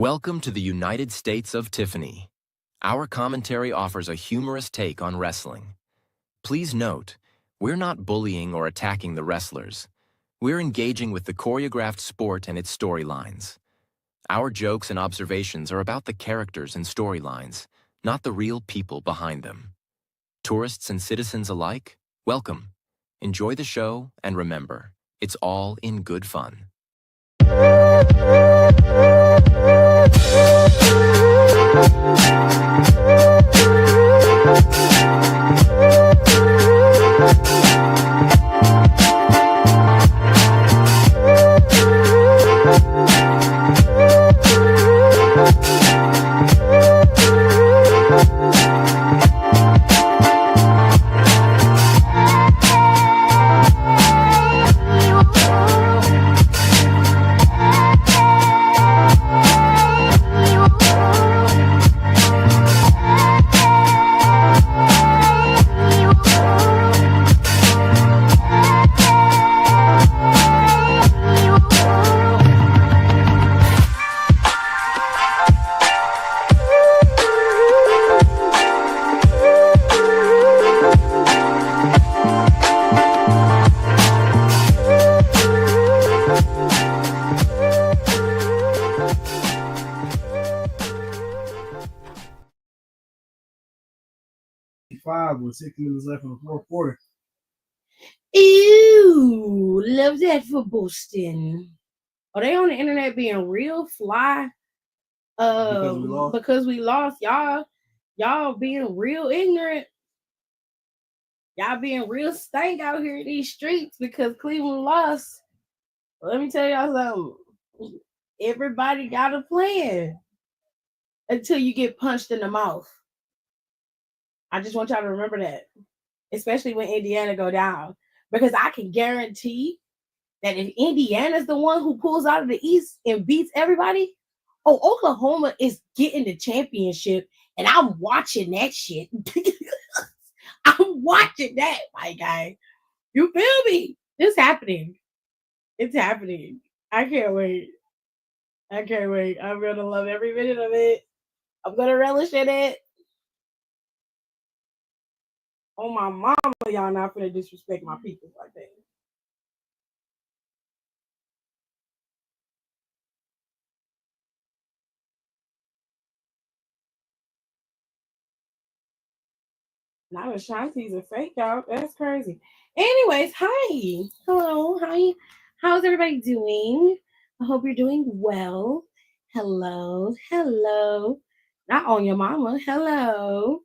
Welcome to the United States of Tiffany. Our commentary offers a humorous take on wrestling. Please note, we're not bullying or attacking the wrestlers. We're engaging with the choreographed sport and its storylines. Our jokes and observations are about the characters and storylines, not the real people behind them. Tourists and citizens alike, welcome. Enjoy the show, and remember, it's all in good fun. With 6 minutes left in the fourth quarter. Ew, love that for Boston. Are they on the internet being real fly? Because we lost. Y'all being real ignorant. Y'all being real stank out here in these streets because Cleveland lost. Well, let me tell y'all something. Everybody got a plan until you get punched in the mouth. I just want y'all to remember that, especially when Indiana go down, because I can guarantee that if Indiana's the one who pulls out of the East and beats everybody, Oklahoma is getting the championship, and I'm watching that shit. I'm watching that, my guy. You feel me? It's happening. It's happening. I can't wait. I'm gonna love every minute of it. I'm gonna relish in it. Oh, my mama, y'all not gonna disrespect my people like that. Now Ashanti's a fake, y'all. That's crazy. Anyways, hi. Hello. Hi. How's everybody doing? I hope you're doing well. Hello. Not on your mama. Hello.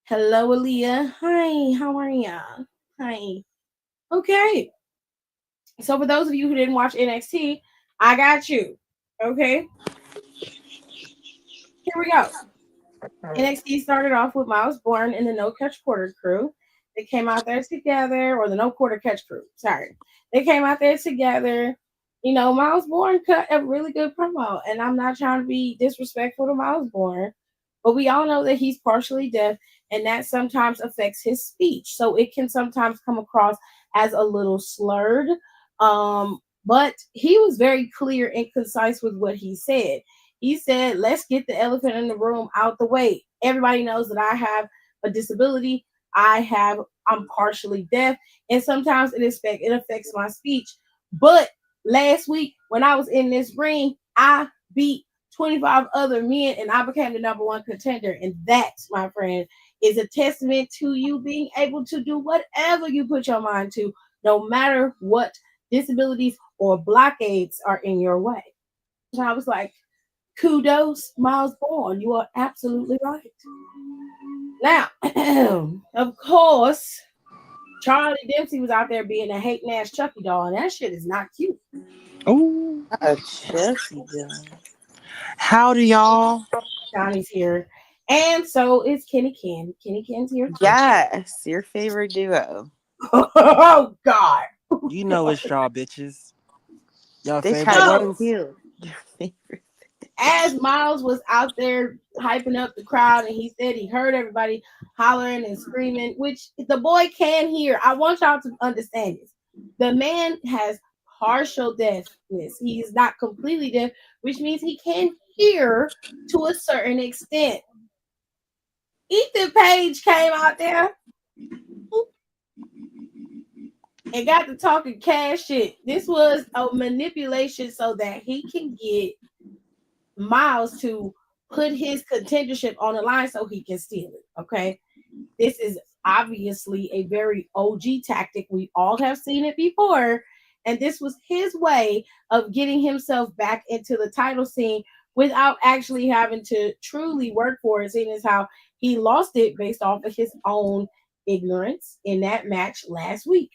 Hello, Aaliyah. Hi. How are ya? Hi. Okay. So for those of you who didn't watch NXT, I got you. Okay. Here we go. NXT started off with Miles Bourne and the No Catch Quarter crew. They came out there together, or the No Quarter Catch crew. Sorry. They came out there together. You know, Miles Bourne cut a really good promo, and I'm not trying to be disrespectful to Miles Bourne, but we all know that he's partially deaf, and that sometimes affects his speech. So it can sometimes come across as a little slurred. But he was very clear and concise with what he said. He said, let's get the elephant in the room out the way. Everybody knows that I have a disability. I'm partially deaf, and sometimes it affects my speech. But last week, when I was in this ring, I beat 25 other men, and I became the number one contender. And that, my friend, is a testament to you being able to do whatever you put your mind to, no matter what disabilities or blockades are in your way. And I was like, kudos, Miles Bourne. You are absolutely right. Now, of course, Charlie Dempsey was out there being a hating ass Chucky doll, and that shit is not cute. Oh, a Chucky doll. Howdy, y'all. Johnny's here. And so is Kenny Ken. Kenny Ken's here. Yes, your favorite duo. Oh, God. You know it's y'all bitches. Y'all They favorite. tried to kill your favorite. As Miles was out there hyping up the crowd, and he said he heard everybody hollering and screaming, which the boy can hear. I want y'all to understand this. The man has partial deafness. He is not completely deaf, which means he can hear to a certain extent. Ethan Page came out there and got to talking cash shit. This was a manipulation so that he can get Miles to put his contendership on the line so he can steal it. Okay. This is obviously a very OG tactic. We all have seen it before. And this was his way of getting himself back into the title scene without actually having to truly work for it, seeing as how he lost it based off of his own ignorance in that match last week.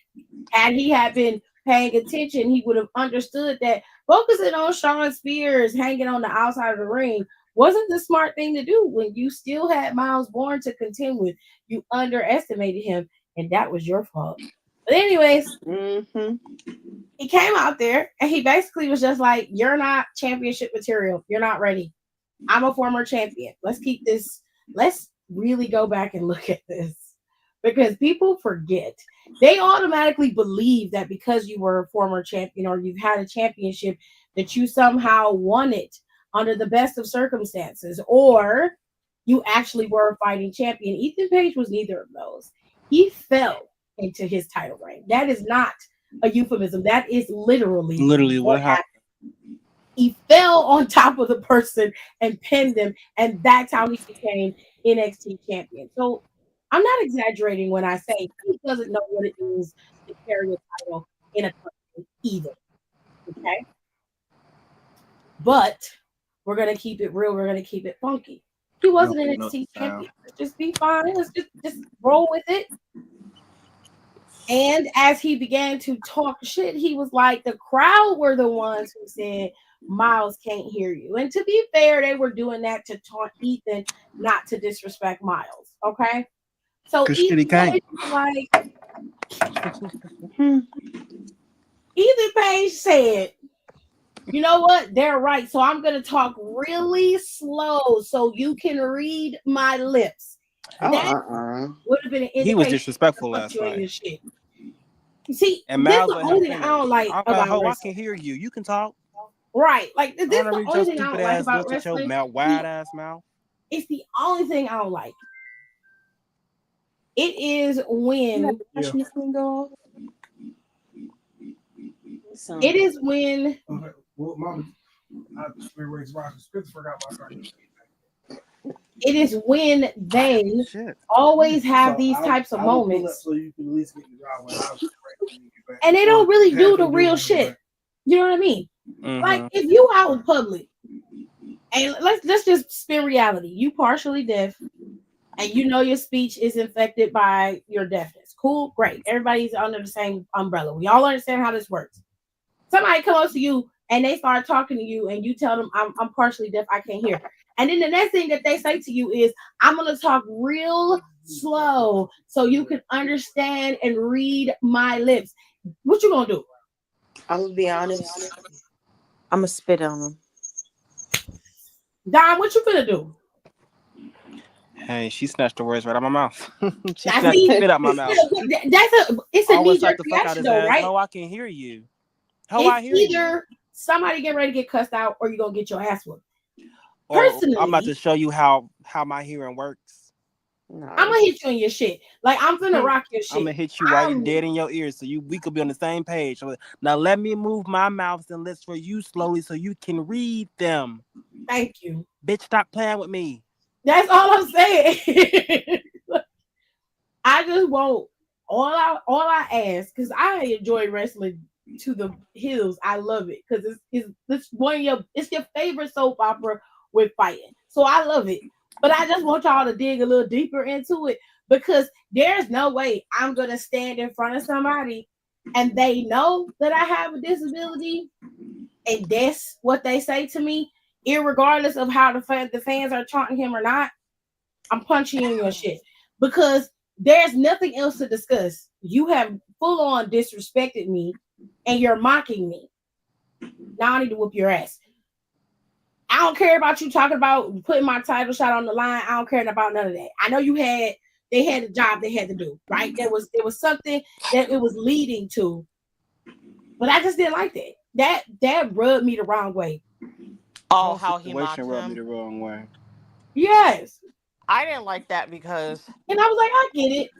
Had he had been paying attention, he would have understood that focusing on Shawn Spears hanging on the outside of the ring wasn't the smart thing to do when you still had Miles Bourne to contend with. You underestimated him, and that was your fault. But anyways, he came out there and he basically was just like, you're not championship material. You're not ready. I'm a former champion. Let's keep this. Let's really go back and look at this. Because people forget. They automatically believe that because you were a former champion or you've had a championship that you somehow won it under the best of circumstances, or you actually were a fighting champion. Ethan Page was neither of those. He fell into his title reign. That is not a euphemism. That is literally what happened. He fell on top of the person and pinned them, and that's how he became NXT champion. So I'm not exaggerating when I say he doesn't know what it is to carry a title in a company either. Okay? But we're going to keep it real. We're going to keep it funky. He wasn't an NXT champion. Let's just be fine. Let's just roll with it. And as he began to talk shit, he was like, the crowd were the ones who said, Miles can't hear you. And to be fair, they were doing that to taunt Ethan, not to disrespect Miles. Okay? So Ethan Page like, Ethan Page said, you know what? They're right. So I'm going to talk really slow so you can read my lips. That would have been an indication. He was disrespectful last night. Shit. See, and this Miles is the only thing I don't like about wrestling. I can hear you. You can talk. Right. Like, this is the only thing I don't like about wrestling. Your wide ass mouth. It's the only thing I don't like. It is when it is when it is when they always have these types of moments, so you can at least get the job and they don't really do the real shit. You know what I mean? Like, if you out in public, and let's just spin reality. You partially deaf, and you know your speech is infected by your deafness. Cool, great. Everybody's under the same umbrella. We all understand how this works. Somebody comes to you and they start talking to you, and you tell them, I'm partially deaf, I can't hear. And then the next thing that they say to you is, I'm going to talk real slow so you can understand and read my lips. What you going to do? I'm going to be honest. I'm going to spit on them. Don, what you gonna do? Hey, she snatched the words right out of my mouth. She snatched the spit out my mouth. It's a knee-jerk reaction, though, right? Oh, I can hear you. Either somebody get ready to get cussed out, or you're gonna get your ass whooped. Personally, I'm about to show you how my hearing works. No. I'm gonna hit you in your shit. Like, I'm gonna rock your shit. I'm gonna hit you right dead in your ears, so we could be on the same page. So now let me move my mouth and lips for you slowly, so you can read them. Thank you, bitch. Stop playing with me. That's all I'm saying. I just want all I ask, because I enjoy wrestling to the hills. I love it because it's your favorite soap opera with fighting. So I love it. But I just want y'all to dig a little deeper into it, because there's no way I'm going to stand in front of somebody and they know that I have a disability and that's what they say to me, irregardless of how the fans are taunting him or not. I'm punching you in your shit, because there's nothing else to discuss. You have full on disrespected me and you're mocking me. Now I need to whoop your ass. I don't care about you talking about putting my title shot on the line. I don't care about none of that. I know they had a job they had to do, right? There was something that it was leading to. But I just didn't like that. That rubbed me the wrong way. Oh, Whole how he situation mocked rubbed me him. the wrong way. Yes. I didn't like that because, And I was like, I get it.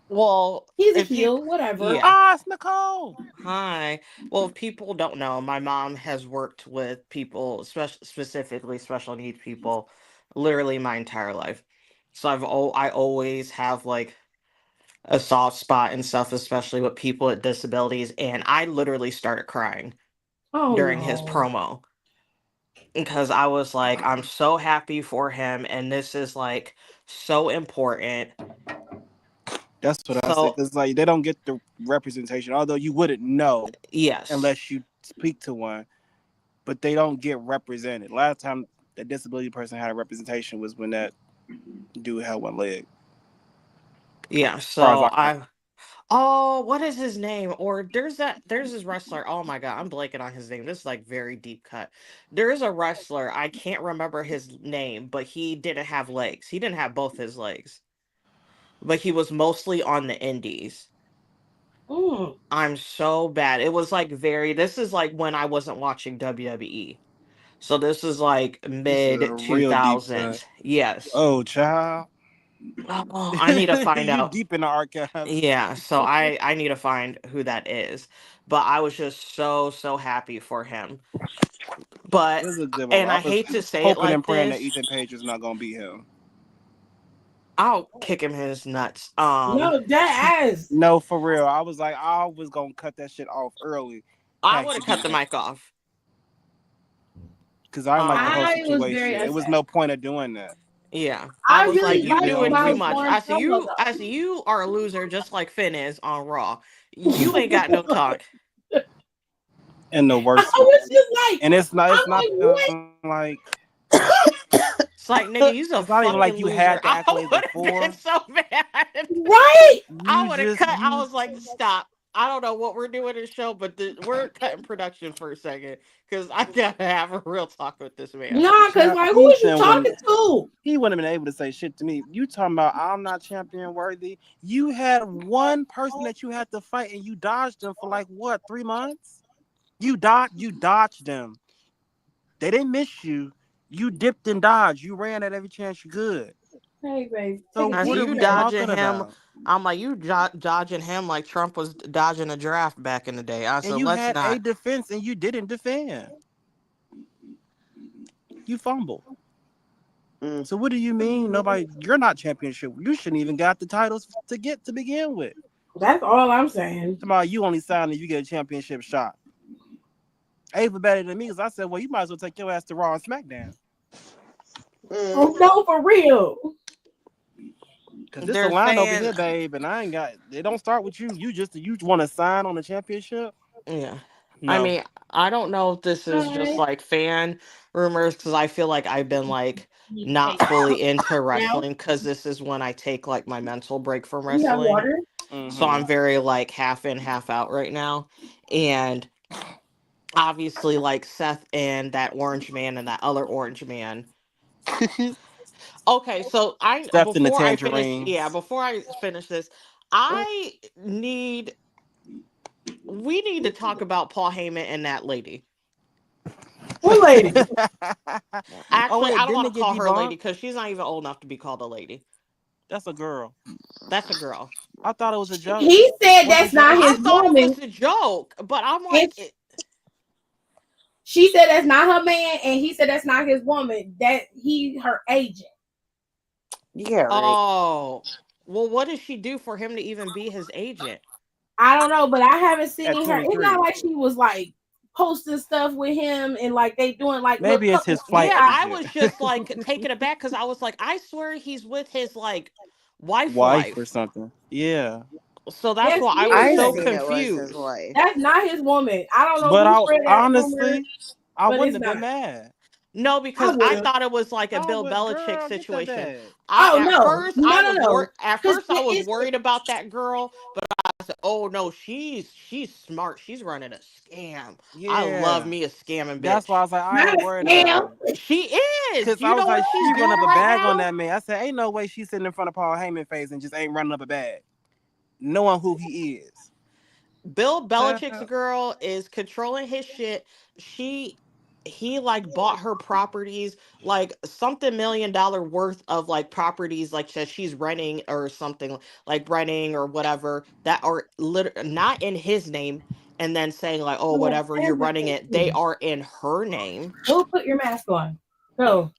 well, He's a if you, heel, whatever. yeah. Ah, it's Nicole. Hi. Well, if people don't know, my mom has worked with people, specifically special needs people, literally my entire life. So I always have like a soft spot and stuff, especially with people with disabilities. And I literally started crying Oh during his no. promo because I was like, I'm so happy for him, and this is like so important. That's what I said. So Because like they don't get the representation, although you wouldn't know yes, unless you speak to one. But they don't get represented. Last time the disability person had a representation was when that dude had one leg. yeah. As far as So I know. I Oh, what is his name? Or there's this wrestler. Oh my God, I'm blanking on his name. This is like very deep cut. There is a wrestler, I can't remember his name, but he didn't have legs. He didn't have both his legs. But he was mostly on the indies. Mm. I'm so bad. It was like this is like when I wasn't watching WWE. So this is like This is a mid real deep cut. 2000s. Yes. Oh, child. Oh, I need to find You out. deep in the archives. Yeah, so I need to find who that is. But I was just so happy for him. It But was a good one. and I I was hate to say it hoping like and praying that this, Ethan Page was not gonna beat him. I'll kick him in his nuts. No, that ass. No, for real. I was like, I was gonna cut that shit off early. I Had would to have do cut the that mic off. because I didn't like the whole Um I was very situation. It was upset. no point of doing that. yeah. I I was really like, You you liked feel doing too me? Miles much. Born promo I though. see you are a loser just like Finn is on Raw. You ain't got no talk. In the I worst was way. just like, And it's not. It's I'm not like, even what? like. It's like, nigga, you's a It's not even like fucking you loser. had the I accolades would have been before. so mad. Right? I You would have just cut. I you. was like, stop. I don't know what we're doing in the show, but we're cutting production for a second because I gotta have a real talk with this man. Nah, cause Child, like, who is you Ethan wouldn't. talking to? He wouldn't have been able to say shit to me. You talking about I'm not champion worthy? You had one person that you had to fight, and you dodged them for like what 3 months? You dodged them. They didn't miss you. You dipped and dodged. You ran at every chance you could. Hey, babe, So take a I what see deep are you we breath. dodging talking him. about? I'm like, you dodging him like Trump was dodging a draft back in the day. I And said, you let's had a not. defense, and you didn't defend. You fumbled. Mm. So what do you mean? Nobody. You're not championship. You shouldn't even got the titles to get to begin with. That's all I'm saying. Tomorrow you only sign if you get a championship shot. Ava better than me because I said, well, you might as well take your ass to Raw and SmackDown. Mm. Oh no, for real. Because it's a They're line over saying, here, babe, and I ain't got. It don't start with you. You want to sign on the championship? yeah. I No. mean, I don't know if this is just Alright. like fan rumors because I feel like I've been like You not take it fully into now. wrestling because this is when I take like my mental break from You have wrestling. water. So Mm-hmm. I'm very like half in, half out right now. And obviously, like Seth and that orange man and that other orange man. Okay, so I Stepped in the yeah, tangerines. before I finish this, I need we need to talk about Paul Heyman and that lady. What lady? Oh Actually, wait, I don't didn't want it to get call her a lady debunked? because she's not even old enough to be called a lady. That's a girl. That's a girl. I thought it was a joke. He said Was it a that's not joke? I his thought it woman, was a joke, but I'm and like, she said that's not her man, and he said that's not his woman. That he her agent. Yeah, right. oh, well, what does she do for him to even be his agent? I don't know, but I haven't At seen her. It's not 23. like she was like posting stuff with him and like they doing like little Maybe it's couple his flight scenes. Yeah, I agent. was just like taken aback because I was like, I swear he's with his like wife Wife or wife. something. Yeah. So that's Yes, why he I was I is. so seen it was his confused. wife. That's not his woman. I don't know But who I spread that rumor, honestly, I but wouldn't it's have not. been mad. No, I because would I have. thought it was like a I Bill would, Belichick girl, get that situation. bag. Oh At no, first no, I no, was worried. no. At Because first I was it's worried about that girl, but I said, "Oh no, she's smart. She's running a scam. I love Yeah. me a scamming That's why I bitch. was like, I not ain't a worried about scam. it. She is. Cause Do I you was know like, what she's she run doing up a right bag on now? that man. I said, ain't no way she's sitting in front of Paul Heyman face and just ain't running up a bag. Knowing who he is. Bill Belichick's girl is controlling his shit. He like bought her properties, like something $1 million worth of like properties, like that she's renting or something, like renting or whatever, that are not in his name, and then saying like, oh, Yeah, whatever, you're running it. They everything. are in her name. Go put your mask on. Go.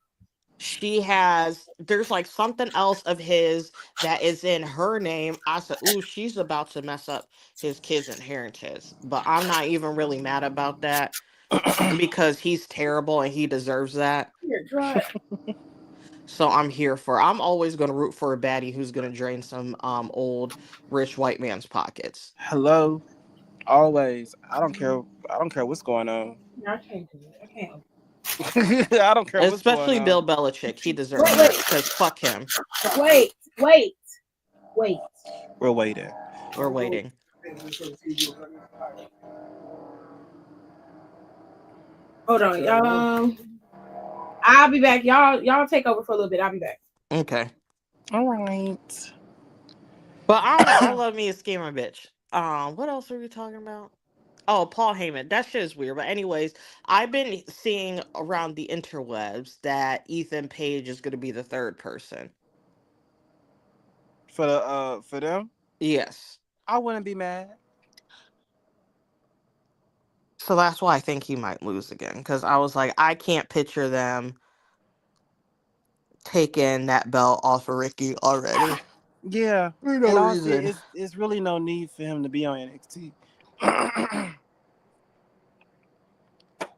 There's like something else of his that is in her name. I said, ooh, she's about to mess up his kids' inheritance. But I'm not even really mad about that because he's terrible and he deserves that. Here, try. So I'm always gonna root for a baddie who's gonna drain some old rich white man's pockets. Hello, always. I don't care what's going on. No, I can't do it. I can't. I don't care what's going Especially on. Bill Belichick. He deserves Wait, it. Because fuck him. wait, wait, wait. We're waiting. We're waiting. Hold on, I'll be back. Y'all take over for a little bit. I'll be back. Okay. All right. But I don't know. I love me a scammer bitch. What else are we talking about? Oh, Paul Heyman. That shit is weird. But anyways, I've been seeing around the interwebs that Ethan Page is going to be the third person. For them, Yes. I wouldn't be mad. So that's why I think he might lose again. Because I was like, I can't picture them taking that belt off of Ricky already. Yeah, For no and honestly, reason. it's really no need for him to be on NXT.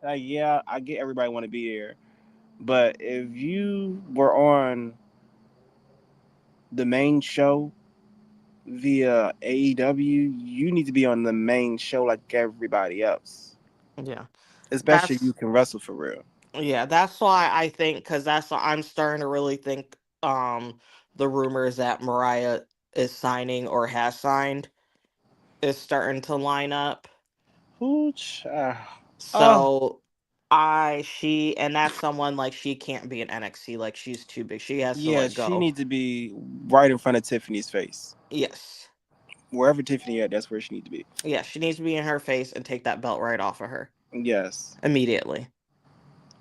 Like, yeah, I get everybody want to be here, but if you were on the main show via AEW, you need to be on the main show like everybody else. Yeah. Especially if you That's can wrestle for real. Yeah, that's why I think, because that's why I'm starting to really think the rumors that Mariah is signing or has signed is starting to line up. Hooch. Oh, So and that's someone like she can't be an NXT, like she's too big. She has to yeah, let she go. needs to be right in front of Tiffany's face. Yes. Wherever Tiffany at, that's where she needs to be. Yeah, she needs to be in her face and take that belt right off of her Yes. immediately.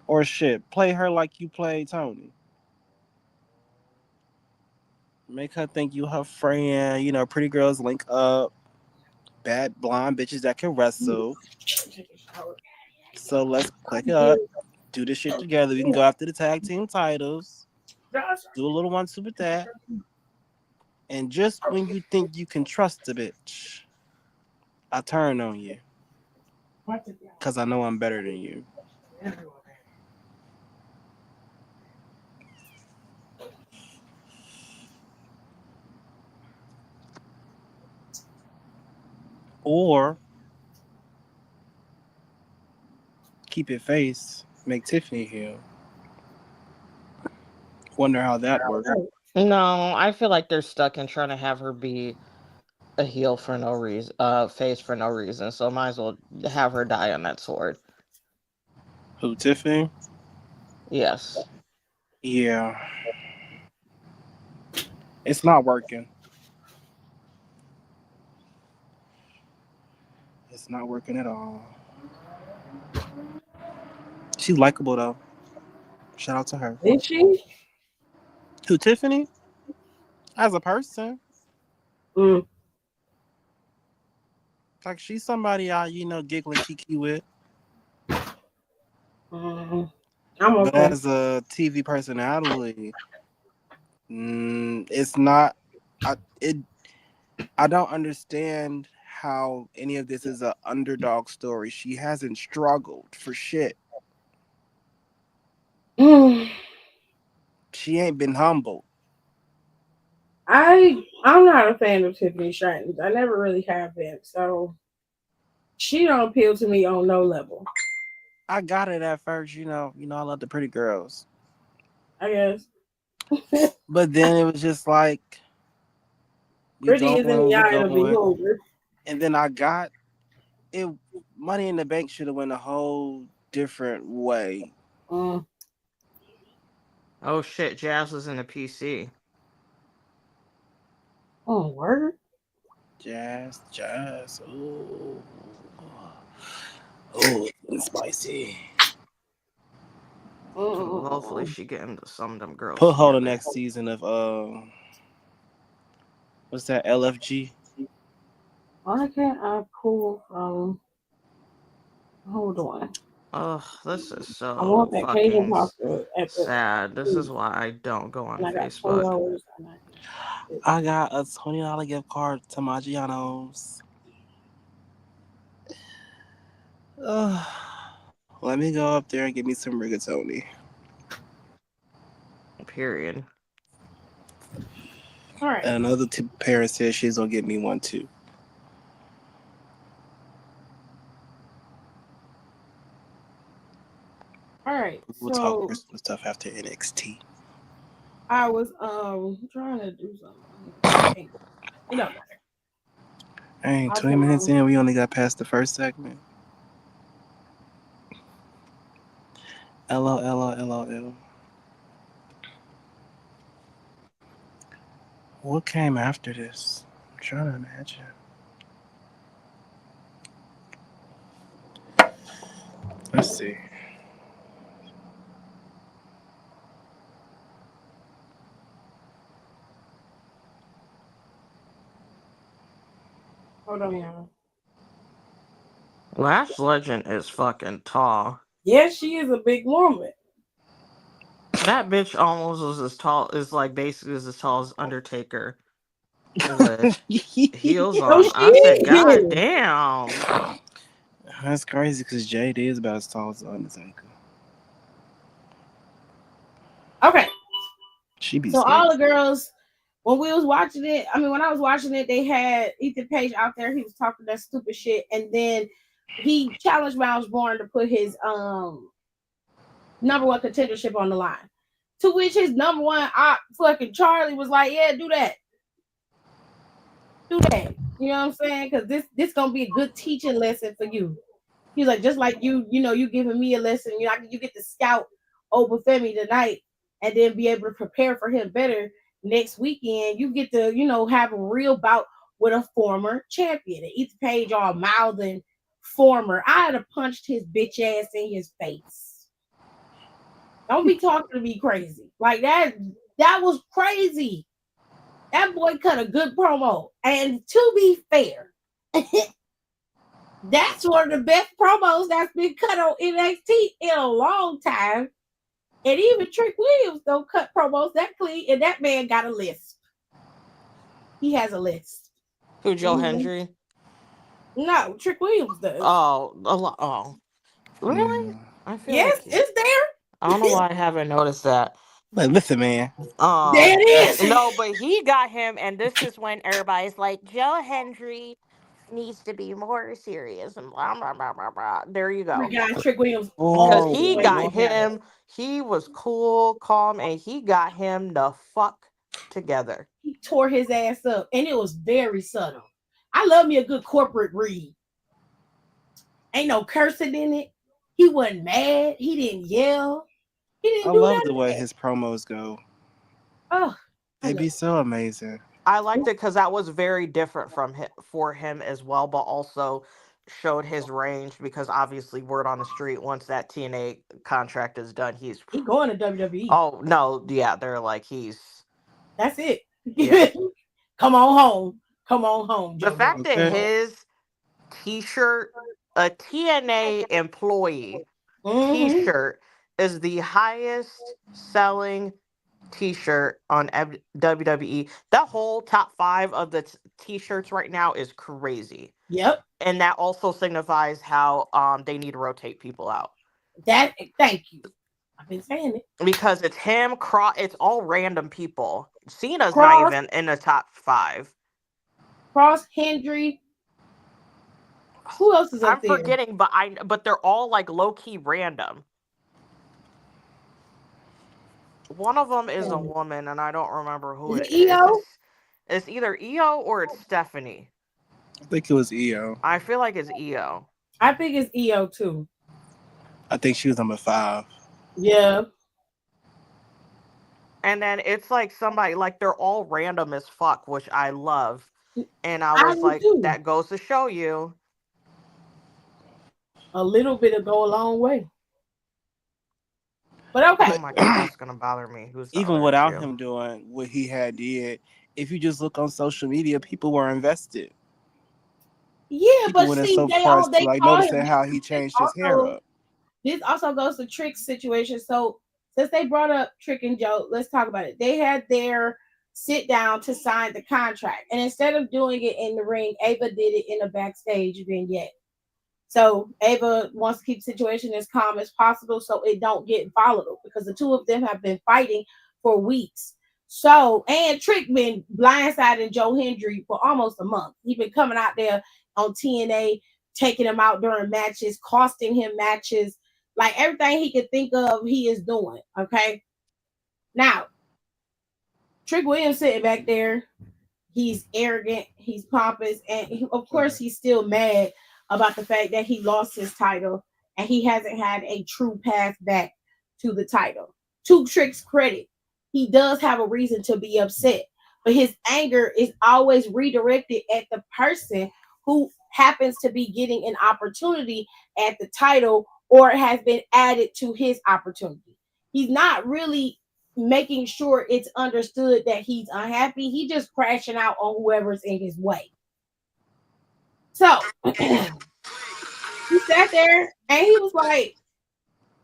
Or shit, play her like you play Tony. Make her think you her friend. You know, pretty girls link up. Bad blonde bitches that can wrestle. Take a shower. So let's click up. Do this shit together. We can go after the tag team titles. Do a little one super that. And just when you think you can trust a bitch, I turn on you. Because I know I'm better than you. Or keep it face, make Tiffany heel. Wonder how that works. No, I feel like they're stuck in trying to have her be a heel for no reason, face for no reason. So might as well have her die on that sword. Who, Tiffany? Yes. Yeah. It's not working. It's not working at all. She's likable though. Shout out to her. Is she? Who, Tiffany? As a person. Mm. Like she's somebody I, giggling kiki with. Mm. I'm But okay. as a TV personality, it's not. I it. I don't understand how any of this is a underdog story. She hasn't struggled for shit. Mm. She ain't been humbled. I'm not a fan of Tiffany Stratton. I never really have been. So she don't appeal to me on no level. I got it at first, I love the pretty girls. I guess. But then it was just like Pretty is in the we eye of the going. beholder. And then I got it. Money in the Bank should have went a whole different way. Mm. Oh shit, Jazz was in a PC. Oh, word? Jazz. Oh, it's spicy. Hopefully she get into some of them girls. Put her on the together. next season of what's that? LFG. Why can't I pull from? Hold on. Ugh, this is I so want that Cajun fucking pasta at the. sad. This is why I don't go on And I got Facebook. $20. And I got a $20 gift card to Maggiano's. Let me go up there and get me some rigatoni. Period. all right. And another parent said she's gonna get me one too. All right. We'll talk So Christmas stuff after NXT. I was trying to do something. It don't matter. Dang, 20 minutes in, we only got past the first segment. LOL. What came after this? I'm trying to imagine. Let's see. Hold on, y'all. Lash Legend is fucking tall. Yes, she is a big woman. That bitch almost was as tall as basically as tall as Undertaker with heels Oh, on. she I said, God is. damn. That's crazy because Jade is about as tall as Undertaker. Okay. She be So scared. all the girls, when we was watching it, when I was watching it, they had Ethan Page out there. He was talking that stupid shit, and then he challenged Miles Bourne to put his number one contendership on the line. To which his number one fucking Charlie was like, "Yeah, do that, do that." You know what I'm saying? Because this gonna be a good teaching lesson for you. He's like, just like you giving me a lesson. You get to scout over Femi tonight, and then be able to prepare for him better next weekend. You get to have a real bout with a former champion. And Ethan Page all mouthing former. I'd have punched his bitch ass in his face. Don't be talking to me crazy like that. That was crazy. That boy cut a good promo. And to be fair, that's one of the best promos that's been cut on NXT in a long time. And even Trick Williams don't cut promos that clean, and that man got a list. He has a list. Who, Joe Hendry? No, Trick Williams does. Oh, a lot. Oh, really? I feel yes, like it's there. I don't know why I haven't noticed that. But listen, man. There it is. No, but he got him, and this is when everybody's like, Joe Hendry needs to be more serious and blah blah blah blah blah. There you go. We got Trick Williams Because all he the got way together. him, he was cool, calm, and he got him the fuck together. He tore his ass up, and it was very subtle. I love me a good corporate read. Ain't no cursing in it. He wasn't mad. He didn't yell. He didn't I do love that. the way his promos go. Oh, They be so amazing. I liked it because that was very different from him, for him as well, but also showed his range because obviously word on the street once that TNA contract is done, he's going to WWE. Oh no, yeah, they're like That's it. Yeah. Come on home. Come on home, The Joe. fact that his t-shirt, a TNA employee t-shirt, is the highest selling t-shirt on WWE. That whole top 5 of the t-shirts right now is crazy. Yep. And that also signifies how they need to rotate people out. Thank you. I've been saying it. Because it's him, it's all random people. Cena's not even in the top 5. Cross, Hendry. Who else is up there? I'm forgetting, but they're all like low-key random. One of them is a woman, and I don't remember who it is. It's either Io or it's Stephanie. I think it was Io. I feel like it's Io. I think it's Io too. I think she was number 5. Yeah. And then it's like somebody, like they're all random as fuck, which I love. And I I was do like, too. that goes to show you. A little bit will go a long way. But Oh okay. my God, that's gonna bother me. Who's the Even other without issue? him doing what he had did, if you just look on social media, people were invested. Yeah, People but went in see, so far as to they like call him noticing how he changed his hair also. up. This also goes to Trick's situation. So since they brought up Trick and Joe, let's talk about it. They had their sit down to sign the contract, and instead of doing it in the ring, Ava did it in a backstage vignette. So Ava wants to keep the situation as calm as possible so it don't get volatile because the two of them have been fighting for weeks. So and Trick been blindsiding Joe Hendry for almost a month. He been coming out there on TNA, taking him out during matches, costing him matches, like everything he could think of, he is doing. Okay. Now, Trick Williams sitting back there, he's arrogant, he's pompous, and of course he's still mad about the fact that he lost his title and he hasn't had a true path back to the title. To Trick's credit, he does have a reason to be upset, but his anger is always redirected at the person who happens to be getting an opportunity at the title or has been added to his opportunity. He's not really making sure it's understood that he's unhappy. He just crashing out on whoever's in his way. So he sat there and he was like,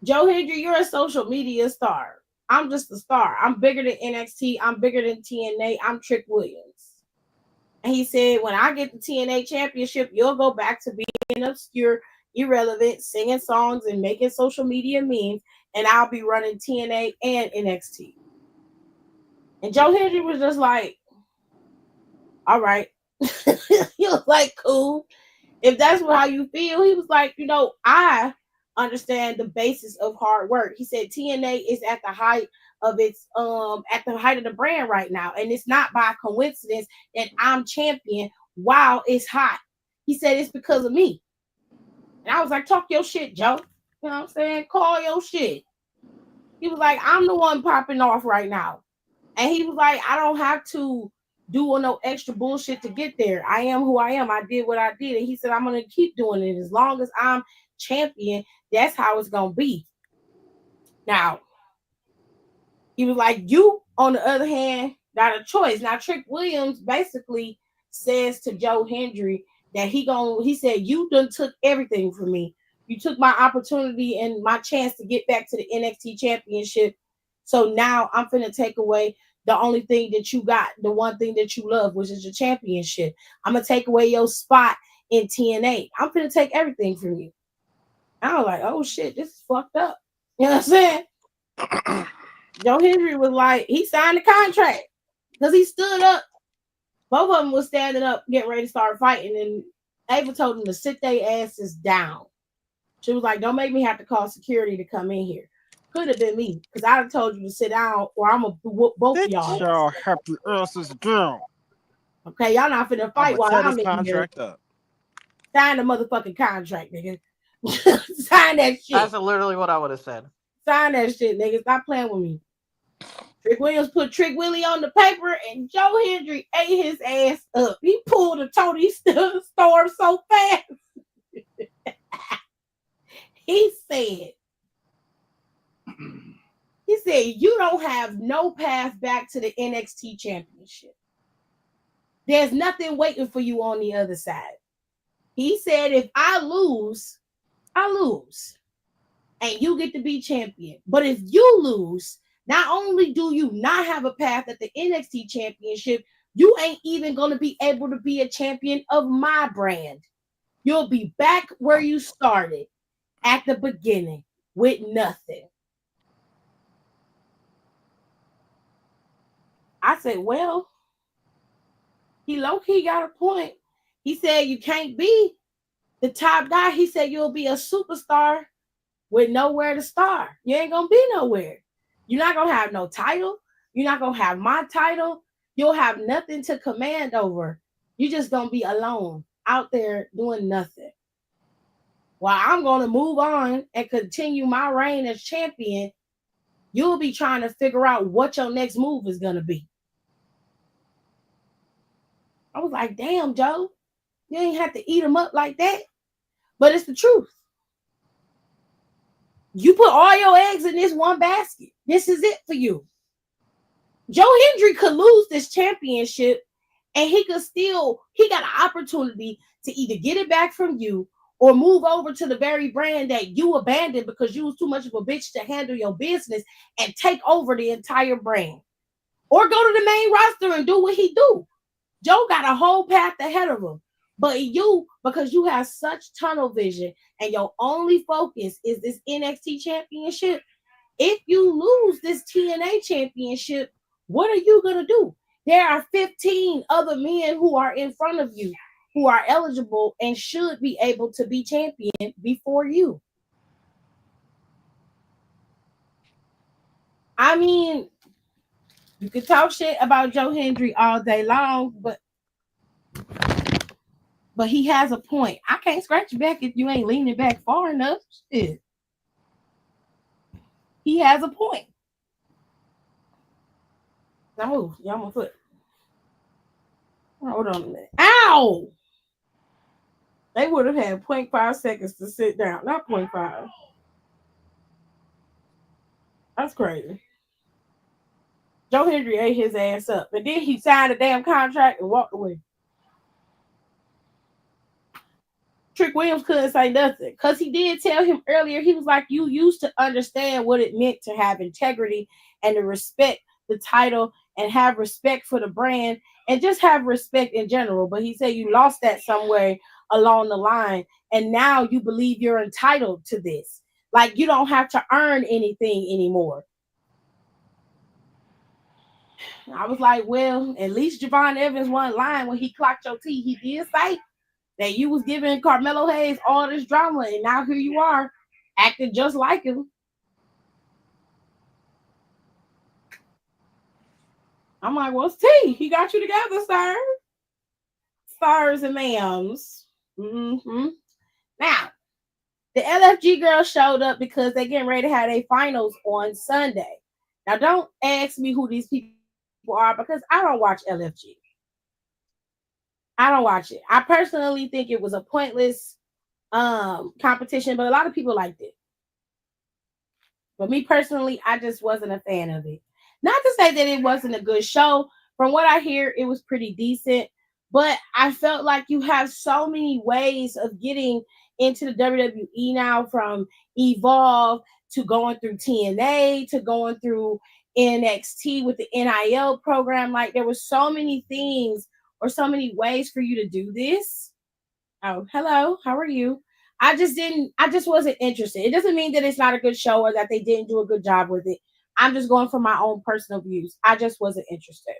Joe Hendry, you're a social media star. I'm just a star. I'm bigger than NXT. I'm bigger than TNA. I'm Trick Williams. And he said, when I get the TNA championship, you'll go back to being obscure, irrelevant, singing songs and making social media memes, and I'll be running TNA and NXT. And Joe Hendry was just like, all right. He was like, cool. If that's how you feel, he was like, I understand the basis of hard work. He said TNA is at the height of the brand right now. And it's not by coincidence that I'm champion while it's hot. He said it's because of me. And I was like, talk your shit, Joe. You know what I'm saying? Call your shit. He was like, I'm the one popping off right now. And he was like, I don't have to do no extra bullshit to get there. I am who I am. I did what I did. And he said, I'm going to keep doing it. As long as I'm champion, that's how it's going to be. Now, he was like, you, on the other hand, got a choice. Now, Trick Williams basically says to Joe Hendry that he said, you done took everything from me. You took my opportunity and my chance to get back to the NXT championship. So now I'm finna take away the only thing that you got, the one thing that you love, which is your championship. I'm gonna take away your spot in TNA. I'm finna take everything from you. I was like, oh shit, this is fucked up. You know what I'm saying? Joe Hendry was like, he signed the contract because he stood up. Both of them was standing up, getting ready to start fighting, and Ava told them to sit their asses down. She was like, don't make me have to call security to come in here. Could have been me, because I'd have told you to sit down, or I'm going to whoop both of Sit y'all. your happy asses down. Okay, y'all not finna I'm fight gonna while tear I'm this in here. contract up. Sign the motherfucking contract, nigga. Sign that shit. That's literally what I would have said. Sign that shit, nigga. Stop playing with me. Trick Williams put Trick Willie on the paper, and Joe Hendry ate his ass up. He pulled a Tony Storm so fast. He said, you don't have no path back to the NXT championship. There's nothing waiting for you on the other side. He said, if I lose, I lose. And you get to be champion. But if you lose, not only do you not have a path at the NXT championship, you ain't even going to be able to be a champion of my brand. You'll be back where you started at the beginning with nothing. I said, well, he low-key got a point. He said, you can't be the top guy. He said, you'll be a superstar with nowhere to start. You ain't going to be nowhere. You're not going to have no title. You're not going to have my title. You'll have nothing to command over. You're just going to be alone out there doing nothing. While I'm going to move on and continue my reign as champion, you'll be trying to figure out what your next move is going to be. I was like, damn, Joe, you ain't have to eat them up like that. But it's the truth. You put all your eggs in this one basket. This is it for you. Joe Hendry could lose this championship and he got an opportunity to either get it back from you or move over to the very brand that you abandoned because you was too much of a bitch to handle your business and take over the entire brand. Or go to the main roster and do what he do. Joe got a whole path ahead of him. But you, because you have such tunnel vision and your only focus is this NXT championship, if you lose this TNA championship, what are you going to do? There are 15 other men who are in front of you who are eligible and should be able to be champion before you. I mean, you could talk shit about Joe Hendry all day long, but he has a point. I can't scratch your back if you ain't leaning back far enough. Shit. He has a point. Now move. Y'all my foot. Hold on a minute. Ow! They would have had 0.5 seconds to sit down. Not 0.5. That's crazy. Joe Hendry ate his ass up. And then he signed a damn contract and walked away. Trick Williams couldn't say nothing because he did tell him earlier. He was like, you used to understand what it meant to have integrity and to respect the title and have respect for the brand and just have respect in general. But he said you lost that somewhere along the line. And now you believe you're entitled to this. Like you don't have to earn anything anymore. I was like, well, at least Javon Evans wasn't lying when he clocked your T. He did say that you was giving Carmelo Hayes all this drama, and now here you are, acting just like him. I'm like, what's T? He got you together, sir. Sirs and ma'ams. Mm-hmm. Now, the LFG girls showed up because they getting ready to have their finals on Sunday. Now, don't ask me who these people are because I don't watch LFG. I don't watch it. I personally think it was a pointless competition, but a lot of people liked it. But me personally, I just wasn't a fan of it. Not to say that it wasn't a good show. From what I hear, it was pretty decent. But I felt like you have so many ways of getting into the WWE now, from Evolve to going through TNA to going through NXT with the NIL program. Like there were so many things or so many ways for you to do this. Oh, hello. How are you? I just wasn't interested. It doesn't mean that it's not a good show or that they didn't do a good job with it. I'm just going from my own personal views. I just wasn't interested.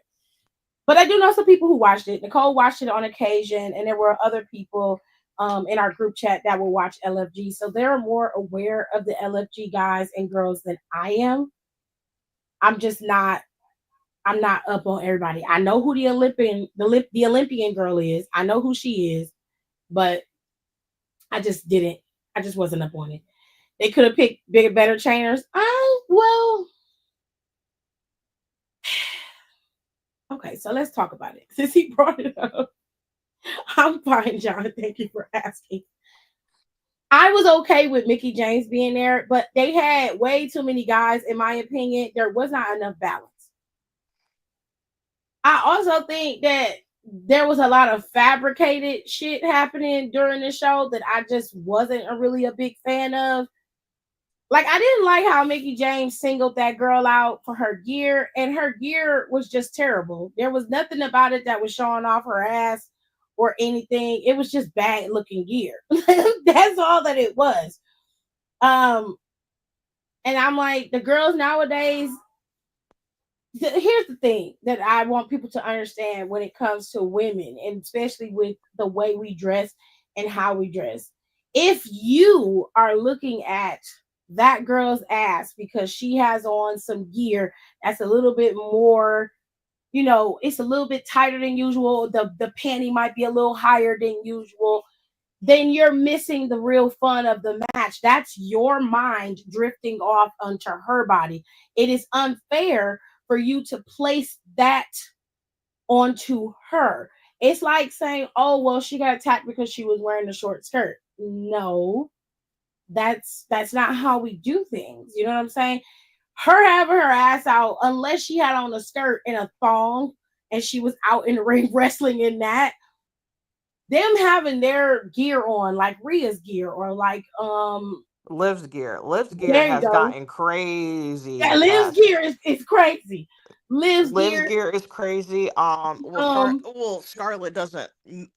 But I do know some people who watched it. Nicole watched it on occasion, and there were other people in our group chat that will watch LFG. So they're more aware of the LFG guys and girls than I am. I'm not up on everybody. I know who the Olympian girl is. I know who she is, but I just wasn't up on it. They could have picked bigger, better trainers. Well, okay, so let's talk about it. Since he brought it up, I'm fine, John. Thank you for asking. I was okay with Mickie James being there, but they had way too many guys, in my opinion. There was not enough balance. I also think that there was a lot of fabricated shit happening during the show that I just wasn't really a big fan of. Like, I didn't like how Mickie James singled that girl out for her gear, and her gear was just terrible. There was nothing about it that was showing off her ass or anything. It was just bad looking gear. That's all that it was. And I'm like, the girls nowadays, here's the thing that I want people to understand when it comes to women, and especially with the way we dress and how we dress. If you are looking at that girl's ass because she has on some gear that's a little bit more, it's a little bit tighter than usual, the panty might be a little higher than usual, then you're missing the real fun of the match. That's your mind drifting off onto her body. It is unfair for you to place that onto her. It's like saying, "Oh, well, she got attacked because she was wearing a short skirt." No, that's not how we do things. You know what I'm saying? Her having her ass out, unless she had on a skirt and a thong, and she was out in the ring wrestling in that. Them having their gear on, like Rhea's gear, or like Liv's gear. Liv's gear there you has go. gotten crazy Yeah, the Liv's past. gear is crazy. Liv's Liv's gear, gear is crazy. um, Scarlett doesn't.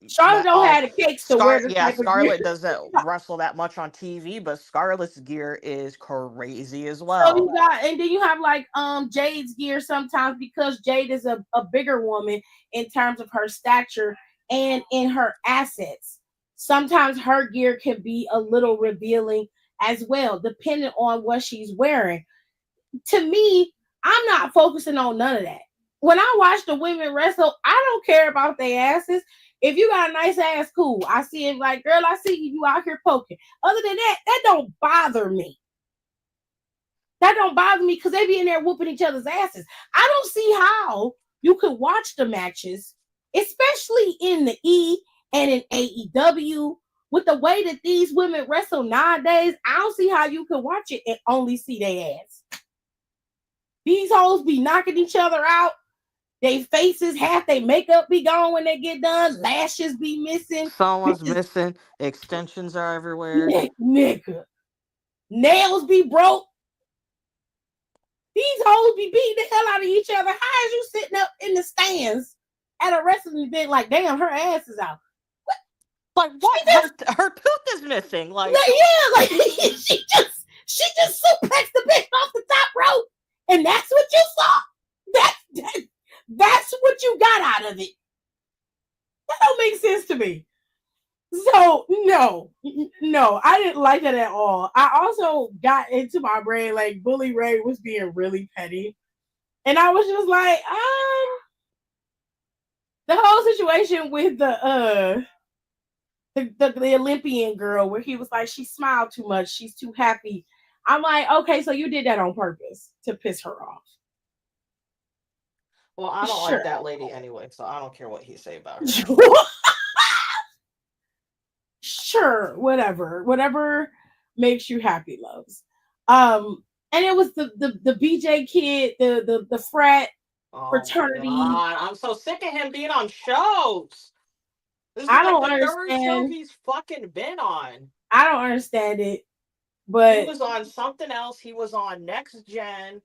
Charlotte don't have the cakes to wear this type of gear. Scarlett doesn't wrestle that much on TV, but Scarlett's gear is crazy as So you well. got, and then you have like Jade's gear sometimes, because Jade is a bigger woman in terms of her stature and in her assets. Sometimes her gear can be a little revealing as well, depending on what she's wearing. To me, I'm not focusing on none of that. When I watch the women wrestle, I don't care about their asses. If you got a nice ass, cool. I see it like, girl, I see you out here poking. Other than that, that don't bother me. That don't bother me, because they be in there whooping each other's asses. I don't see how you could watch the matches, especially in the E and in AEW, with the way that these women wrestle nowadays. I don't see how you could watch it and only see their ass. These hoes be knocking each other out. They faces, half they makeup be gone when they get done. Lashes be missing. Someone's Bitches, missing. Extensions are everywhere. nigga. Nails be broke. These hoes be beating the hell out of each other. How is you sitting up in the stands at a wrestling event like, damn, her ass is out? Like what? Her tooth is missing. Like Yeah, like she just suplexed the bitch off the top rope, and that's what you saw. That's what you got out of it. That don't make sense to me. So no, I didn't like that at all. I also got into my brain like Bully Ray was being really petty, and I was just like, the whole situation with the Olympian girl, where he was like, she smiled too much, she's too happy. I'm like, okay, so you did that on purpose to piss her off. well, I don't Sure. like that lady anyway, so I don't care what he say about her. Sure, whatever makes you happy, loves. And it was the BJ kid, the frat Oh my fraternity. god, I'm so sick of him being on shows. This is I like don't the third show understand. he's fucking been on. I don't understand it, He but was on something else. He was on Next Gen. And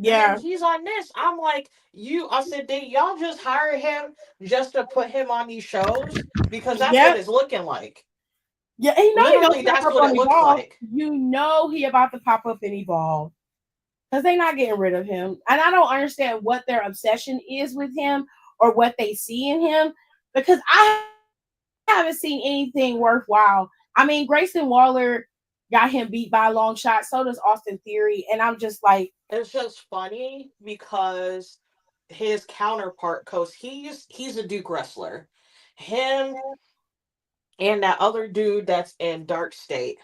then yeah, he's on this. I'm like, I said, did y'all just hire him just to put him on these shows? Because that's what yep, it's looking like. yeah. And you know he Literally, gonna pop that's up what on it looks Evolve. like. You know he about to pop up and Evolve, because they're not getting rid of him. And I don't understand what their obsession is with him, or what they see in him, because I haven't seen anything worthwhile. I mean, Grayson Waller got him beat by a long shot. So does Austin Theory, and I'm just like, It's just funny because his counterpart, because he's a Duke wrestler. Him and that other dude that's in Dark State,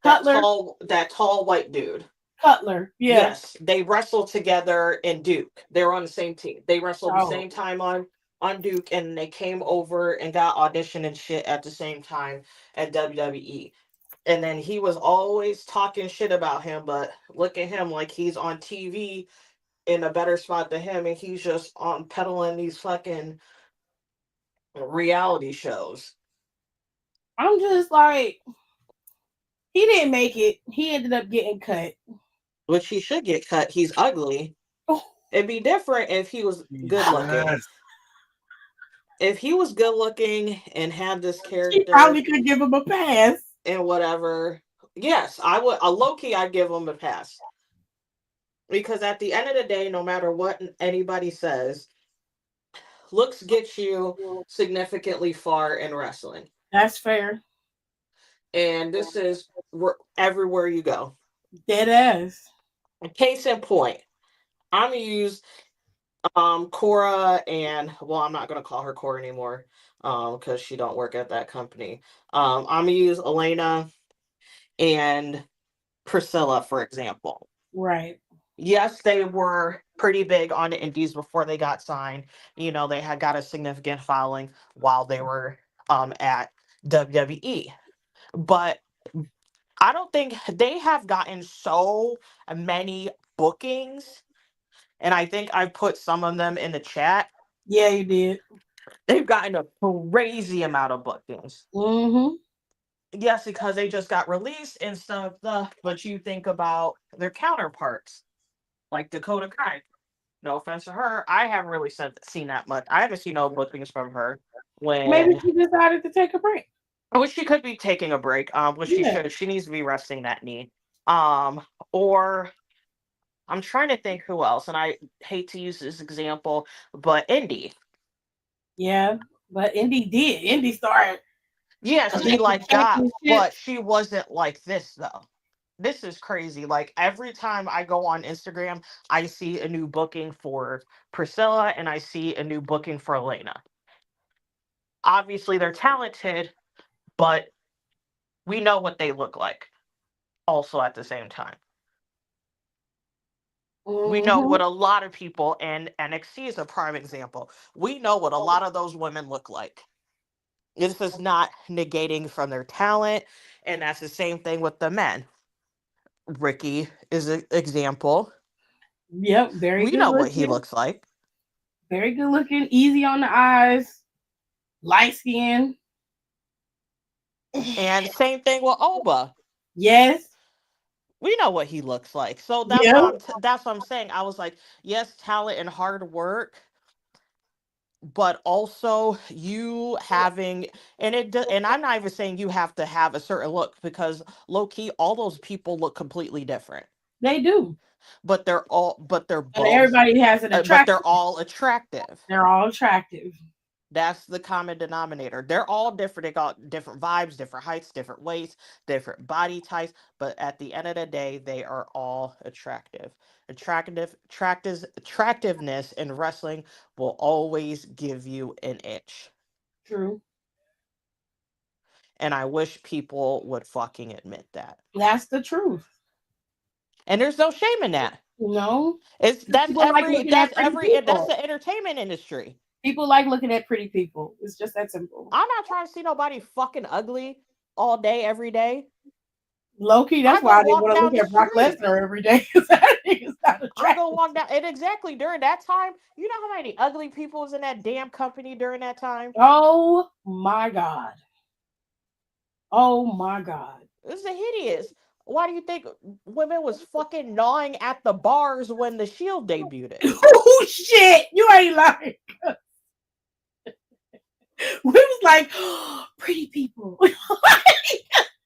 Cutler, that tall white dude. Cutler, yeah. Yes, they wrestled together in Duke. They were on the same team. They wrestled the Oh, same time on Duke, and they came over and got audition and shit at the same time at WWE. And then he was always talking shit about him, but look at him, like he's on TV in a better spot than him, and he's just on peddling these fucking reality shows. I'm just like, he didn't make it. He ended up getting cut. Which he should get cut. He's ugly. It'd be different if he was good looking. Jesus. If he was good looking and had this She character probably could give him a pass. and whatever, yes, I would. A low key, I'd give him a pass. Because at the end of the day, no matter what anybody says, looks get you significantly far in wrestling. That's fair. And this is everywhere you go. Dead ass. Case in point, I'm gonna use Cora, and well, I'm not gonna call her Cora anymore because she don't work at that company. I'm gonna use Elena and Priscilla, for example. Right. Yes, they were pretty big on the indies before they got signed. You know, they had got a significant following while they were at WWE. But I don't think they have gotten so many bookings, and I think I put some of them in the chat. Yeah, you did. They've gotten a crazy amount of bookings. Mm-hmm. Yes, because they just got released and stuff. But you think about their counterparts, like Dakota Kai. No offense to her, I haven't really seen that much. I haven't seen no bookings from her. Maybe When she decided to take a break. which she could be taking a break. Which she Yeah. should. She needs to be resting that knee. Or I'm trying to think who else, and I hate to use this example, but Indy. Yeah. But Indy did. Indy started Yes, she making like got, but championships. she wasn't like this though. This is crazy. Like every time I go on Instagram, I see a new booking for Priscilla and I see a new booking for Elena. Obviously, they're talented, but we know what they look like also at the same time. We know Mm-hmm. what a lot of people, and NXT is a prime example. We know what a lot of those women look like. This is not negating from their talent, and that's the same thing with the men. Ricky is an example. Yep. Very We good know what he looking. looks like. Very good looking. Easy on the eyes. Light skin. And same thing with Oba. Yes. We know what he looks like. So that's Yep. what that's what I'm saying. I was like, yes, talent and hard work, but also you having, and I'm not even saying you have to have a certain look, because low key all those people look completely different. They do. But they're And both everybody has an but attraction. they're all attractive. They're all attractive. That's the common denominator. They're all different. They got different vibes, different heights, different weights, different body types. But at the end of the day, they are all attractive. Attractiveness in wrestling will always give you an itch. True. And I wish people would fucking admit that. That's the truth. And there's no shame in that. You know? It's People like looking at pretty that's people. the entertainment industry. People like looking at pretty people. It's just that simple. I'm not trying to see nobody fucking ugly all day, every day. Low key, that's I why go I didn't walk want to down look the at Brock street. Lesnar every day because that nigga's not I attractive. go walk down, and exactly during that time, you know how many ugly people was in that damn company during that time? Oh my God. Oh my God. This is hideous. Why do you think women was fucking gnawing at the bars when the Shield debuted? Oh shit. You ain't lying. We was like, oh, pretty people.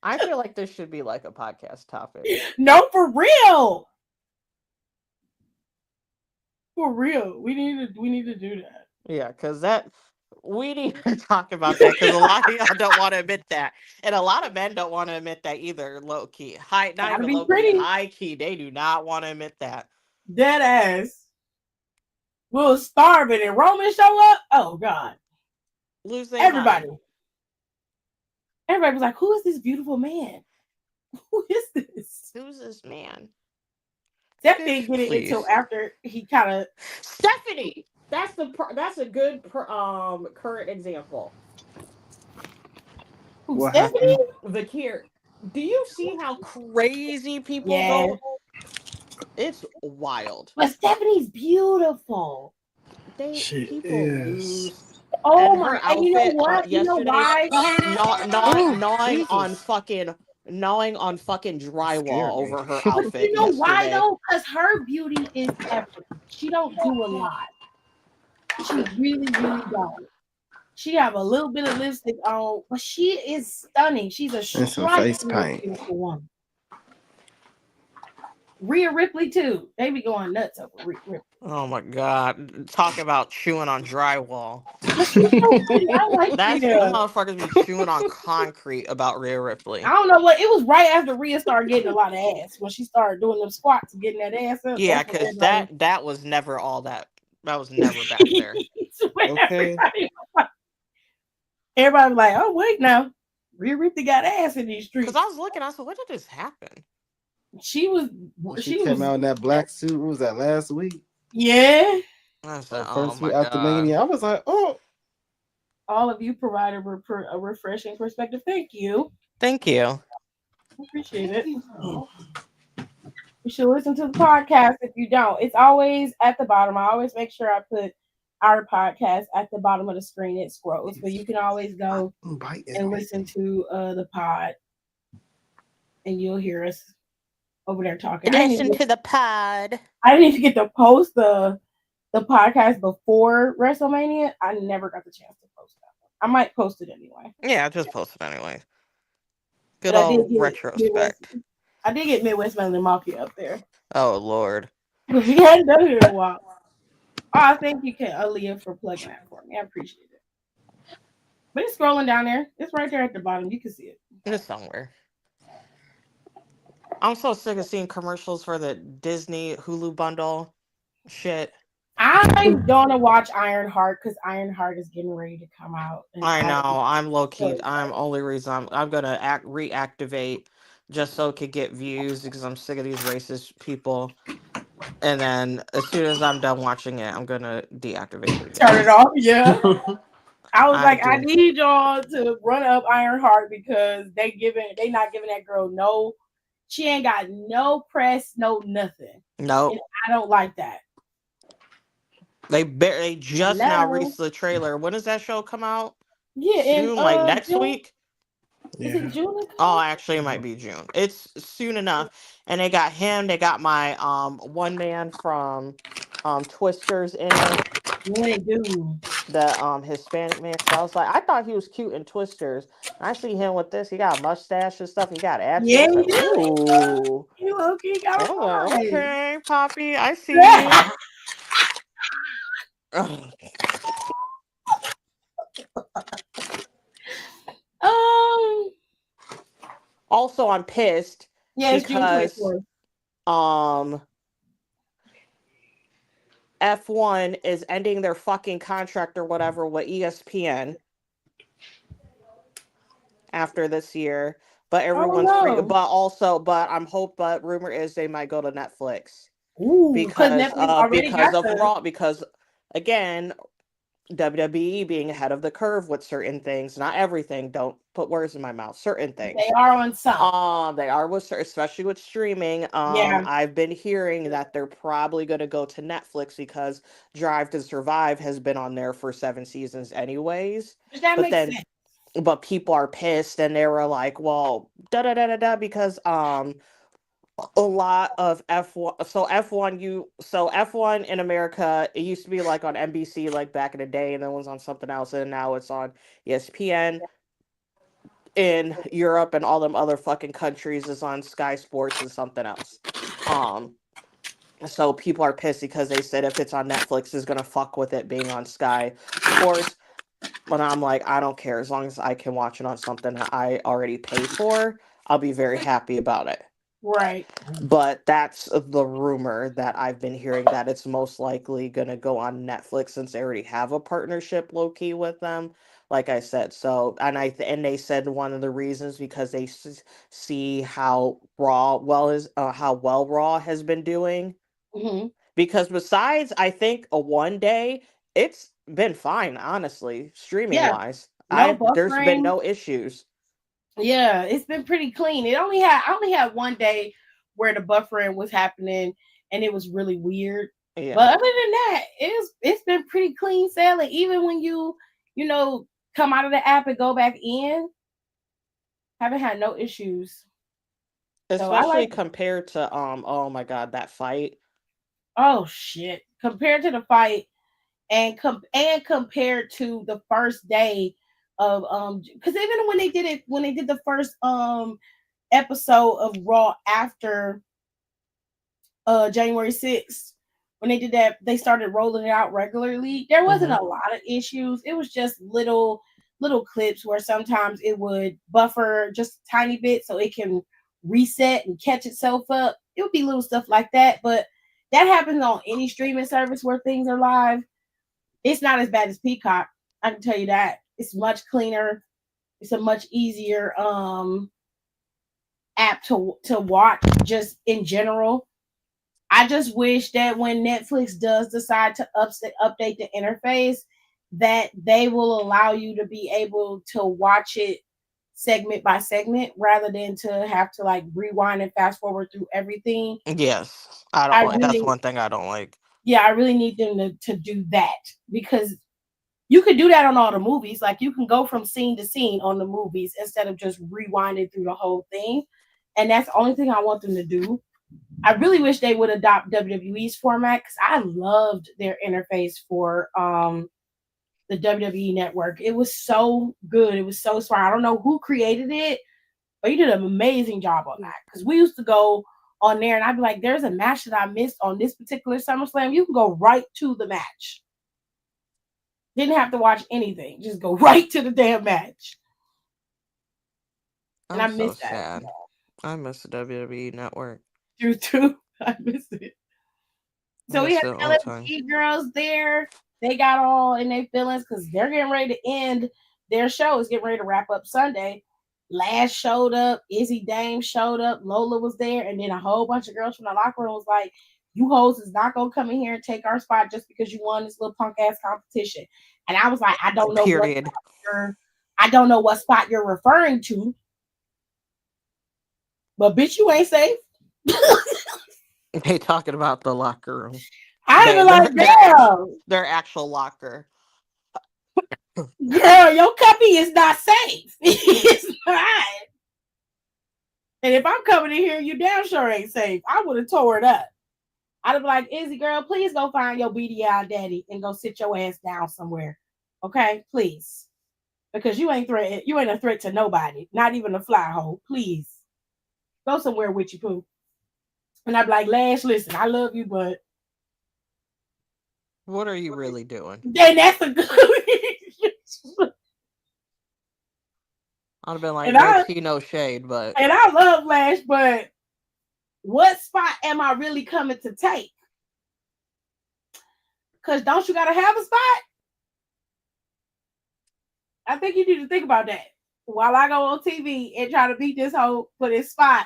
I feel like this should be like a podcast topic. No, for real. For real. We need to do that. Yeah, because we need to talk about that, because a lot of y'all don't want to admit that. And a lot of men don't want to admit that either, low key. Not Gotta even be low key, pretty. high key. They do not want to admit that. Dead ass. We'll starve it and Roman show up. Oh God. Lose their Everybody. mind. Everybody was like, who is this beautiful man? Who is this? Who's this man? Steph didn't get it Please. until after he kind of Stephanie. That's a good current example. who What Stephanie? Vakir. Do you see how crazy people Yeah. go? It's wild. But Stephanie's beautiful. She People is. lose. Oh And my! her And you know outfit what? You know yesterday, why? gnawing on Jesus. fucking drywall Scared me. over her But outfit you know why yesterday. though? Because her beauty is effort. She don't do a lot. She really, really don't. She have a little bit of lipstick on, but she is stunning. She's a And some strikingly face paint. beautiful woman. Rhea Ripley too. They be going nuts over Rhea Ripley. Oh my god! Talk about chewing on drywall. But she's so pretty. I like That's Rhea. them motherfuckers be chewing on concrete about Rhea Ripley. I don't know what it was right after Rhea started getting a lot of ass when she started doing them squats and getting that ass up. Yeah, because that was never all that. That was never back there. Okay. Everybody was like, oh wait now, Rhea Ripley got ass in these streets. Because I was looking, I said, when did this happen? She was She came out in that black suit. What was that, last week? Yeah. I said, oh First week my after god. Mania, I was like, oh, All of you provided a refreshing perspective. Thank you. Thank you. Appreciate it. You should listen to the podcast if you don't. It's always at the bottom. I always make sure I put our podcast at the bottom of the screen. It scrolls, but you can always go I'm biting. and listen to the pod, and you'll hear us over there talking. Listen to the pod. I didn't even get to post the podcast before WrestleMania. I never got the chance to post that one. I might post it anyway. Yeah, I just posted anyway. Good But I did old get Midwest. retrospect. I did get Midwest Melody Mafia up there. Oh Lord. Because he hadn't done it in a while. Oh, thank you, Aaliyah, for plugging that for me. I appreciate it. But it's scrolling down there. It's right there at the bottom. You can see it. It's somewhere. I'm so sick of seeing commercials for the Disney Hulu bundle shit. I'm gonna watch Ironheart because Ironheart is getting ready to come out. I know. I'm low key. I'm only reason I'm gonna reactivate just so it could get views because I'm sick of these racist people. And then as soon as I'm done watching it, I'm gonna deactivate it again. Turn it off. Yeah. I was like, I do. need y'all to run up Ironheart because they not giving that girl no. She ain't got no press, no nothing. Nope. And I don't like that. They just now released the trailer. When does that show come out? Yeah, soon, like next June? week. Is it June? Oh, actually, it might be June. It's soon enough. And they got him. They got my one man from Twisters in it. What they do? The Hispanic man. So I was like, I thought he was cute in Twisters. I see him with this. He got a mustache and stuff. He got abs. Yeah, I was like, ooh. he low-key got I was like, okay, Poppy, I see yeah. you. Also, I'm pissed because F1 is ending their fucking contract or whatever with ESPN after this year. But everyone's free. But rumor is they might go to Netflix. Ooh, because of Raw. Because again, WWE being ahead of the curve with certain things, not everything. Don't put words in my mouth. Certain things they are on some. They are especially with streaming. I've been hearing that they're probably going to go to Netflix because Drive to Survive has been on there for 7 seasons, anyways. But people are pissed, and they were like, "Well, because a lot of F1 F1 in America, it used to be like on NBC like back in the day, and then it was on something else, and now it's on ESPN. In Europe and all them other fucking countries is on Sky Sports and something else. So people are pissed because they said if it's on Netflix, it's gonna fuck with it being on Sky Sports. But I'm like, I don't care, as long as I can watch it on something that I already pay for, I'll be very happy about it. Right. But that's the rumor that I've been hearing, that it's most likely going to go on Netflix since they already have a partnership low-key with them. Like I said, so and they said one of the reasons because they see how Raw how well Raw has been doing. Mm-hmm. Because besides, I think a one day, it's been fine, honestly, streaming wise. There's been no issues. Yeah, it's been pretty clean. I only had one day where the buffering was happening and it was really weird. Yeah. But other than that, it's been pretty clean sailing. Even when you come out of the app and go back in, haven't had no issues. Especially compared to oh my god, that fight. Oh shit. Compared to the fight and compared to the first day of because even when they did the first episode of Raw after January 6th, when they did that, they started rolling it out regularly. There wasn't a lot of issues. It was just little clips where sometimes it would buffer just a tiny bit so it can reset and catch itself up. It would be little stuff like that, but that happens on any streaming service where things are live. It's not as bad as Peacock. I can tell you that. It's much cleaner. It's a much easier app to watch just in general. I just wish that when Netflix does decide to update the interface, that they will allow you to be able to watch it segment by segment rather than to have to like rewind and fast forward through everything. Yes, I I don't like. That's really, one thing I don't like. yeah, I really need them to do that because you could do that on all the movies. Like you can go from scene to scene on the movies instead of just rewinding through the whole thing. And that's the only thing I want them to do. I really wish they would adopt WWE's format because I loved their interface for the WWE network. It was so good. It was so smart. I don't know who created it, but you did an amazing job on that. Because we used to go on there and I'd be like, there's a match that I missed on this particular SummerSlam. You can go right to the match. Didn't have to watch anything. Just go right to the damn match. And I I'm so miss that. sad. I miss the WWE network. True. I miss it. I So we miss had it the all the time. LFG girls there. They got all in their feelings because they're getting ready to end their show. It's getting ready to wrap up Sunday. Lash showed up, Izzy Dame showed up, Lola was there, and then a whole bunch of girls from the locker room was like, "You hoes is not gonna come in here and take our spot just because you won this little punk ass competition." And I was like, I don't know Period. I don't know what spot you're referring to, but bitch, you ain't safe. They talking about the locker room. I'd be like, damn. Their actual locker. Girl, your cubby is not safe. It's not. And if I'm coming in here, you damn sure ain't safe. I would have tore it up. I'd be like, Izzy, girl, please go find your beady eyed daddy and go sit your ass down somewhere. Okay, please. Because you ain't a threat to nobody, not even a fly hole. Please. Go somewhere with you, poo. And I'd be like, Lash, listen, I love you, but what are you really doing? Then that's a good I'd have been like, no tea, no shade, but and I love Lash, but what spot am I really coming to take? Because don't you gotta have a spot? I think you need to think about that. While I go on TV and try to beat this hoe for this spot,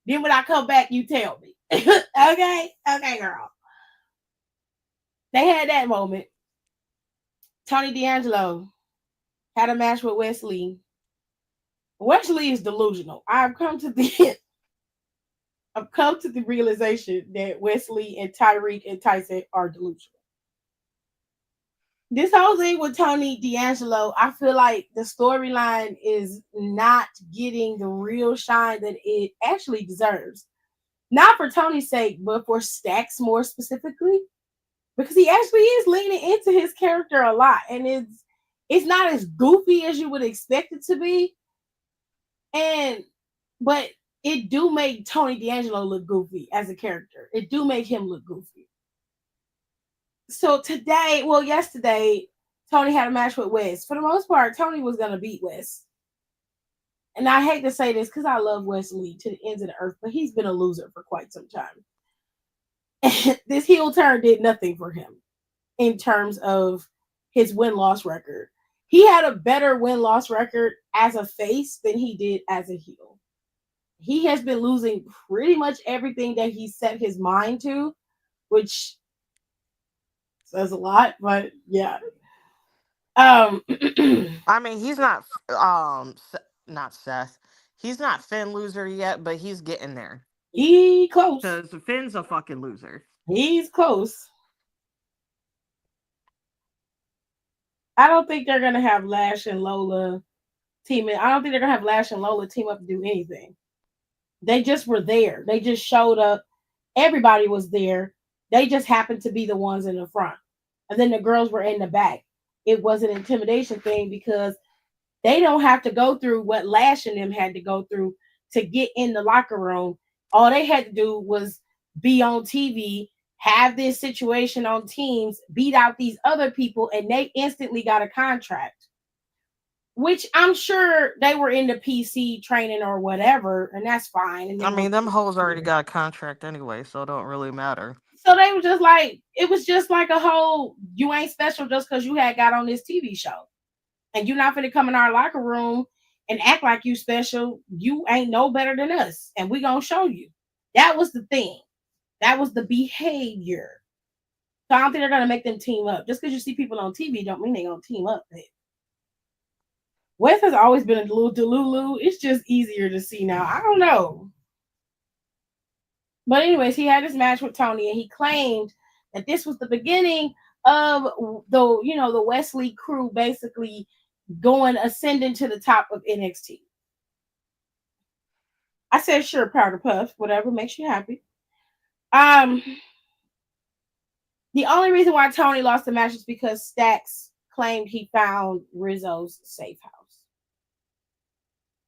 then when I come back, you tell me. Okay, girl. They had that moment. Tony D'Angelo had a match with Wesley. Wesley is delusional. I've come to the realization that Wesley and Tyreek and Tyson are delusional. This whole thing with Tony D'Angelo, I feel like the storyline is not getting the real shine that it actually deserves. Not for Tony's sake, but for Stacks more specifically. Because he actually is leaning into his character a lot. And it's not as goofy as you would expect it to be. But it do make Tony D'Angelo look goofy as a character. It do make him look goofy. So yesterday, Tony had a match with Wes. For the most part, Tony was going to beat Wes. And I hate to say this because I love Wesley to the ends of the earth, but he's been a loser for quite some time. This heel turn did nothing for him in terms of his win-loss record. He had a better win-loss record as a face than he did as a heel. He has been losing pretty much everything that he set his mind to, which says a lot, but yeah. I mean, he's not Seth. He's not Finn loser yet, but he's getting there. He close. Because Finn's a fucking loser. He's close. I don't think they're gonna have Lash and Lola team. I don't think they're gonna have Lash and Lola team up to do anything. They just were there. They just showed up. Everybody was there. They just happened to be the ones in the front. And then the girls were in the back. It was an intimidation thing because they don't have to go through what Lash and them had to go through to get in the locker room. All they had to do was be on TV, have this situation on Teams, beat out these other people, and they instantly got a contract. Which I'm sure they were in the PC training or whatever, and that's fine. And I mean, them hoes already got a contract anyway, so it don't really matter. So they were just like, it was just like a whole, you ain't special just because you had got on this TV show. And you're not going to come in our locker room and act like you special. You ain't no better than us. And we going to show you. That was the thing. That was the behavior. So I don't think they're gonna make them team up. Just because you see people on TV don't mean they're gonna team up. Wes has always been a little delulu. It's just easier to see now. I don't know. But anyways, he had this match with Tony, and he claimed that this was the beginning of the Wesley crew basically ascending to the top of NXT. I said, sure, proud of Puff, whatever makes you happy. The only reason why Tony lost the match is because Stacks claimed he found Rizzo's safe house.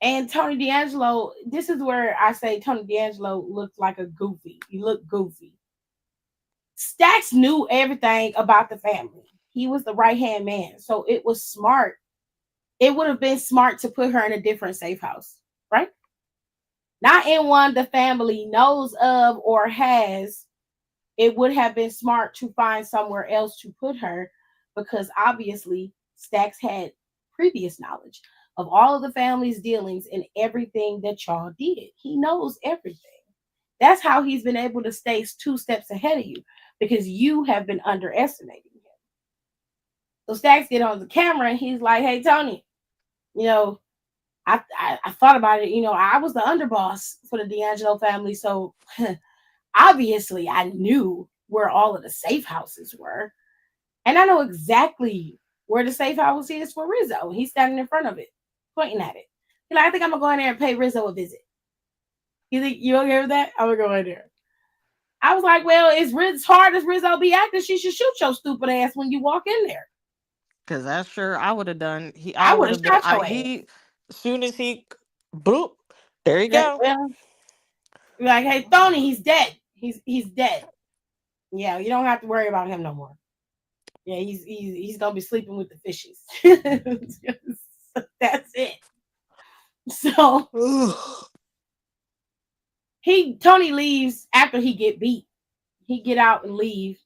And Tony D'Angelo, this is where I say Tony D'Angelo looked like a goofy. He looked goofy. Stacks knew everything about the family. He was the right-hand man. So it was smart. It would have been smart to put her in a different safe house, right? Not in one the family knows of or has. It would have been smart to find somewhere else to put her because obviously Stacks had previous knowledge of all of the family's dealings and everything that y'all did. He knows everything. That's how he's been able to stay 2 steps ahead of you because you have been underestimating him. So Stacks get on the camera and he's like, hey, Tony, I thought about it. I was the underboss for the D'Angelo family. So obviously I knew where all of the safe houses were. And I know exactly where the safe house is for Rizzo. He's standing in front of it, pointing at it. I think I'm going to go in there and pay Rizzo a visit. You think you okay with that? I'm going to go in there. I was like, well, as hard as Rizzo be acting, she should shoot your stupid ass when you walk in there. Because that's sure I would have done. I would have shot your ass. As soon as he, boop, there you go. Well, like, hey, Tony, he's dead. He's dead. Yeah, you don't have to worry about him no more. Yeah, he's gonna be sleeping with the fishes. That's it. So Tony leaves after he get beat. He get out and leave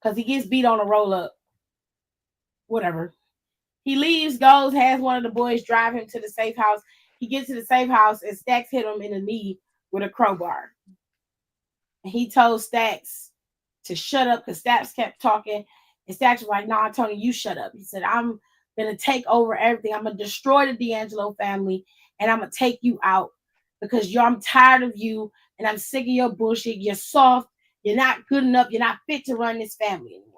because he gets beat on a roll up. Whatever. He leaves, goes, has one of the boys drive him to the safe house. He gets to the safe house and Stacks hit him in the knee with a crowbar. And he told Stacks to shut up because Stacks kept talking. And Stacks was like, nah, Tony, you shut up. He said, I'm going to take over everything. I'm going to destroy the D'Angelo family and I'm going to take you out because I'm tired of you and I'm sick of your bullshit. You're soft. You're not good enough. You're not fit to run this family anymore.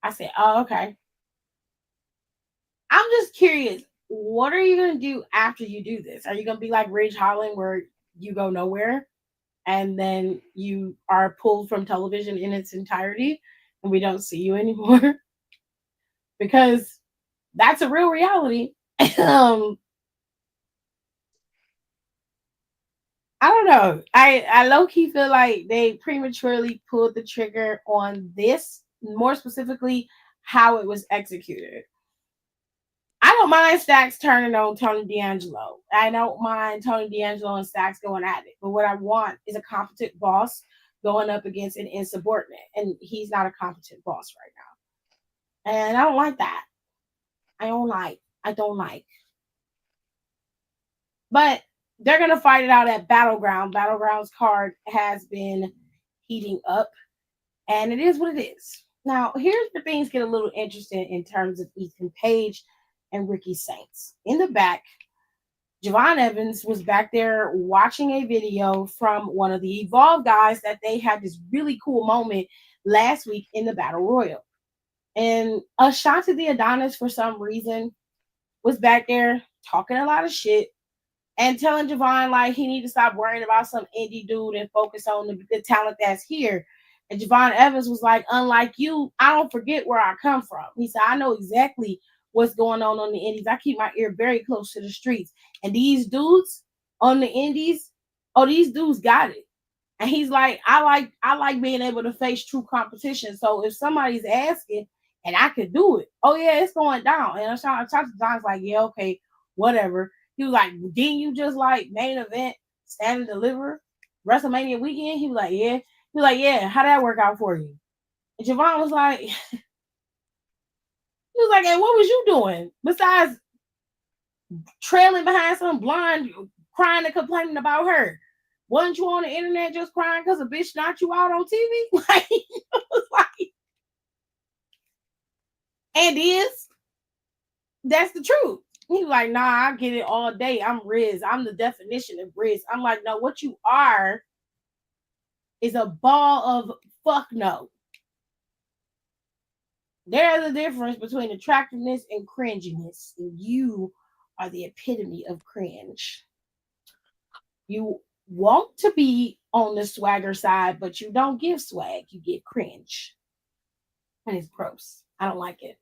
I said, oh, okay. I'm just curious. What are you going to do after you do this? Are you going to be like Ridge Holland where you go nowhere and then you are pulled from television in its entirety and we don't see you anymore? Because that's a real reality. I don't know. I low-key feel like they prematurely pulled the trigger on this, more specifically how it was executed. I don't mind Stacks turning on Tony D'Angelo. I don't mind Tony D'Angelo and Stacks going at it. But what I want is a competent boss going up against an insubordinate. And he's not a competent boss right now. And I don't like that. I don't like. But they're going to fight it out at Battleground. Battleground's card has been heating up. And it is what it is. Now, here's where things get a little interesting in terms of Ethan Page and Ricky Saints. In the back, Javon Evans was back there watching a video from one of the Evolve guys that they had this really cool moment last week in the Battle Royal. And Ashanti the Adonis, for some reason, was back there talking a lot of shit and telling Javon like he need to stop worrying about some indie dude and focus on the talent that's here. And Javon Evans was like, unlike you, I don't forget where I come from. He said, I know exactly what's going on the indies. I keep my ear very close to the streets. And these dudes on the indies, these dudes got it. And he's like, I like being able to face true competition. So if somebody's asking and I could do it, oh yeah, it's going down. And John's like, yeah, okay, whatever. He was like, didn't you just like main event, stand and deliver WrestleMania weekend? He was like, yeah. He was like, yeah, how'd that work out for you? And Javon was like, he was like, hey, what was you doing besides trailing behind some blonde crying and complaining about her? Wasn't you on the internet just crying because a bitch knocked you out on TV? Like, and that's the truth. He's like, nah, I get it all day. I'm Riz. I'm the definition of Riz. I'm like, no, what you are is a ball of fuck no. There's a difference between attractiveness and cringiness. And you are the epitome of cringe. You want to be on the swagger side, but you don't give swag. You give cringe. And it's gross. I don't like it.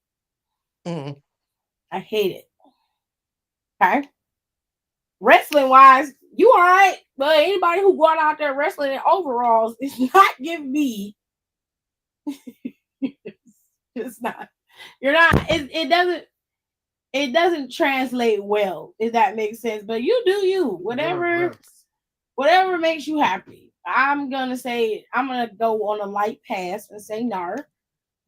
I hate it. Okay. Wrestling wise, you all right. But anybody who going out there wrestling in overalls is not giving me. It's not. You're not. It doesn't translate well, if that makes sense. But you do you. Whatever makes you happy. I'm gonna go on a light pass and say nar.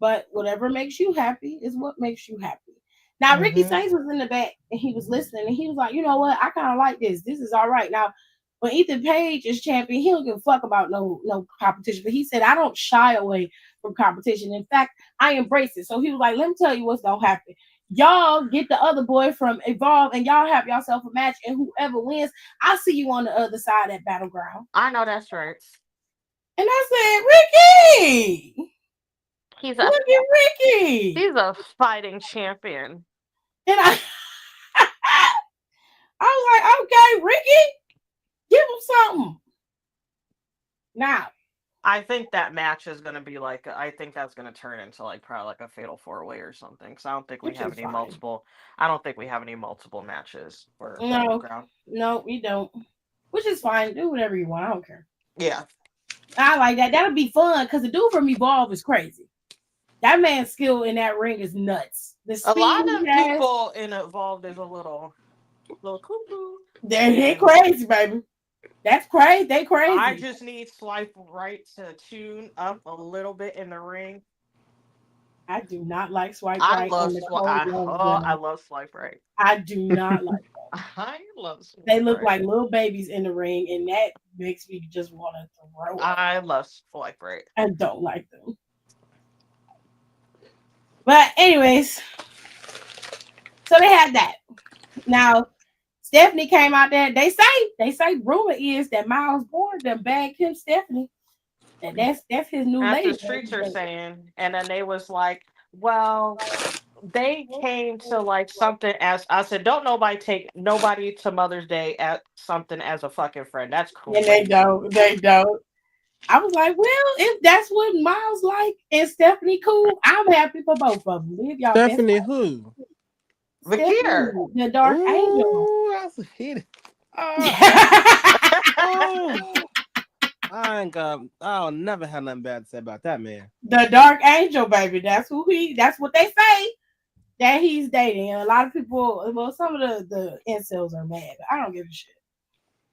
But whatever makes you happy is what makes you happy. Now, Ricky Saints was in the back and he was listening and he was like, you know what? I kind of like this. This is all right. Now, when Ethan Page is champion, he don't give a fuck about no competition. But he said, I don't shy away from competition. In fact, I embrace it. So he was like, let me tell you what's going to happen. Y'all get the other boy from Evolve and y'all have yourself a match. And whoever wins, I'll see you on the other side at Battleground. I know that's right. And I said, Ricky! Look at Ricky. He's a fighting champion. And I was like, okay, Ricky, give him something. Now, I think that match is going to be like, I think that's going to turn into like probably like a fatal 4-way or something. Because I don't think we have any multiple. I don't think we have any multiple matches for Battleground. No, we don't. Which is fine. Do whatever you want. I don't care. Yeah, I like that. That'll be fun because the dude from Evolve is crazy. That man's skill in that ring is nuts. A lot of people in Evolved is a little cuckoo. They're crazy, baby. That's crazy. They crazy. I just need Swipe Right to tune up a little bit in the ring. I do not like Swipe Right. I love Swipe Right. I do not like that. I love Swipe They look like little babies in the ring, and that makes me just want to throw up. I love Swipe Right. I don't like them. But anyways, so they had that. Now, Stephanie came out there. They say rumor is that Miles Bourne done bagged him Stephanie. And that's his new lady. The streets are saying. And then they was like, well, they came to like something as I said, don't nobody take nobody to Mother's Day at something as a fucking friend. That's cool. And they don't. I was like, well, if that's what Miles like and Stephanie cool, I'm happy for both of them. Live y'all Stephanie who? Vakir. The Dark Angel. That's a hit. I'll never have nothing bad to say about that man. The Dark Angel, baby. That's what they say that he's dating. And a lot of people, well, some of the incels are mad. I don't give a shit.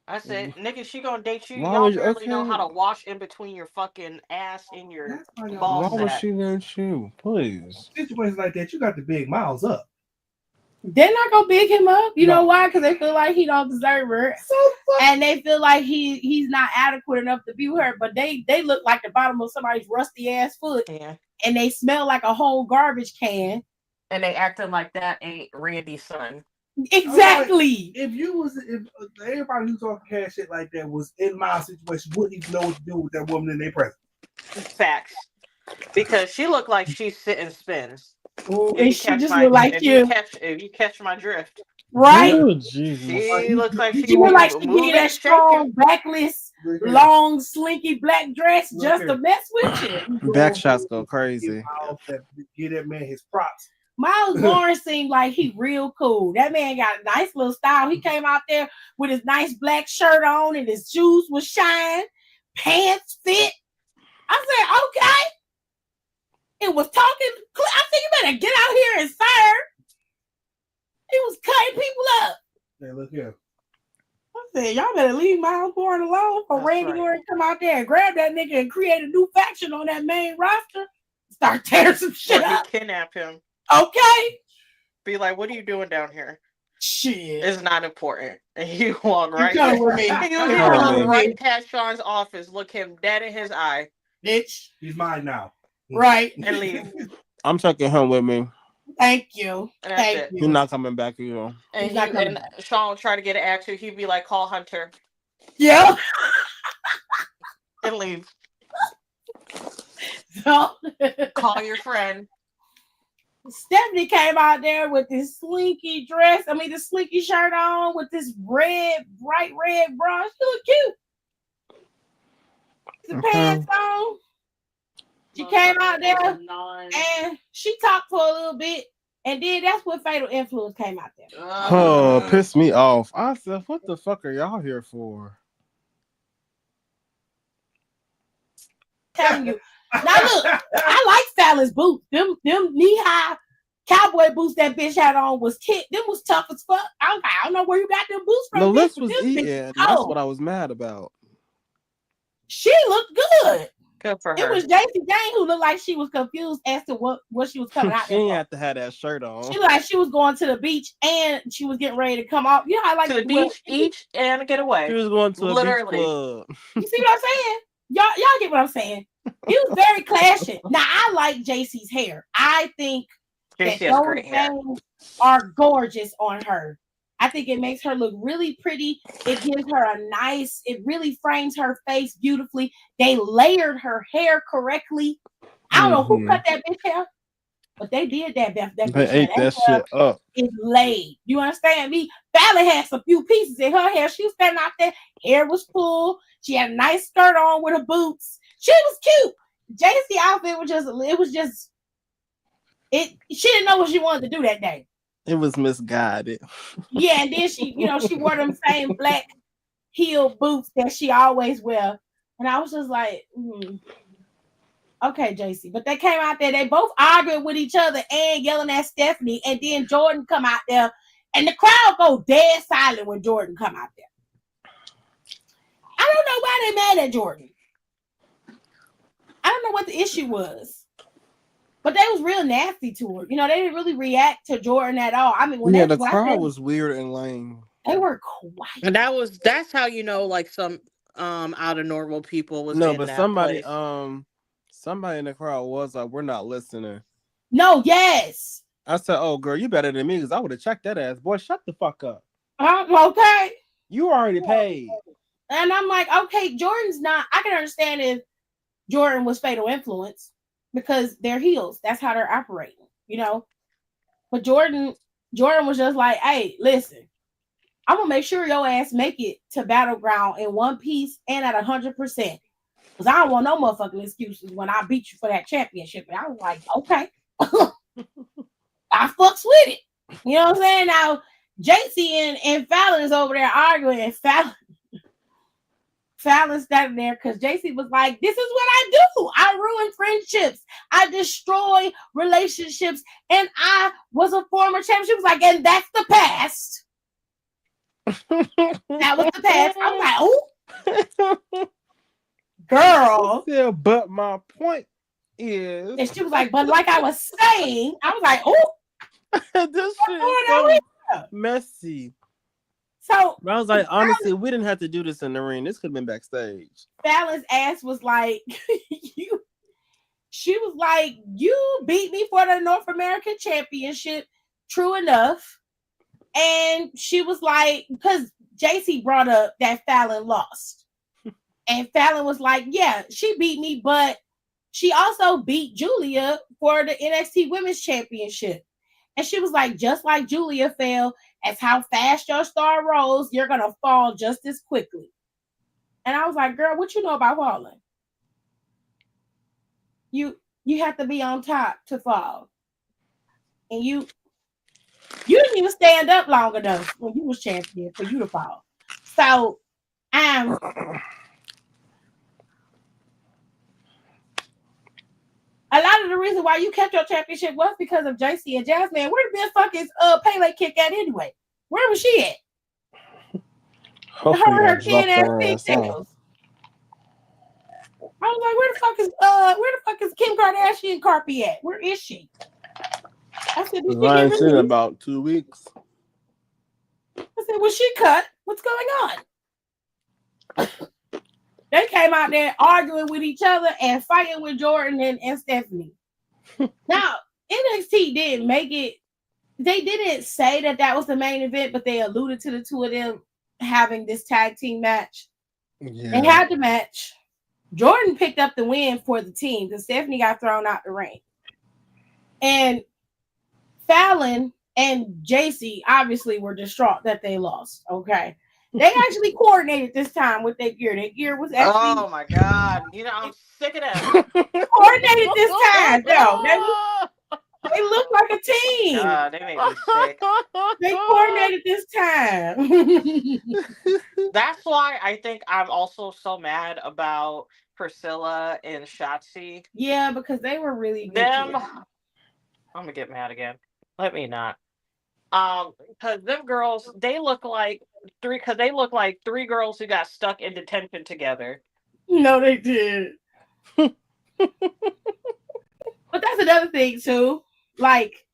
I said, nigga, she gonna date you. Y'all barely know how to wash in between your fucking ass and your balls. Why would she date you? Please. Situations like that, you got to big Miles up. They're not gonna big him up. You know why? Because they feel like he don't deserve her, and they feel like he's not adequate enough to be with her. But they look like the bottom of somebody's rusty ass foot, and they smell like a whole garbage can, and they acting like that ain't Randy's son. Exactly. If everybody who's talking cash shit like that was in my situation, wouldn't even know what to do with that woman in their presence. Facts, because she looked like she's sitting spins. And she just look like you. If you catch my drift, right? Oh, Jesus. She looks like she look like she get that strong, backless, long, slinky black dress just to mess with you. Back shots go crazy. Give that man his props. Miles Bourne seemed like he real cool. That man got a nice little style. He came out there with his nice black shirt on and his shoes was shine, pants fit. I said, okay. It was talking. I said, you better get out here and serve. He was cutting people up. Hey, look here. I said, y'all better leave Miles Bourne alone for Randy Orton to come out there and grab that nigga and create a new faction on that main roster. Start tearing some shit up. Kidnap him. Okay. Be like, what are you doing down here? Shit. It's not important. And he walked You right come with me. He You was come walk with me. right past Sean's office, look him dead in his eye, Bitch. He's mine now. Right. and leave. I'm taking him with me. Thank you. And that's Thank it. He's you. not coming back either. And He's not coming and back. Sean tried to get an attitude. He'd be like, "Call Hunter Yeah. and leave. So, Call your friend." Stephanie came out there with this slinky dress. I mean, the slinky shirt on with this bright red bra. She looked cute. The pants on. She came out there and she talked for a little bit. And then that's what Fatal Influence came out there. Oh, pissed me off. I said, what the fuck are y'all here for? Telling you. Now look, I like Fallon's boots. Them knee-high cowboy boots that bitch had on was them was tough as fuck. I don't know where you got them boots from. The list bitch, was but them eating. bitches That's cold. what I was mad about. She looked good. Good for It her. was JC Jane who looked like she was confused as to what she was coming out She there ain't for. have to have that shirt on. She looked like she was going to the beach and she was getting ready to come off. You know how like To the beach, each and get away. She was going to a Literally. beach club. You see what I'm saying? Y'all get what I'm saying? He was very clashing. Now I like JC's hair. I think JC that has those great hair. things are gorgeous on her. I think it makes her look really pretty. It gives her it really frames her face beautifully. They layered her hair correctly. I don't know who cut that bitch hair, but they did that. That They bitch ate hair. that shit up. Is laid. You understand me? Fallon had some few pieces in her hair. She was standing out there. Hair was full. She had a nice skirt on with her boots. She was cute. JC outfit she didn't know what she wanted to do that day. It was misguided. Yeah, and then she wore them same black heel boots that she always wear. And I was just like, okay, JC. But they came out there, they both arguing with each other and yelling at Stephanie. And then Jordan come out there, and the crowd go dead silent when Jordan come out there. I don't know why they mad at Jordan. I don't know what the issue was. But they was real nasty to her. You know, they didn't really react to Jordan at all. I mean, the crowd was weird and lame. They were quiet. And that's how you know, like, some out of normal people was no, in but that somebody place. Somebody in the crowd was like, we're not listening. No, yes. I said, oh girl, you better than me because I would have checked that ass. Boy, shut the fuck up. Okay. You already paid. And I'm like, okay, Jordan's not. I can understand if Jordan was Fatal Influence because they're heels. That's how they're operating, you know. But Jordan was just like, hey, listen, I'm gonna make sure your ass make it to Battleground in one piece and at 100%. Because I don't want no motherfucking excuses when I beat you for that championship. And I was like, okay. I fucks with it. You know what I'm saying? Now, JC and Fallon is over there arguing, and Fallon's standing there because JC was like, this is what I do. I ruin friendships. I destroy relationships. And I was a former champion. She was like, and that's the past. That was the past. I'm like, oh. Girl. Yeah, but my point is. And she was like, but like I was saying, I was like, oh. This shit is so messy. So I was like, honestly, we didn't have to do this in the ring. This could have been backstage. Fallon's ass was like, she was like, you beat me for the North American Championship. True enough. And she was like, because JC brought up that Fallon lost. And Fallon was like, yeah, she beat me, but she also beat Julia for the NXT Women's Championship. And she was like, just like Julia fell, as how fast your star rolls, you're going to fall just as quickly. And I was like, girl, what you know about falling? You have to be on top to fall. And you didn't even stand up long enough when you was champion for you to fall. So, a lot of the reason why you kept your championship was because of JC and Jasmine. Where the fuck is Pele kick at anyway? Where was she at? Her kid ass pigtails. I was like, where the fuck is Kim Kardashian Carpy at? Where is she? I said, I ain't seen in about 2 weeks. I said, "Was she cut? What's going on?" They came out there arguing with each other and fighting with Jordan and Stephanie. Now, NXT didn't make it. They didn't say that was the main event, but they alluded to the two of them having this tag team match. Yeah. They had the match. Jordan picked up the win for the team because Stephanie got thrown out the ring. And Fallon and JC obviously were distraught that they lost. Okay. They actually coordinated this time with their gear. Their gear was actually Oh my god! You know I'm sick of that. coordinated this time. No, they look like a team. God, they made me sick. They coordinated this time. That's why I think I'm also so mad about Priscilla and Shotzi. Yeah, because they were really good. Them, I'm gonna get mad again. Let me not. Because them girls, they look like three. Because they look like three girls who got stuck in detention together. No, they did. But that's another thing too. Like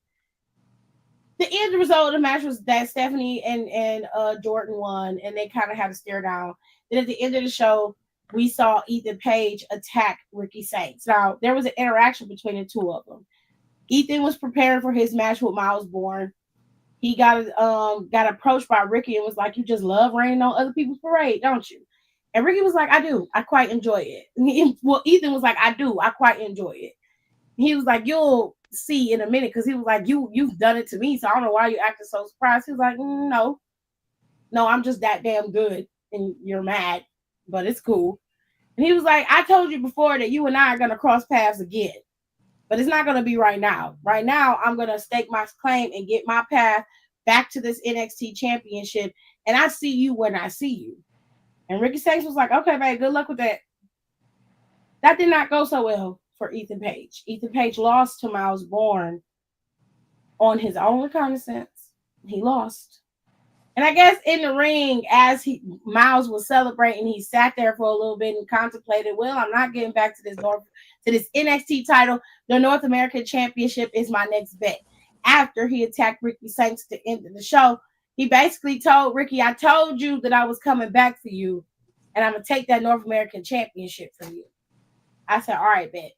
the end result of the match was that Stephanie and Jordan won, and they kind of had a stare down. Then at the end of the show, we saw Ethan Page attack Ricky Saints. Now there was an interaction between the two of them. Ethan was preparing for his match with Miles Bourne. He got approached by Ricky and was like, "You just love raining on other people's parade, don't you?" And Ricky was like, "I do. I quite enjoy it." Well, Ethan was like, "I do. I quite enjoy it." He was like, "You'll see in a minute," because he was like, "You've done it to me, so I don't know why you acting so surprised." He was like, no, I'm just that damn good, and you're mad, but it's cool." And he was like, "I told you before that you and I are gonna cross paths again, but it's not gonna be right now. Right now, I'm gonna stake my claim and get my path back to this NXT championship, and I see you when I see you." And Ricky Saints was like, "Okay, babe, good luck with that." That did not go so well for Ethan Page. Ethan Page lost to Miles Bourne on his own reconnaissance. He lost. And I guess in the ring, as Miles was celebrating, he sat there for a little bit and contemplated, "Well, I'm not getting back to this NXT title. The North American Championship is my next bet." After he attacked Ricky Saints at the end of the show, he basically told Ricky, "I told you that I was coming back for you, and I'm gonna take that North American Championship from you." I said, "All right, bet."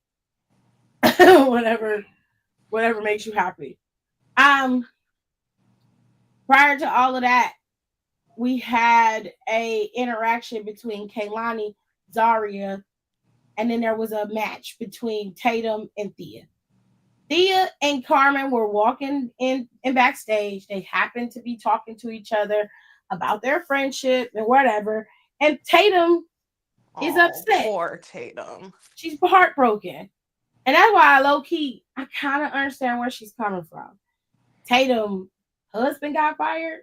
whatever makes you happy. Prior to all of that, we had a interaction between Kaylani, Zarya, and then there was a match between Tatum and Thea. Thea and Carmen were walking in backstage. They happened to be talking to each other about their friendship and whatever. And Tatum is upset. Poor Tatum. She's heartbroken. And that's why I kind of understand where she's coming from. Tatum's husband got fired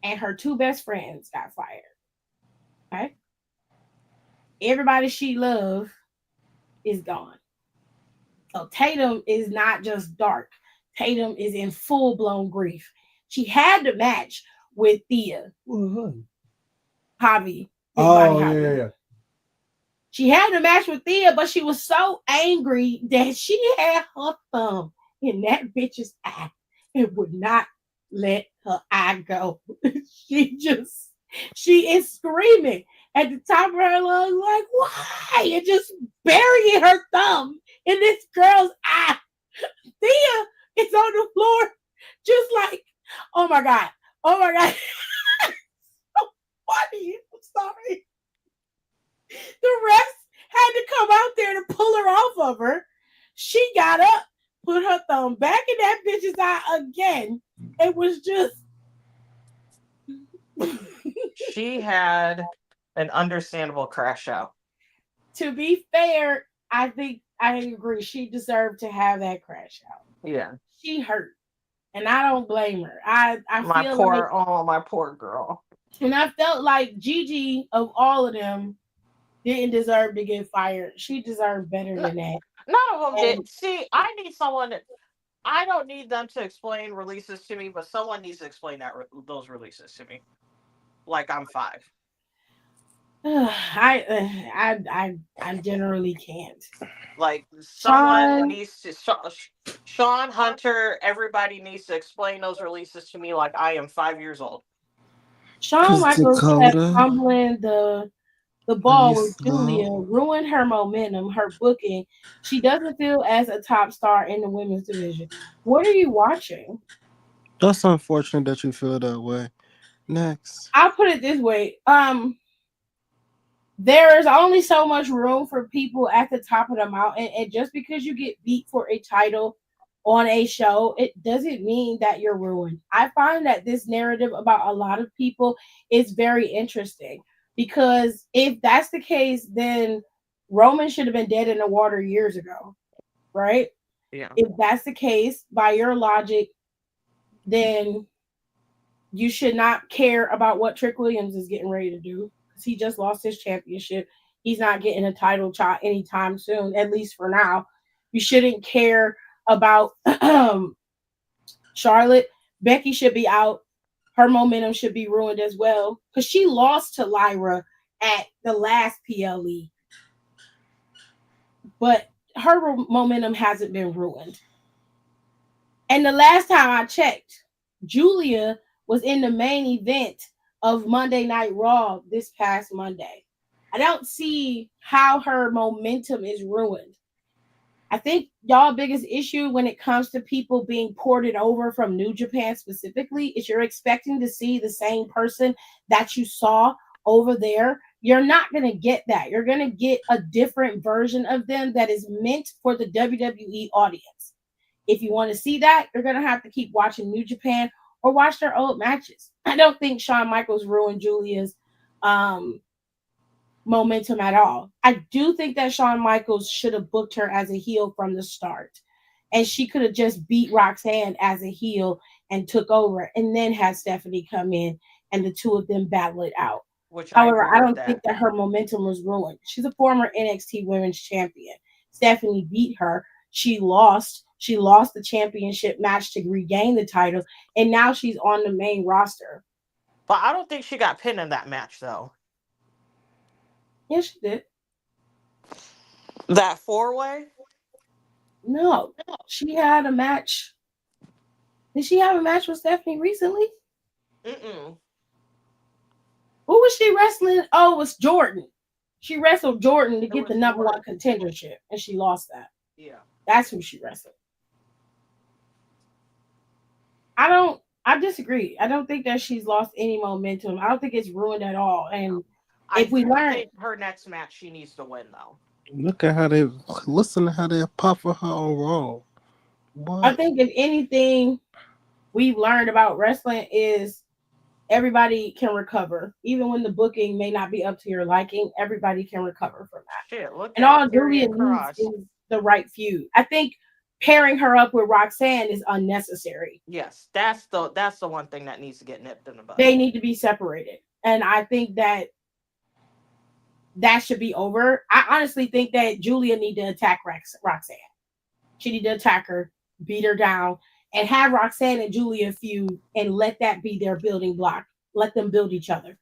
and her two best friends got fired. Okay? Everybody she loved is gone. So Tatum is not just dark. Tatum is in full-blown grief. She had the match with Thea. Javi. Oh, yeah. She had a match with Thea, but she was so angry that she had her thumb in that bitch's eye and would not let her eye go. She is screaming at the top of her lungs, like, "Why?" And just burying her thumb in this girl's eye. Thea is on the floor, just like, oh my God. So funny. I'm sorry. The refs had to come out there to pull her off of her. She got up, put her thumb back in that bitch's eye again. It was just. She had an understandable crash out. To be fair, I think I agree. She deserved to have that crash out. Yeah. She hurt. And I don't blame her. I my feel poor, like, my poor girl. And I felt like Gigi, of all of them, didn't deserve to get fired. She deserved better than that. None of them did. See, I need someone. I don't need them to explain releases to me, but someone needs to explain those releases to me. Like I'm 5. I generally can't. Like someone needs to. Sean Hunter. Everybody needs to explain those releases to me. Like I am 5 years old. Shawn Cause Michaels kept Dakota, fumbling the are you ball with slow? Julia, ruined her momentum, her booking. She doesn't feel as a top star in the women's division. What are you watching? That's unfortunate that you feel that way. Next. I'll put it this way. There is only so much room for people at the top of the mountain, and just because you get beat for a title on a show, it doesn't mean that you're ruined. I find that this narrative about a lot of people is very interesting because if that's the case, then Roman should have been dead in the water years ago, right? Yeah. If that's the case, by your logic, then you should not care about what Trick Williams is getting ready to do because he just lost his championship. He's not getting a title shot anytime soon, at least for now. You shouldn't care about Charlotte. Becky should be out. Her momentum should be ruined as well because she lost to Lyra at the last PLE, but her momentum hasn't been ruined. And the last time I checked, Julia was in the main event of Monday Night Raw this past Monday. I don't see how her momentum is ruined. I think y'all biggest issue when it comes to people being ported over from New Japan specifically is you're expecting to see the same person that you saw over there. You're not going to get that. You're going to get a different version of them that is meant for the WWE audience. If you want to see that, you're going to have to keep watching New Japan or watch their old matches. I don't think Shawn Michaels ruined Julia's um, momentum at all. I do think that Shawn Michaels should have booked her as a heel from the start. And she could have just beat Roxanne as a heel and took over and then had Stephanie come in and the two of them battle it out. Which I However, agree I with don't that. think that her momentum was ruined. She's a former NXT Women's Champion. Stephanie beat her. She lost. She lost the championship match to regain the title, and now she's on the main roster. But I don't think she got pinned in that match though. Yes, she did. That 4-way? No, she had a match. Did she have a match with Stephanie recently? Mm-mm. Who was she wrestling? Oh, it was Jordan. She wrestled Jordan to It get the was number Jordan. one contendership, and she lost that. Yeah. That's who she wrestled. I disagree. I don't think that she's lost any momentum. I don't think it's ruined at all. And I if we do learn, think her next match she needs to win though. Look at how they listen to how they pop for her on Raw. I What? think if anything we've learned about wrestling is everybody can recover. Even when the booking may not be up to your liking, everybody can recover from that. Shit, look And at all Julia Karrion needs Kross. is the right feud. I think pairing her up with Roxanne is unnecessary. Yes, that's the one thing that needs to get nipped in the bud. They need to be separated. And I think that should be over. I honestly think that Julia need to attack Roxanne. She need to attack her, beat her down, and have Roxanne and Julia feud and let that be their building block. Let them build each other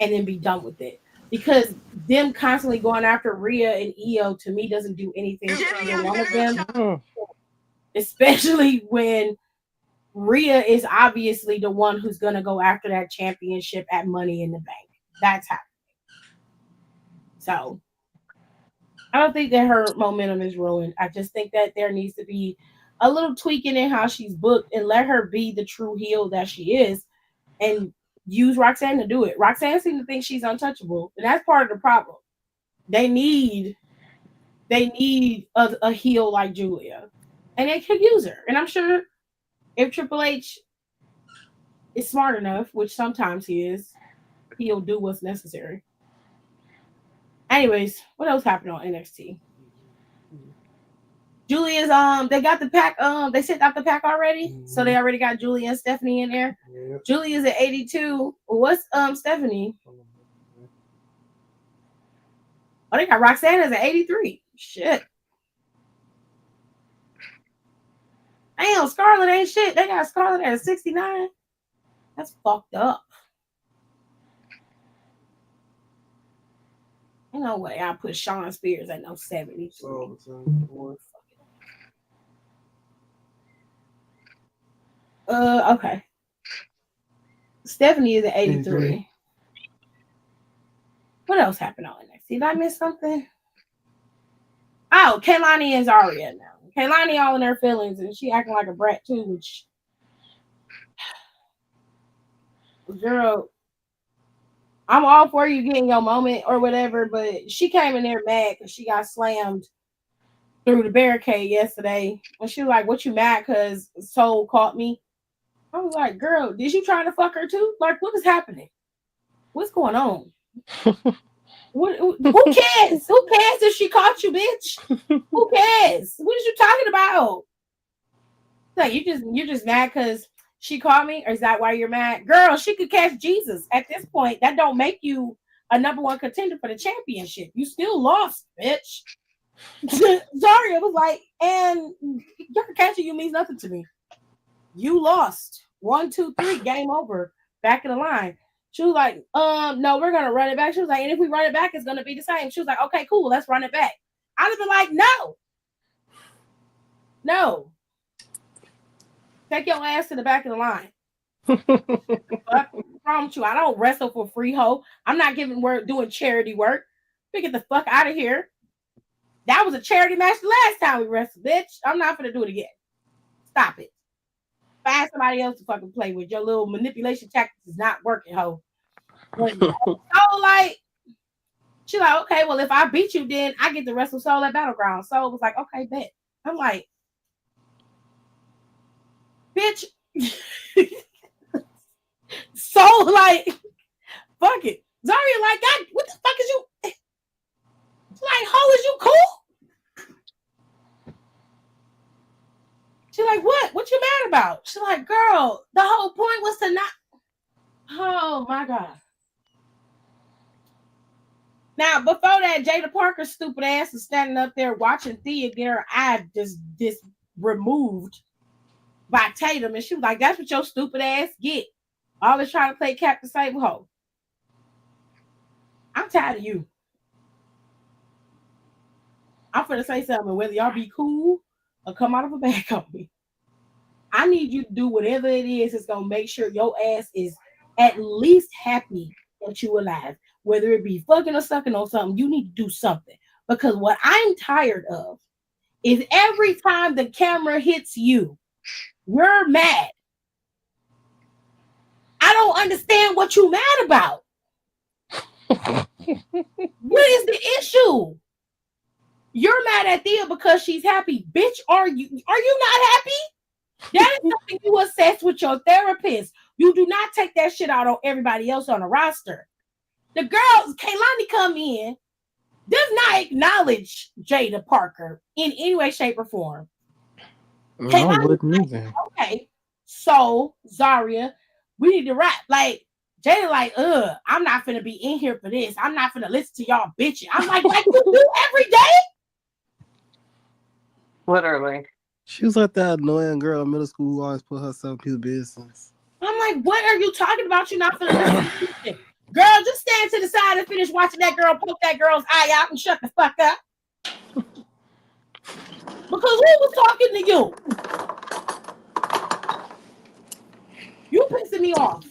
and then be done with it. Because them constantly going after Rhea and Io to me doesn't do anything for either one of them, especially when Rhea is obviously the one who's going to go after that championship at Money in the Bank. That's happening. So I don't think that her momentum is ruined. I just think that there needs to be a little tweaking in how she's booked and let her be the true heel that she is and use Roxanne to do it. Roxanne seems to think she's untouchable, and that's part of the problem. They need a heel like Julia, and they could use her. And I'm sure if Triple H is smart enough, which sometimes he is, he'll do what's necessary. Anyways, what else happened on NXT? Julia's they got the pack, they sent out the pack already. So they already got Julia and Stephanie in there. Yeah. Julia's at 82. What's Stephanie? Oh, they got Roxanne as at 83. Shit. Damn, Scarlett ain't shit. They got Scarlett at 69. That's fucked up. Ain't no way I put Shawn Spears at no 70. Okay. Stephanie is at 83. 83. What else happened on NXT? Did I miss something? Oh, Kaylani and Zarya now. Kaylani all in her feelings, and she acting like a brat too, which girl, I'm all for you getting your moment or whatever, but she came in there mad because she got slammed through the barricade yesterday. And she was like, what you mad because Soul caught me? I was like, girl, did you try to fuck her too? Like, what is happening? What's going on? Who cares? Who cares if she caught you, bitch? Who cares? What are you talking about? Like, you're just mad because she caught me, or is that why you're mad? Girl, she could catch Jesus at this point. That don't make you a number one contender for the championship. You still lost, bitch. Zarya was like, and your catching you means nothing to me. You lost. 1, 2, 3, game over. Back in the line. She was like, no, we're gonna run it back. She was like, and if we run it back, it's gonna be the same. She was like, okay, cool, let's run it back. I'd have been like, no. Take your ass to the back of the line. What's wrong with you? I don't wrestle for free, hoe. I'm not doing charity work. We get the fuck out of here. That was a charity match the last time we wrestled, bitch. I'm not gonna do it again. Stop it. Find somebody else to fucking play with. Your little manipulation tactics is not working, hoe. So like, she like, okay, well, if I beat you, then I get to wrestle Soul at Battleground. Soul was like, okay, bet. I'm like, bitch. Soul like, fuck it. Zarya like, God, what the fuck is you? She's like, ho, is you cool? She's like, what? What you mad about? She's like, girl, the whole point was to not. Oh my God. Now, before that, Jada Parker's stupid ass is standing up there watching Thea get her eye just removed by Tatum. And she was like, that's what your stupid ass get. Always trying to play Captain Sable Ho. I'm tired of you. I'm finna say something, whether y'all be cool or come out of a bag on me. I need you to do whatever it is that's gonna make sure your ass is at least happy that you alive. Whether it be fucking or sucking on something, you need to do something. Because what I'm tired of is every time the camera hits you, you're mad. I don't understand what you're mad about. What is the issue? You're mad at Thea because she's happy. Bitch, are you not happy? That is something you assess with your therapist. You do not take that shit out on everybody else on the roster. The girls, Kaylani come in, does not acknowledge Jada Parker in any way, shape, or form. I wouldn't either. Okay, so Zarya, we need to rap. Like, Jada like, I'm not finna be in here for this. I'm not finna listen to y'all bitching. I'm like you do every day? Literally. She was like that annoying girl in middle school who always put herself in people's business. I'm like, what are you talking about? You're not finna listen to this. Girl, just stand to the side and finish watching that girl poke that girl's eye out and shut the fuck up. Because who was talking to you? You pissing me off.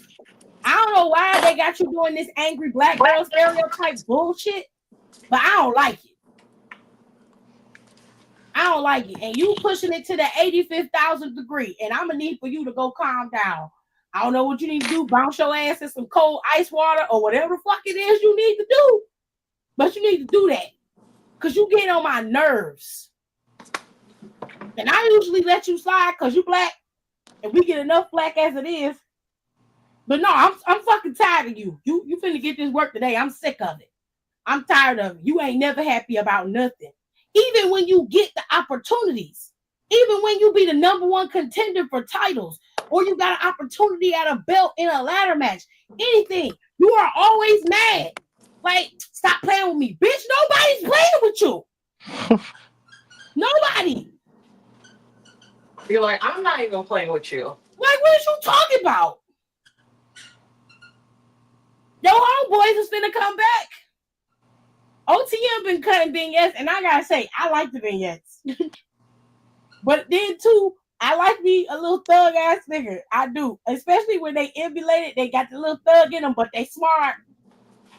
I don't know why they got you doing this angry black girl stereotype bullshit, but I don't like it. I don't like it. And you pushing it to the 85,000th degree, and I'm going to need for you to go calm down. I don't know what you need to do. Bounce your ass in some cold ice water or whatever the fuck it is you need to do. But you need to do that because you get on my nerves. And I usually let you slide because you black and we get enough black as it is. But no, I'm fucking tired of you. You finna get this work today. I'm sick of it. I'm tired of it. You ain't never happy about nothing. Even when you get the opportunities, even when you be the number one contender for titles, or you got an opportunity at a belt in a ladder match, anything, you are always mad. Like, stop playing with me. Bitch, nobody's playing with you. Nobody. You're like, I'm not even playing with you. Like, what are you talking about? Your homeboys is finna come back. OTM been cutting vignettes, and I gotta say, I like the vignettes. But then too, I like me a little thug ass nigga. I do. Especially when they emulated, they got the little thug in them, but they smart.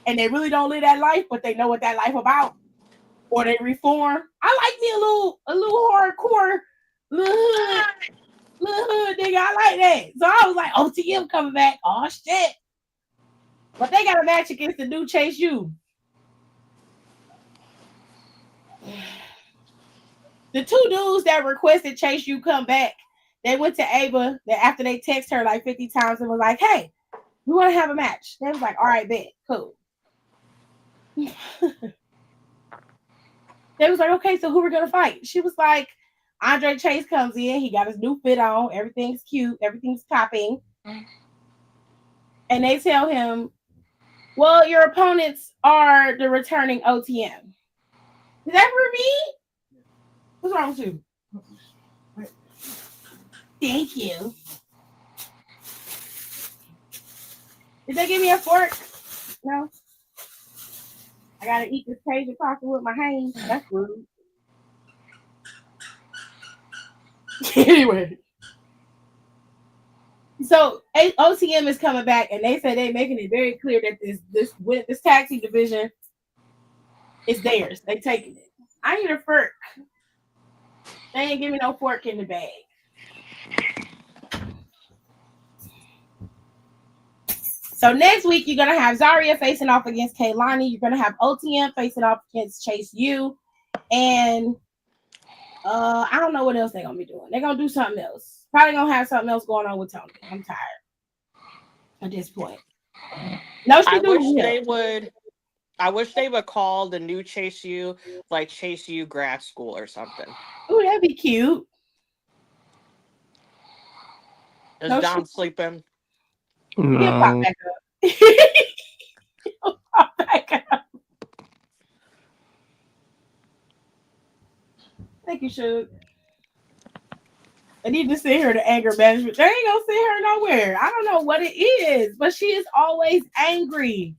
And they really don't live that life, but they know what that life about. Or they reform. I like me a little hardcore, little hood nigga. I like that. So I was like, OTM coming back. Oh shit. But they got a match against the new Chase U. The two dudes that requested Chase U come back, they went to Ava after they text her like 50 times and was like, hey, we want to have a match. They was like, all right, bet, cool. They was like, okay, so who we're gonna fight? She was like, Andre Chase comes in, he got his new fit on, everything's cute, everything's popping. And they tell him, well, your opponents are the returning OTM. Is that for me? What's wrong with you? Thank you. Did they give me a fork? No. I gotta eat this Cajun pasta with my hands. That's rude. Anyway. So OTM is coming back, and they say they're making it very clear that this tag team division is theirs. They taking it. I need a fork. They ain't give me no fork in the bag. So next week you're gonna have Zarya facing off against Kaylani. You're gonna have OTM facing off against Chase U, and I don't know what else they're gonna be doing. They're gonna do something else. Probably gonna have something else going on with Tony. I'm tired at this point. No, I wish they would call the new Chase U like Chase U grad school or something. Ooh, that'd be cute. Is Don sleeping? No. He'll pop back up. He'll pop back up. Thank you, Suge. I need to send her to anger management. They ain't gonna send her nowhere. I don't know what it is, but she is always angry.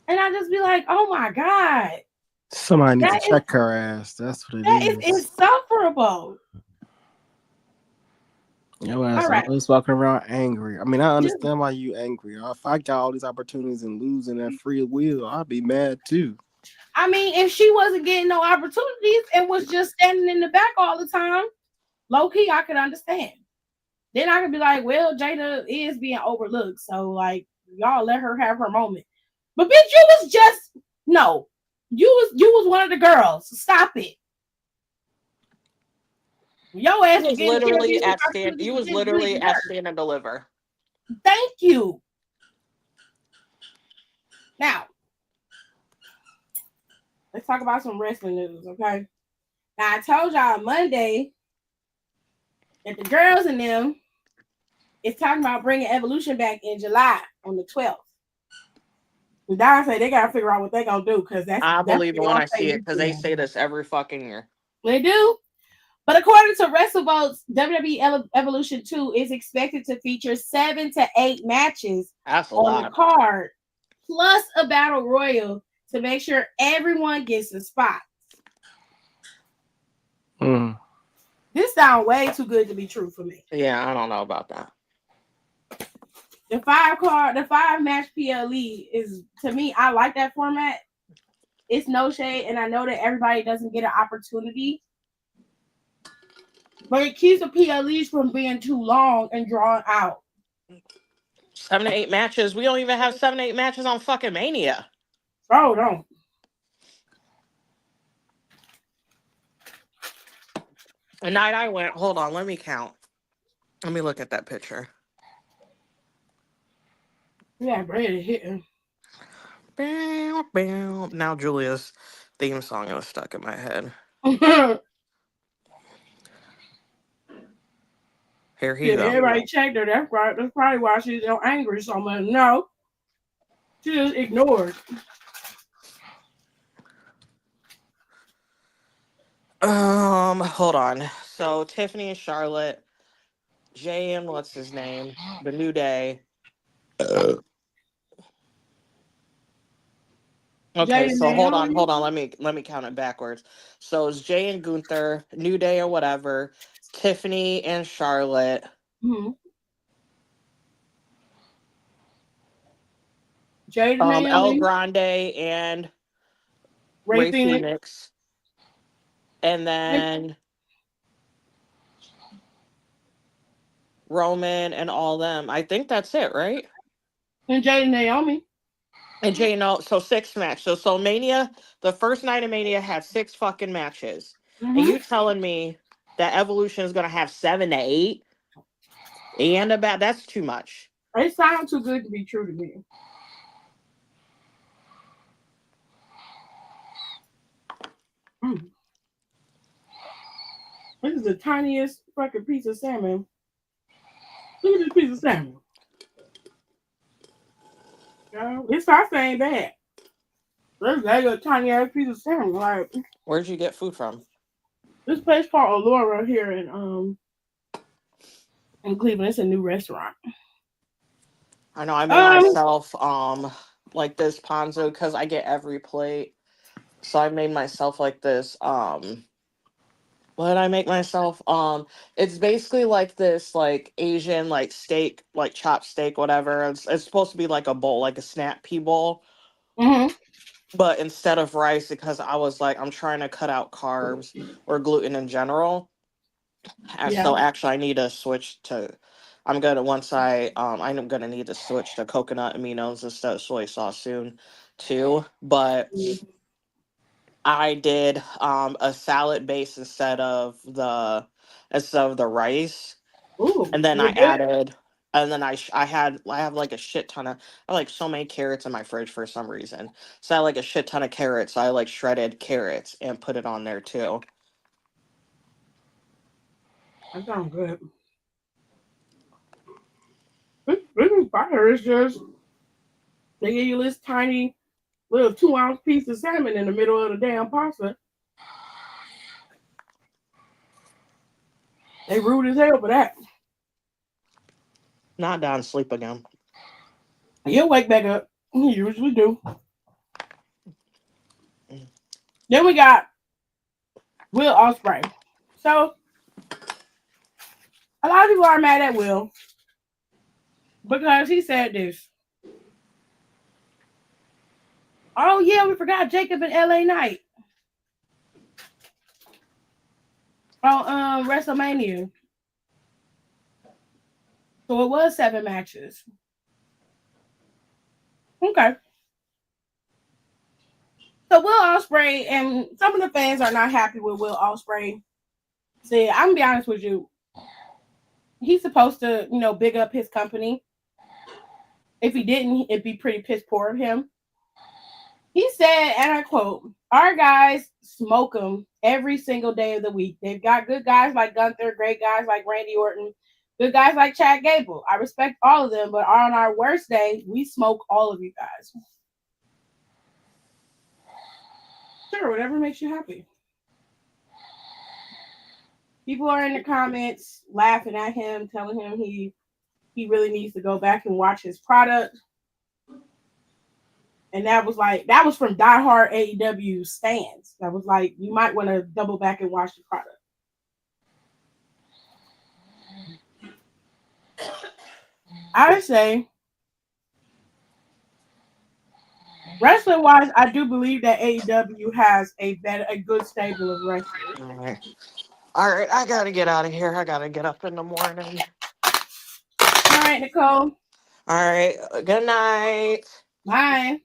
And I just be like, oh my God. Somebody needs to check her ass. That's what it is. That is insufferable. Your ass always walking around angry. I mean, I understand why you angry. If I got all these opportunities and losing that free will, I'd be mad too. I mean, if she wasn't getting no opportunities and was just standing in the back all the time, low key, I could understand. Then I could be like, well, Jada is being overlooked. So, like, y'all let her have her moment. But bitch, you was just no. You was one of the girls. Stop it. Your ass was literally at stand. You was literally at Stand and Deliver. Thank you. Now, let's talk about some wrestling news, okay? Now I told y'all Monday that the girls in them is talking about bringing Evolution back in July on the 12th. And Don say they gotta figure out what they gonna do because I believe it when I see it because they say this every fucking year. They do. But according to WrestleVotes, WWE Evolution 2 is expected to feature 7 to 8 matches on the card, plus a battle royal to make sure everyone gets a spot. This sounds way too good to be true for me. Yeah, I don't know about that. The 5-match PLE is, to me, I like that format. It's no shade, and I know that everybody doesn't get an opportunity. But it keeps the PLEs from being too long and drawn out. 7 to 8 matches. We don't even have 7 to 8 matches on fucking Mania. Oh, no. The night I went, hold on, let me count. Let me look at that picture. Yeah, Brady hitting. Bam, bam. Now Julia's theme song is stuck in my head. Here he goes. Everybody checked her. That's right. That's probably why she's so angry so much. No, she just ignored. Hold on. So Tiffany and Charlotte, Jay and what's his name? The New Day. Okay, Jay and so Naomi. hold on. Let me count it backwards. So it's Jay and Gunther, New Day or whatever, Tiffany and Charlotte, Mm-hmm. Jade and El Naomi. Grande and Ray Ray Phoenix. Phoenix, and then Roman and all them. I think that's it, right? And Jade and Naomi. And Jay, no, so 6 match. So Mania, the first night of Mania had 6 fucking matches, and Mm-hmm. you telling me that Evolution is gonna have 7 to 8 and about that's too much. It sounds too good to be true to me. Mm. This is the tiniest fucking piece of salmon. Look at this piece of salmon. It's not saying bad. There's like a tiny ass piece of salmon. Like Where'd you get food from? this place called Allura here in Cleveland. It's a new restaurant. I know I made myself like this ponzu because I get every plate. So I made myself like this what did I make myself? It's basically like this like Asian like steak, like chopped steak, whatever. It's supposed to be like a bowl, like a snap pea bowl. Mm-hmm. But instead of rice, because I was like, I'm trying to cut out carbs or gluten in general. And Yeah. so actually I need to switch to I'm gonna need to switch to coconut aminos instead of soy sauce soon too. But I did a salad base instead of the rice, Ooh, and then is I it good? added, and then I have like a shit ton of I have like so many carrots in my fridge for some reason. So I like a shit ton of carrots. So I like shredded carrots and put it on there too. That sounds good. This is fire. It's just they give you this tiny little 2 ounce piece of salmon in the middle of the damn pasta. They rude as hell for that. Not down sleep again. He'll wake back up. He usually do. Mm. Then we got Will Ospreay. So a lot of people are mad at Will because he said this. Oh yeah, we forgot Jacob and LA Knight on WrestleMania. So it was 7 matches. Okay. So Will Ospreay and some of the fans are not happy with Will Ospreay. See, I'm gonna be honest with you. He's supposed to, big up his company. If he didn't, it'd be pretty piss poor of him. He said, and I quote, "Our guys smoke them every single day of the week. They've got good guys like Gunther, great guys like Randy Orton, good guys like Chad Gable. I respect all of them, but on our worst day, we smoke all of you guys." Sure, whatever makes you happy. People are in the comments laughing at him, telling him he really needs to go back and watch his product. And that was from diehard AEW stands. That was like, you might want to double back and watch the product. I would say, wrestling wise, I do believe that AEW has a good stable of wrestlers. All right, I gotta get out of here. I gotta get up in the morning. All right, Nicole. All right, good night. Bye.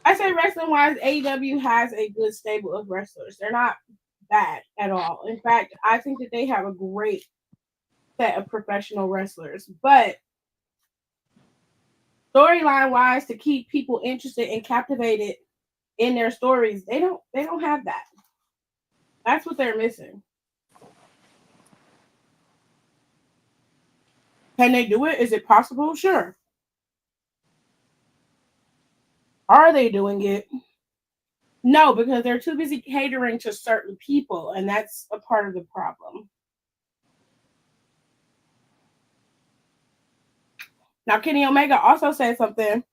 I say wrestling wise, AEW has a good stable of wrestlers. They're not bad at all. In fact, I think that they have a great set of professional wrestlers. But storyline wise, to keep people interested and captivated in their stories, they don't have that. That's what they're missing. Can they do it? Is it possible? Sure. Are they doing it? No, because they're too busy catering to certain people, and that's a part of the problem. Now, Kenny Omega also said something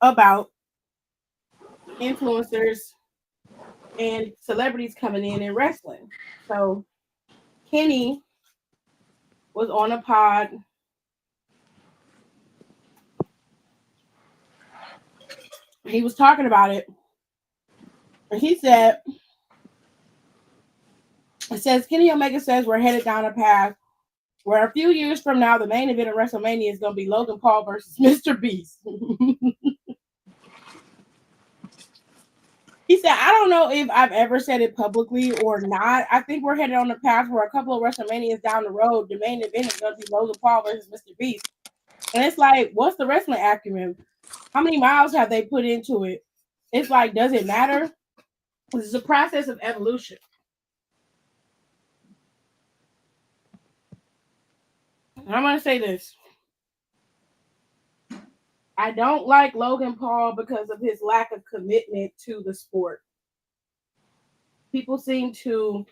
about influencers and celebrities coming in and wrestling. So Kenny was on a pod. He was talking about it. And he said, it says, Kenny Omega says we're headed down a path where a few years from now, the main event of WrestleMania is going to be Logan Paul versus Mr. Beast. He said, I don't know if I've ever said it publicly or not. I think we're headed on the path where a couple of WrestleManias down the road, the main event is going to be Logan Paul versus Mr. Beast. And it's like, what's the wrestling acumen? How many miles have they put into it? It's like, does it matter? It's a process of evolution. And I'm going to say this. I don't like Logan Paul because of his lack of commitment to the sport. People seem to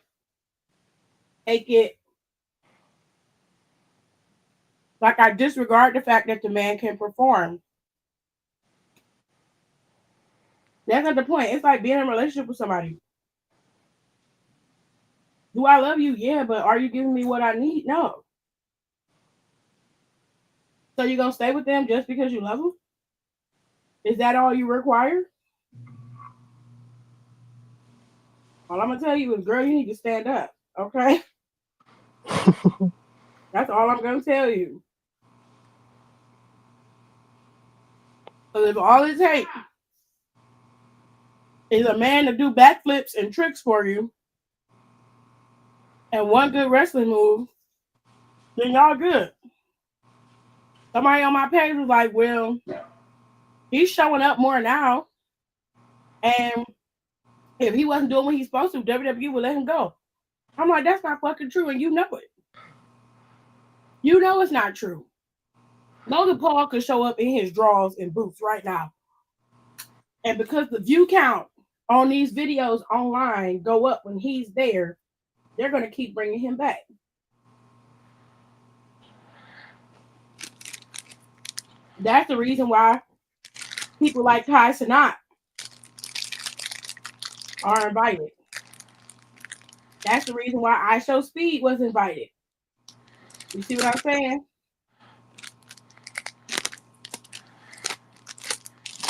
make it like I disregard the fact that the man can perform. That's not the point. It's like being in a relationship with somebody. Do I love you? Yeah, but are you giving me what I need? No. So you're going to stay with them just because you love them? Is that all you require? All I'm going to tell you is, girl, you need to stand up, okay? That's all I'm going to tell you. Because if all it takes is a man to do backflips and tricks for you and one good wrestling move, then y'all good. Somebody on my page was like, well, he's showing up more now. And if he wasn't doing what he's supposed to, WWE would let him go. I'm like, that's not fucking true, and you know it. You know it's not true. Logan Paul could show up in his drawers and boots right now. And because the view count on these videos online go up when he's there, they're going to keep bringing him back. That's the reason why people like Kai Cenat are invited. That's the reason why I Show Speed was invited. You see what I'm saying?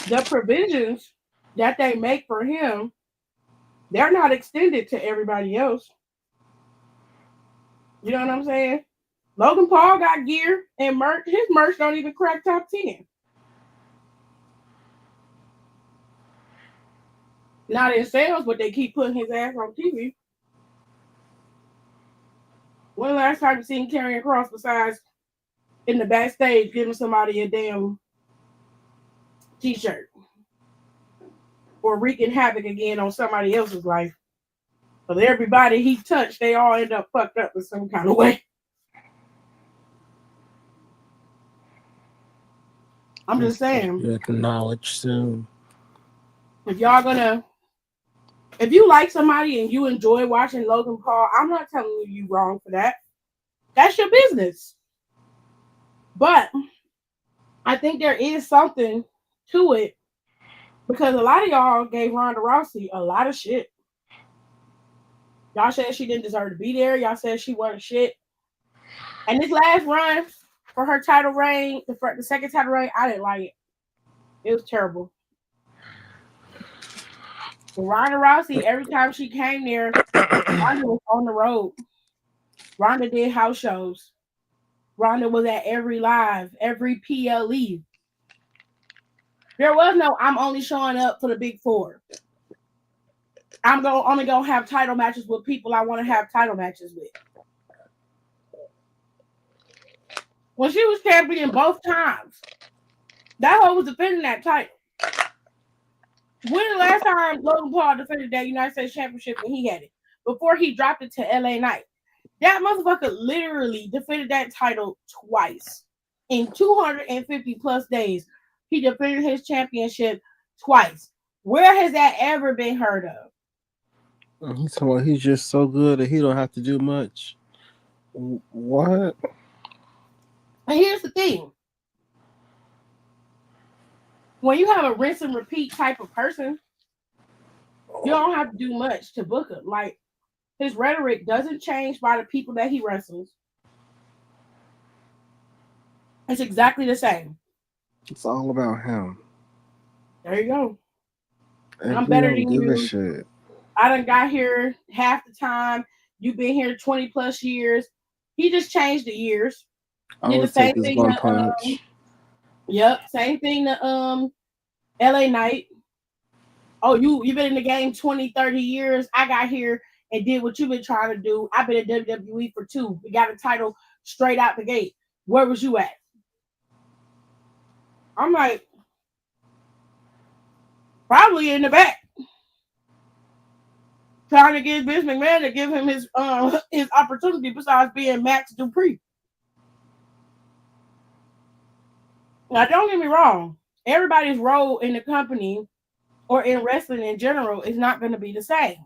The provisions that they make for him, they're not extended to everybody else. You know what I'm saying? Logan Paul got gear and merch. His merch don't even crack top 10. Not in sales, but they keep putting his ass on TV. When the last time you seen Karrion Kross besides in the backstage giving somebody a damn t-shirt or wreaking havoc again on somebody else's life? But everybody he touched, they all end up fucked up in some kind of way. I'm just saying. Acknowledge soon. If you like somebody and you enjoy watching Logan Paul, I'm not telling you wrong for that. That's your business. But I think there is something to it because a lot of y'all gave Ronda Rousey a lot of shit. Y'all said she didn't deserve to be there. Y'all said she wasn't shit. And this last run for her title reign, the second title reign, I didn't like it. It was terrible. Ronda Rousey, every time she came there, Ronda was on the road. Ronda did house shows. Ronda was at every live, every PLE. There was no, I'm only showing up for the big four. I'm only going to have title matches with people I want to have title matches with. When she was champion both times, that hoe was defending that title. When the last time Logan Paul defended that United States Championship when he had it? Before he dropped it to LA Knight. That motherfucker literally defended that title twice. In 250 plus days, he defended his championship twice. Where has that ever been heard of? He's talking about he's just so good that he don't have to do much. What? And here's the thing. When you have a rinse and repeat type of person, You don't have to do much to book him. Like his rhetoric doesn't change by the people that he wrestles. It's exactly the same. It's all about him. There you go. If I'm we better don't than give a you. shit. I done got here half the time. You've been here 20 plus years. He just changed the years. I Did the would take same this thing one to punch. same thing to LA Knight. Oh, you've been in the game 20, 30 years. I got here and did what you've been trying to do. I've been in WWE for 2. We got a title straight out the gate. Where was you at? I'm like, probably in the back. Trying to get Vince McMahon to give him his opportunity besides being Max Dupree. Now, don't get me wrong. Everybody's role in the company or in wrestling in general is not going to be the same.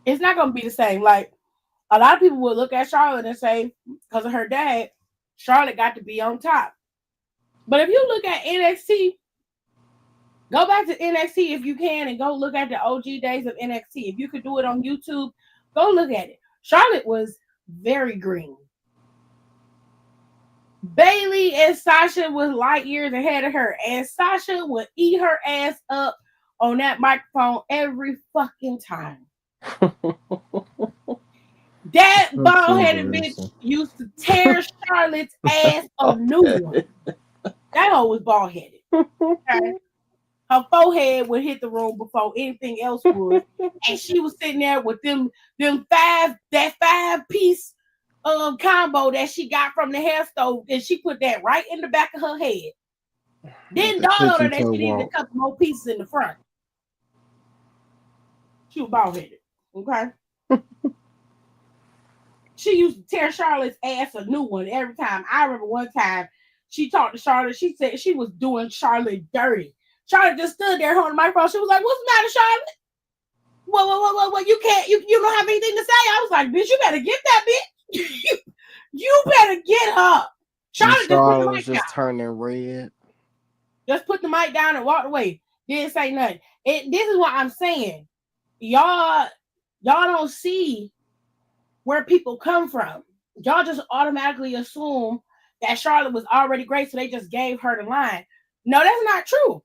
It's not going to be the same. Like, a lot of people will look at Charlotte and say, because of her dad, Charlotte got to be on top. But if you look at NXT, go back to NXT if you can and go look at the OG days of NXT. If you could do it on YouTube, go look at it. Charlotte was very green. Bailey and Sasha was light years ahead of her, and Sasha would eat her ass up on that microphone every fucking time. That bald-headed bitch used to tear Charlotte's ass a new one. That hoe was bald-headed. Okay? Her forehead would hit the room before anything else would, and she was sitting there with that 5-piece combo that she got from the hair stove, and she put that right in the back of her head. Then dawned on her that she needed a couple more pieces in the front. She was bald-headed. Okay. She used to tear Charlotte's ass a new one every time. I remember one time she talked to Charlotte. She said she was doing Charlotte dirty. Charlotte just stood there holding the microphone. She was like, "What's the matter, Charlotte? What? You can't. You don't have anything to say." I was like, "Bitch, you better get that bitch. you better get her." Charlotte was just turning red. Just put the mic down and walked away. Didn't say nothing. This is what I'm saying. Y'all don't see where people come from. Y'all just automatically assume that Charlotte was already great, so they just gave her the line. No, that's not true.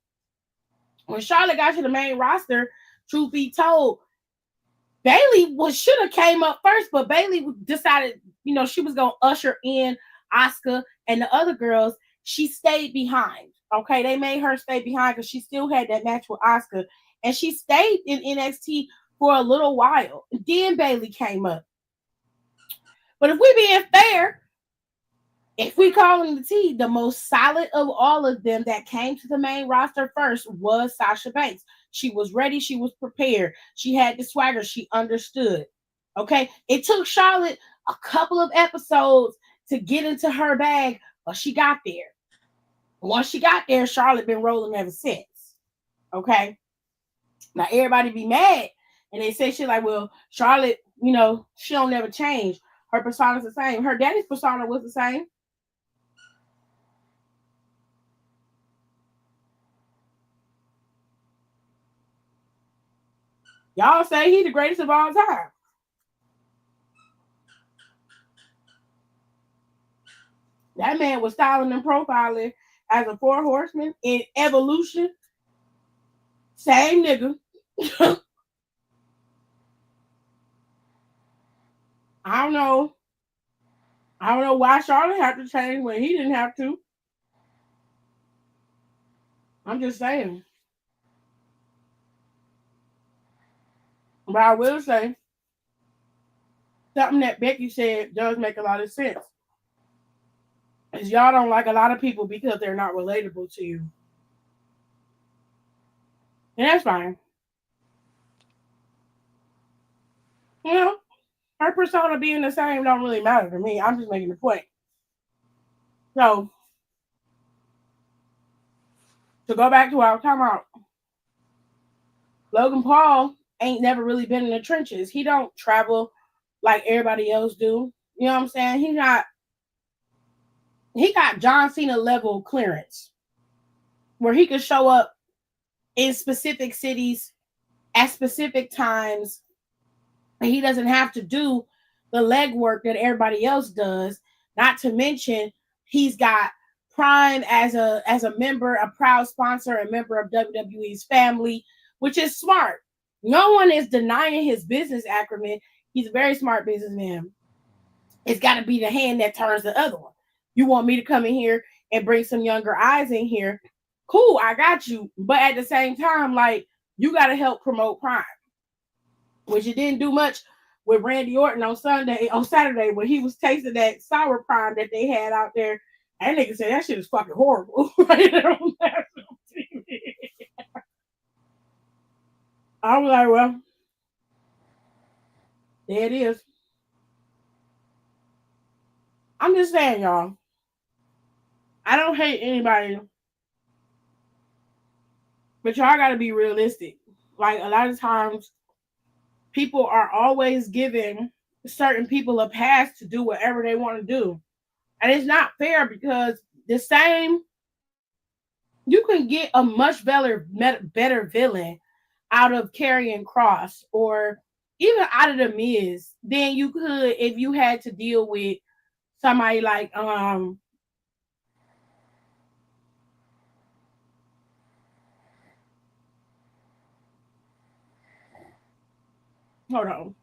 When Charlotte got to the main roster, truth be told, Bailey should have came up first, but Bailey decided, she was gonna usher in Asuka and the other girls. She stayed behind. Okay, they made her stay behind because she still had that match with Asuka, and she stayed in NXT for a little while. Then Bailey came up. But if we being fair, if we calling the T, the most solid of all of them that came to the main roster first was Sasha Banks. She was ready. She was prepared. She had the swagger. She understood. Okay. It took Charlotte a couple of episodes to get into her bag, but she got there. Once she got there, Charlotte been rolling ever since. Okay. Now everybody be mad and they say shit like, well, Charlotte, she don't never change. Her persona's the same. Her daddy's persona was the same. Y'all say he's the greatest of all time. That man was styling and profiling as a 4 horseman in Evolution. Same nigga. I don't know why Charlotte had to change when he didn't have to. I'm just saying. But I will say something that Becky said does make a lot of sense. Is y'all don't like a lot of people because they're not relatable to you. And that's fine. Her persona being the same don't really matter to me. I'm just making the point. So, to go back to what I was talking about, Logan Paul ain't never really been in the trenches. He don't travel like everybody else do. You know what I'm saying? He got John Cena level clearance where he could show up in specific cities at specific times. And he doesn't have to do the legwork that everybody else does. Not to mention, he's got Prime as a member, a proud sponsor, a member of WWE's family, which is smart. No one is denying his business acumen. He's a very smart businessman. It's got to be the hand that turns the other one. You want me to come in here and bring some younger eyes in here? Cool, I got you. But at the same time, like, you got to help promote Prime, which you didn't do much with Randy Orton on Saturday, when he was tasting that sour Prime that they had out there. That nigga said that shit is fucking horrible. Right there on national TV. I was like, well, there it is. I'm just saying, y'all. I don't hate anybody, but y'all got to be realistic. Like, a lot of times, people are always giving certain people a pass to do whatever they want to do. And it's not fair, because you can get a much better villain out of Karrion Kross, or even out of The Miz, than you could if you had to deal with somebody like hold on.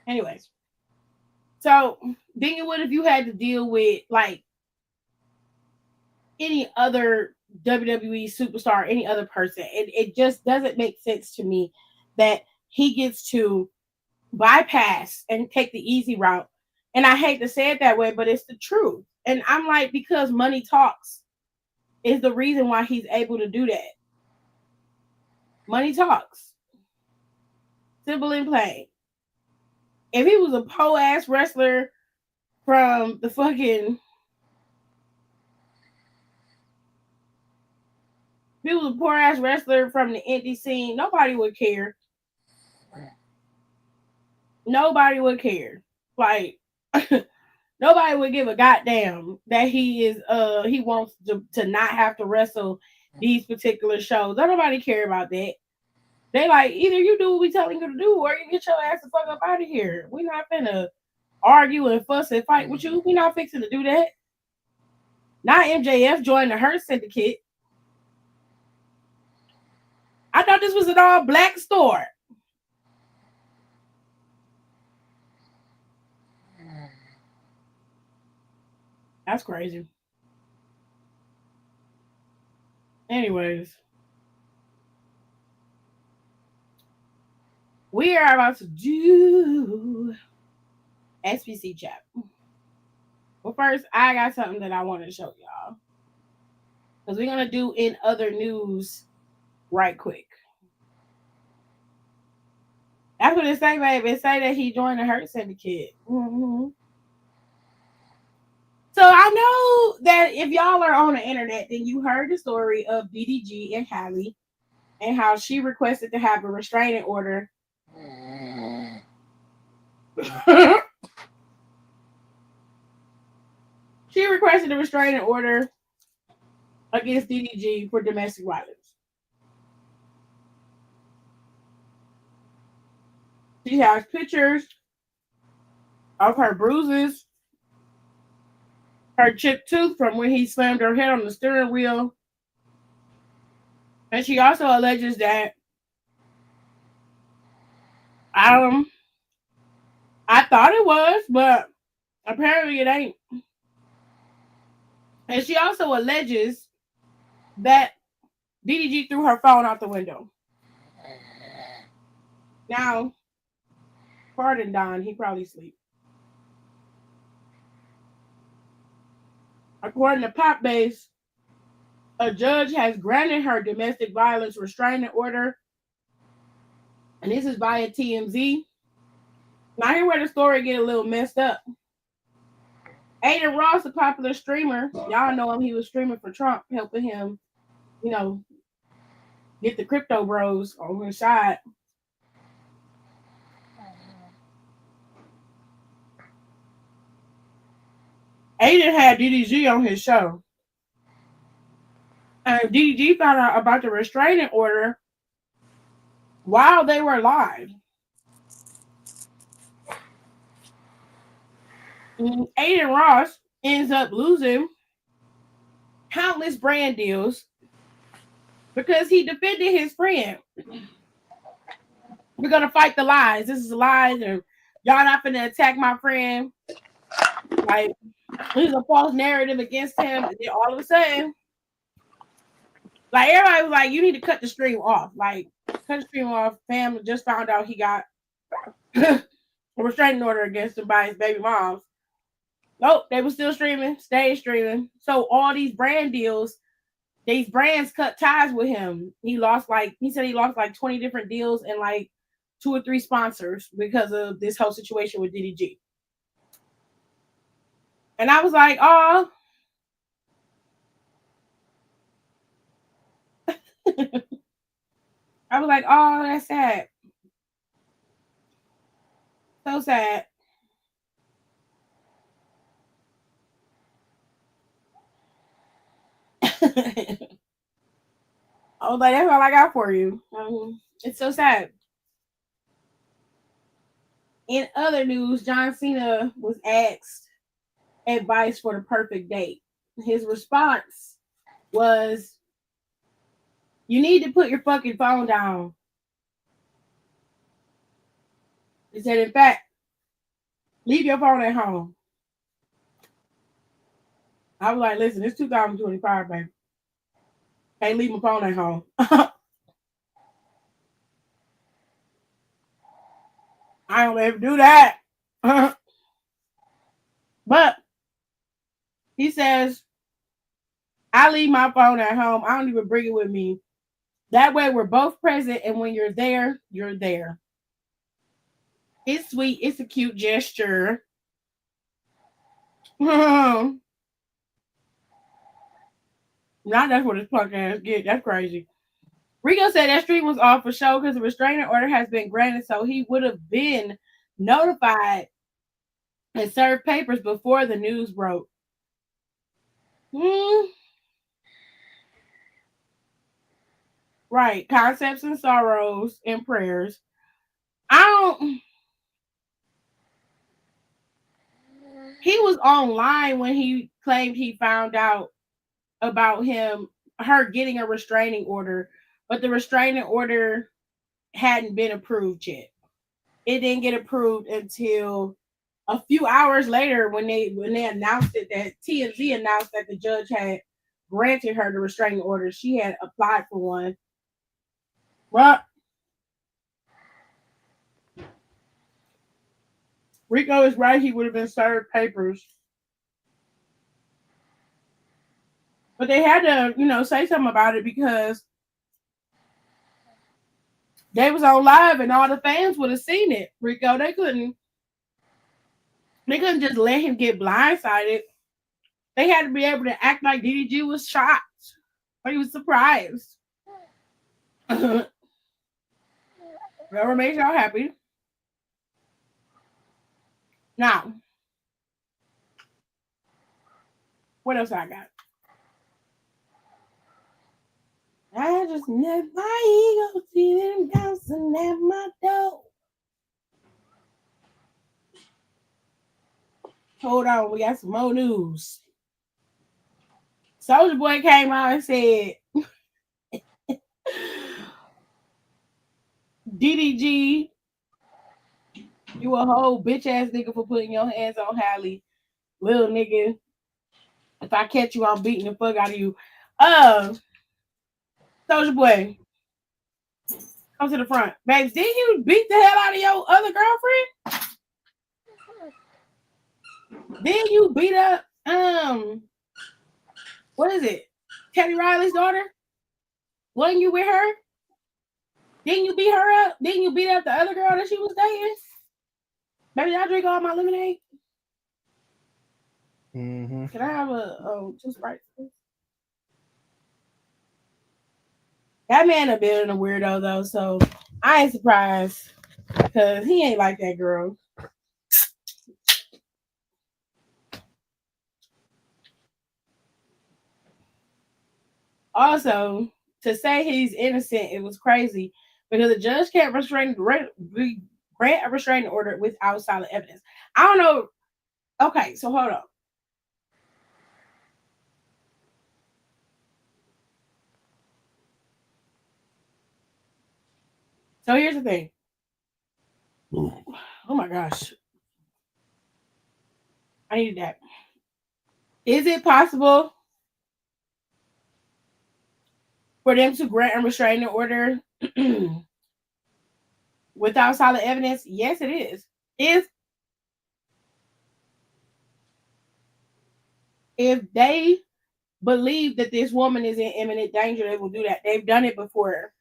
Anyways, so then you would if you had to deal with like any other WWE superstar, any other person. It just doesn't make sense to me that he gets to bypass and take the easy route. And I hate to say it that way, but it's the truth. And I'm like, because money talks is the reason why he's able to do that. Money talks. Simple and plain. If he was a po-ass wrestler from the fucking... If he was a poor-ass wrestler from the indie scene, nobody would care. Nobody would care. Like, nobody would give a goddamn that he wants to not have to wrestle these particular shows. Don't nobody care about that. They like, either you do what we telling you to do, or you get your ass the fuck up out of here. We're not finna argue and fuss and fight with you. We're not fixing to do that. Not MJF joined the Hurt Syndicate. I thought this was an all black store. That's crazy. Anyways, we are about to do SPC chat. Well, first, I got something that I want to show y'all. Because we're going to do in other news right quick. That's what it say, baby. It say that he joined the Hurt Syndicate. Mm-hmm. So I know that if y'all are on the internet, then you heard the story of DDG and Hallie and how she requested to have a restraining order. She requested a restraining order against DDG for domestic violence. She has pictures of her bruises, her chipped tooth from when he slammed her head on the steering wheel. And she also alleges that I thought it was, but apparently it ain't. And she also alleges that DDG threw her phone out the window. Now, pardon Don, he probably sleep. According to Pop Base, a judge has granted her domestic violence restraining order. And this is via TMZ. Now here's where the story get a little messed up. Aiden Ross, a popular streamer, y'all know him, he was streaming for Trump, helping him, get the crypto bros on his side. Aiden had DDG on his show. And DDG found out about the restraining order while they were live. And Aiden Ross ends up losing countless brand deals because he defended his friend. We're gonna fight the lies. This is lies, and y'all not gonna attack my friend. Like, there's a false narrative against him, and then all of a sudden, like everybody was like, "You need to cut the stream off." Like, cut the stream off. Fam just found out he got a restraining order against him by his baby moms. Nope, they were still streaming, stayed streaming. So all these brand deals, these brands cut ties with him. He said he lost like 20 different deals and like 2 or 3 sponsors because of this whole situation with DDG. And I was like, oh. I was like, oh, that's sad. So sad. I was like, that's all I got for you. It's so sad. In other news, John Cena was asked advice for the perfect date. His response was, you need to put your fucking phone down. He said, in fact, leave your phone at home. I was like, listen, it's 2025, baby. Can't leave my phone at home. I don't ever do that. But he says, I leave my phone at home. I don't even bring it with me. That way we're both present, and when you're there, you're there. It's sweet. It's a cute gesture. Now that's what his punk ass get. That's crazy. Rico said that stream was off for show because the restraining order has been granted, so he would have been notified and served papers before the news broke. Right. Concepts and sorrows and prayers. He was online when he claimed he found out about her getting a restraining order, but the restraining order hadn't been approved yet. It didn't get approved until a few hours later when they announced it, that TMZ announced that the judge had granted her the restraining order. She had applied for one. Well, Rico is right. He would have been served papers. But they had to, say something about it because they was on live and all the fans would have seen it. Rico, they couldn't just let him get blindsided. They had to be able to act like DDG was shocked or he was surprised. Whatever makes y'all happy. Now, what else I got? I just never go see them bouncing at my door. Hold on, we got some more news. Soulja Boy came out and said, DDG, you a whole bitch ass nigga for putting your hands on Halle. Little nigga, if I catch you, I'm beating the fuck out of you. Soulja Boy, come to the front. Babes, didn't you beat the hell out of your other girlfriend? Didn't you beat up, what is it? Teddy Riley's daughter? Wasn't you with her? Didn't you beat her up? Didn't you beat up the other girl that she was dating? Baby, I drink all my lemonade. Mm-hmm. Can I have a 2 Sprites, please? That man a bit of a weirdo though, so I ain't surprised because he ain't like that girl. Also, to say he's innocent, it was crazy because the judge can't grant a restraining order without solid evidence. I don't know. Okay, so hold on. So here's the thing. Oh my gosh. I needed that. Is it possible for them to grant a restraining order without solid evidence? Yes, it is. If they believe that this woman is in imminent danger, they will do that. They've done it before.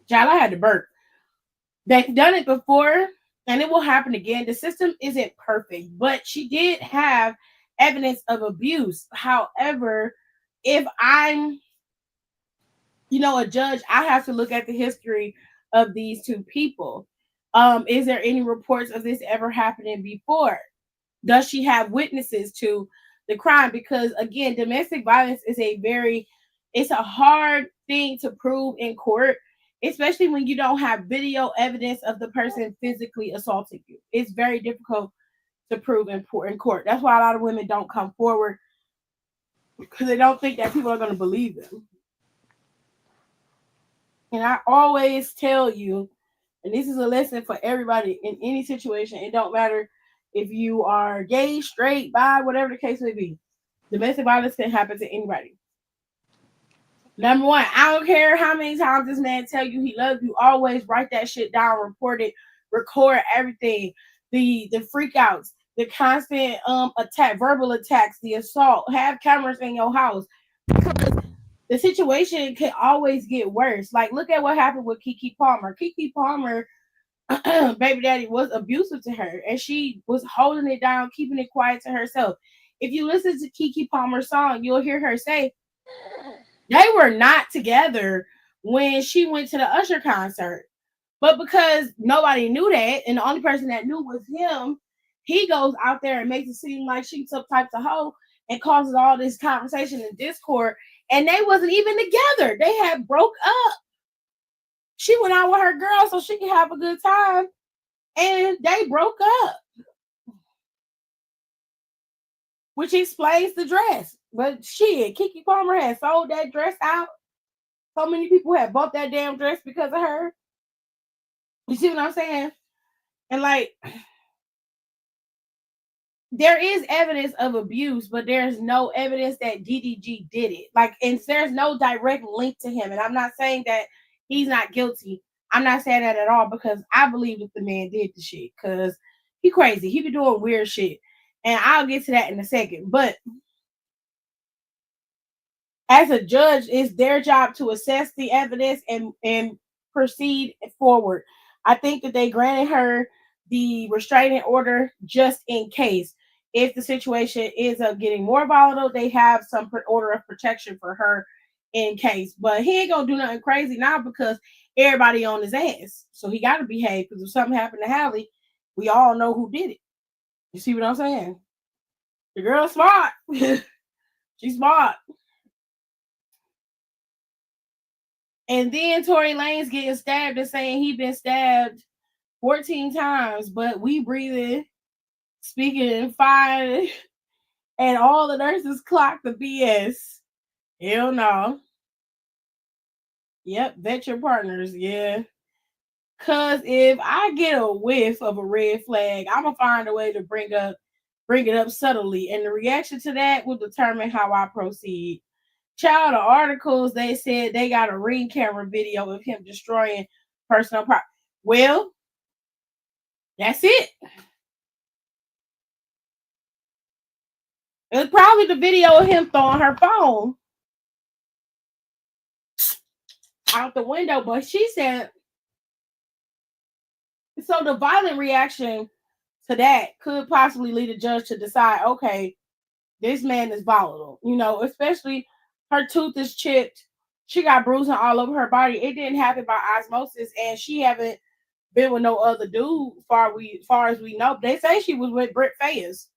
Child, I had to burp. They've done it before, and it will happen again. The system isn't perfect, but she did have evidence of abuse. However, if I'm, a judge, I have to look at the history of these two people. Is there any reports of this ever happening before? Does she have witnesses to the crime? Because again, domestic violence is it's a hard thing to prove in court, especially when you don't have video evidence of the person physically assaulting you. It's very difficult to prove in court. That's why a lot of women don't come forward because they don't think that people are going to believe them. And I always tell you, and this is a lesson for everybody in any situation, it don't matter if you are gay, straight, bi, whatever the case may be. Domestic violence can happen to anybody. Number one, I don't care how many times this man tell you he loves you, always write that shit down, report it, record everything. The freakouts, the constant attack, verbal attacks, the assault, have cameras in your house. Because the situation can always get worse. Like, look at what happened with Keke Palmer. Keke Palmer, baby daddy, was abusive to her, and she was holding it down, keeping it quiet to herself. If you listen to Keke Palmer's song, you'll hear her say they were not together when she went to the Usher concert. But because nobody knew that, and the only person that knew was him, he goes out there and makes it seem like she's some type of hoe and causes all this conversation and discord. And they wasn't even together. They had broke up. She went out with her girl so she could have a good time. And they broke up. Which explains the dress. But shit, Keke Palmer had sold that dress out. So many people had bought that damn dress because of her. You see what I'm saying? And like, there is evidence of abuse, but there's no evidence that DDG did it. Like, and there's no direct link to him. And I'm not saying that he's not guilty. I'm not saying that at all because I believe that the man did the shit because he crazy. He be doing weird shit. And I'll get to that in a second. But as a judge, it's their job to assess the evidence and proceed forward. I think that they granted her the restraining order just in case. If the situation ends up getting more volatile, they have some order of protection for her in case. But he ain't gonna do nothing crazy now because everybody on his ass. So he got to behave because if something happened to Hallie, we all know who did it. You see what I'm saying? The girl's smart. She's smart. And then Tory Lanez getting stabbed and saying he been stabbed 14 times, but we breathing, speaking fine, and all the nurses clocked the BS. Hell no. Yep, vet your partners, yeah. Cause if I get a whiff of a red flag, I'm gonna find a way to bring it up subtly, and the reaction to that will determine how I proceed. Child, the articles, they said they got a ring camera video of him destroying personal property. Well, that's it. It was probably the video of him throwing her phone out the window, but she said, so the violent reaction to that could possibly lead a judge to decide, okay, this man is volatile, especially her tooth is chipped. She got bruising all over her body. It didn't happen by osmosis, and she haven't been with no other dude far as we know. They say she was with Britt Fayers.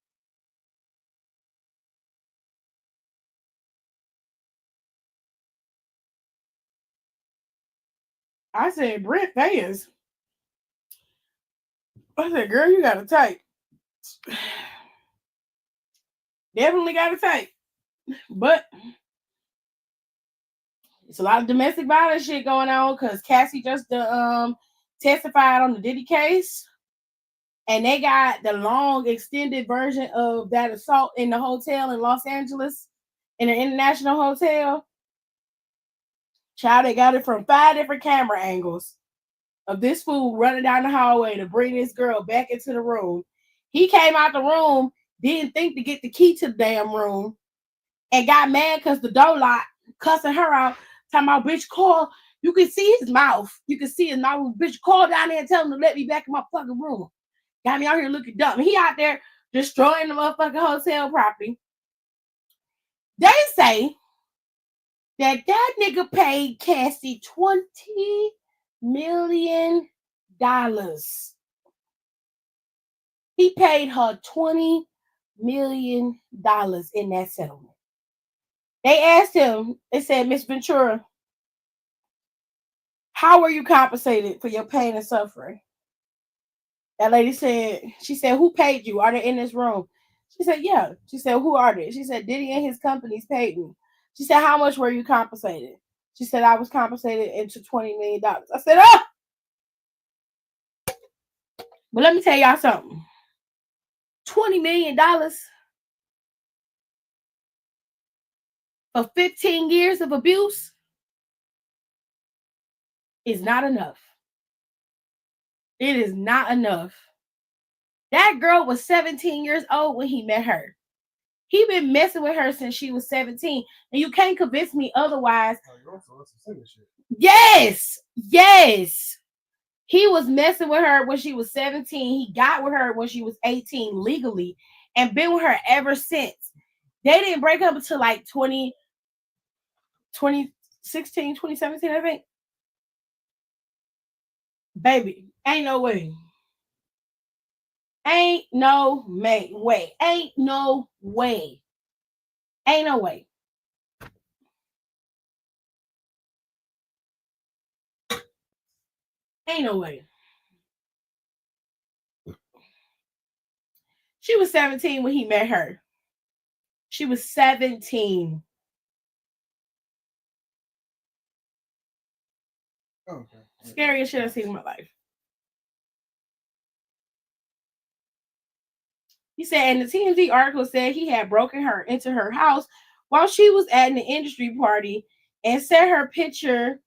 I said, Britt Fayers. I said, girl, you got a type. Definitely got a type. But it's a lot of domestic violence shit going on because Cassie just testified on the Diddy case. And they got the long extended version of that assault in the hotel in Los Angeles, in an international hotel. Child, they got it from 5 different camera angles of this fool running down the hallway to bring this girl back into the room. He came out the room, didn't think to get the key to the damn room, and got mad because the door locked, cussing her out, talking about, bitch, call. You can see his mouth. You can see his mouth. Bitch, call down there and tell him to let me back in my fucking room. Got me out here looking dumb. He out there destroying the motherfucking hotel property. They say that nigga paid Cassie $20 million. He paid her $20 million in that settlement. They asked him, they said, Miss Ventura, how were you compensated for your pain and suffering? That lady said, she said, who paid you? Are they in this room? She said, yeah. She said, who are they? She said, Diddy and his companies paid me. She said, how much were you compensated? She said, I was compensated into $20 million. I said, oh! But let me tell y'all something. $20 million for 15 years of abuse is not enough. It is not enough. That girl was 17 years old when he met her. He been messing with her since she was 17. And you can't convince me otherwise. Yes. Yes. He was messing with her when she was 17. He got with her when she was 18 legally and been with her ever since. They didn't break up until like 2016, 2017, I think. Baby, ain't no way. Ain't no way. Ain't no way. Ain't no way. Ain't no way. She was 17 when he met her. She was 17. Okay. Scariest shit I've seen in my life. He said, and the TMZ article said he had broken her into her house while she was at an industry party and sent her a picture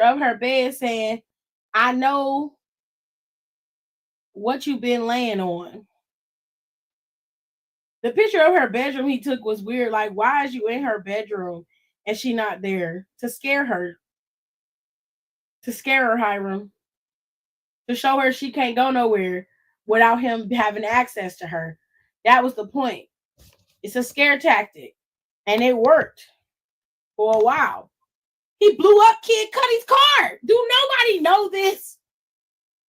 of her bed saying, I know what you've been laying on. The picture of her bedroom he took was weird. Like, why is you in her bedroom and she not there? To scare her. To scare her, Hiram. To show her she can't go nowhere without him having access to her. That was the point. It's a scare tactic. And it worked for a while. He blew up Kid Cudi's car. Do nobody know this?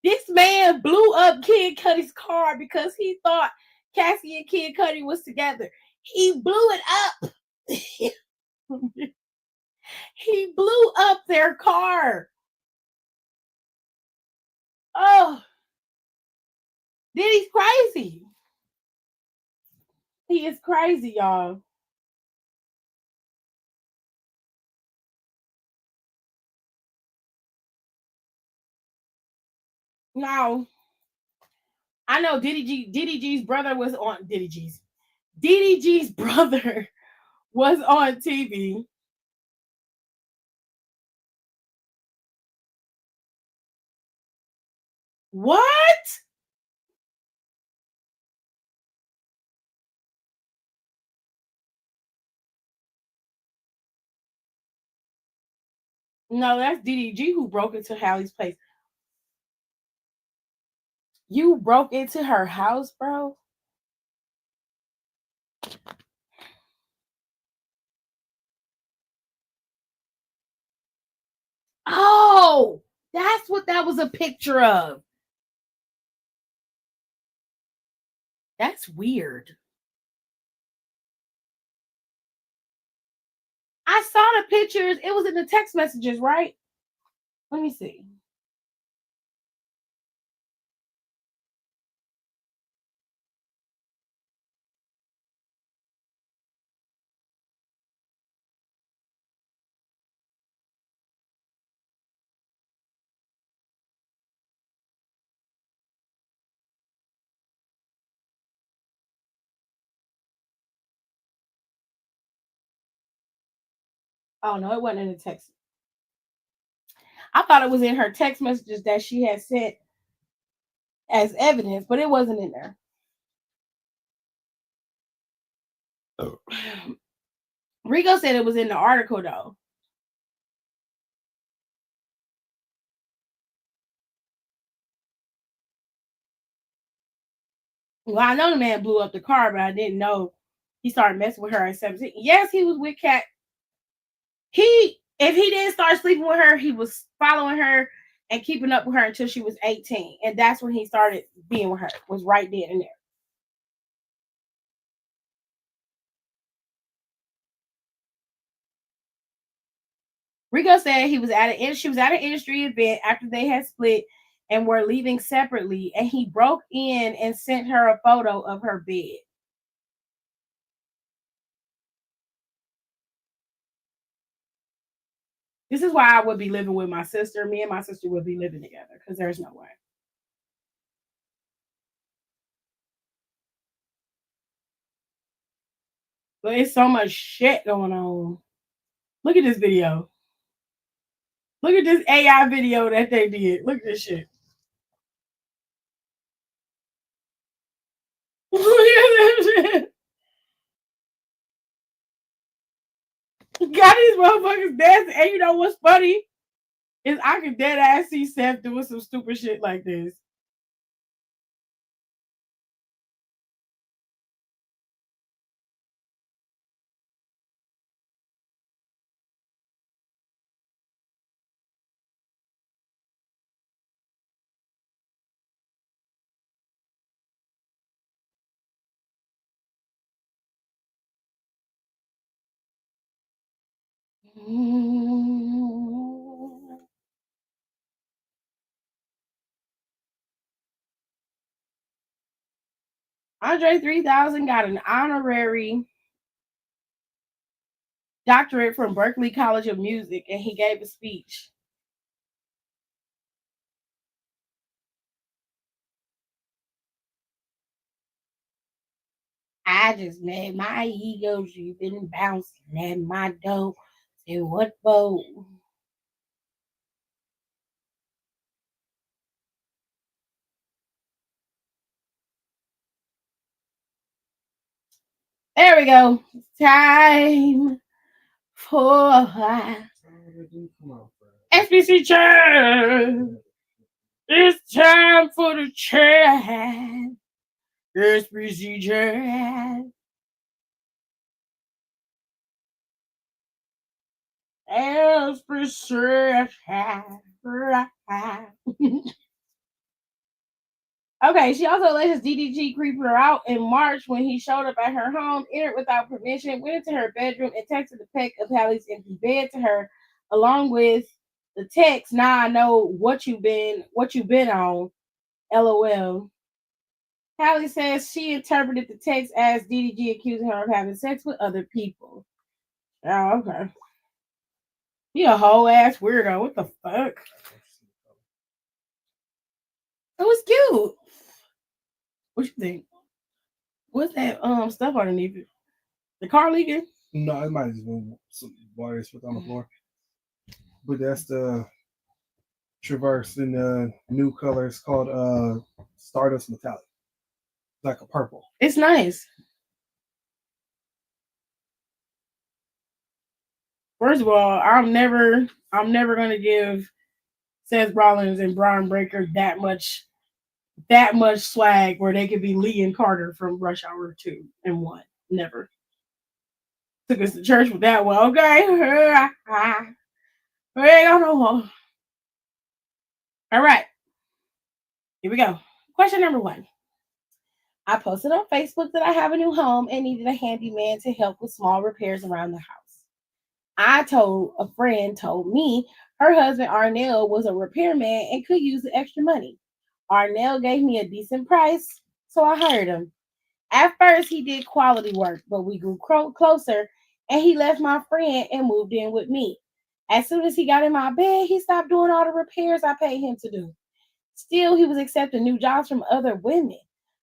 This man blew up Kid Cudi's car because he thought Cassie and Kid Cudi was together. He blew it up. He blew up their car. Oh, Diddy's crazy. He is crazy, y'all. Now, I know Diddy G's brother was on Diddy G's brother was on TV. What? No, that's Diddy G who broke into Hallie's place. You broke into her house, bro? Oh, that's what that was a picture of. That's weird. I saw the pictures. It was in the text messages, right? Let me see. Oh no, it wasn't in the text. I thought it was in her text messages that she had sent as evidence, but it wasn't in there. Oh. Rico said it was in the article though. Well, I know the man blew up the car, but I didn't know he started messing with her at 17. Yes, he was with Kat. If he didn't start sleeping with her, he was following her and keeping up with her until she was 18. And that's when he started being with her, was right then and there. Rico said she was at an industry event after they had split and were leaving separately, and he broke in and sent her a photo of her bed. This is why I would be living with my sister. Me and my sister would be living together because there's no way. But it's so much shit going on. Look at this video. Look at this AI video that they did. Look at this shit. Look at this shit. Got these motherfuckers dancing. And you know what's funny? Is I can dead ass see Seth doing some stupid shit like this. Andre 3000 got an honorary doctorate from Berklee College of Music, and he gave a speech. I just let my ego dripping and bouncing at my door. Say what for? There we go. Time for SBC chat. It's time for the chat. SBC chat. SBC chat. Okay, she also alleges DDG creeped her out in March when he showed up at her home, entered without permission, went into her bedroom, and texted the peck of Hallie's empty bed to her, along with the text, "Now I know what you've been on, LOL." Hallie says she interpreted the text as DDG accusing her of having sex with other people. Oh, okay. You a whole ass weirdo. What the fuck? It was cute. What you think? What's that stuff underneath it? The car leaking? No, it might have been some water that's on the floor. But that's the Traverse in the new color. It's called Stardust Metallic. It's like a purple. It's nice. First of all, I'm never gonna give Seth Rollins and Braun Breaker that much swag where they could be Lee and Carter from Rush Hour 2 and 1. Never. Took us to church with that one. Okay. We ain't got no more. All right. Here we go. Question number 1. I posted on Facebook that I have a new home and needed a handyman to help with small repairs around the house. A friend told me her husband Arnell was a repairman and could use the extra money. Arnell gave me a decent price, so I hired him. At first, he did quality work, but we grew closer and he left my friend and moved in with me. As soon as he got in my bed, he stopped doing all the repairs I paid him to do. Still, he was accepting new jobs from other women.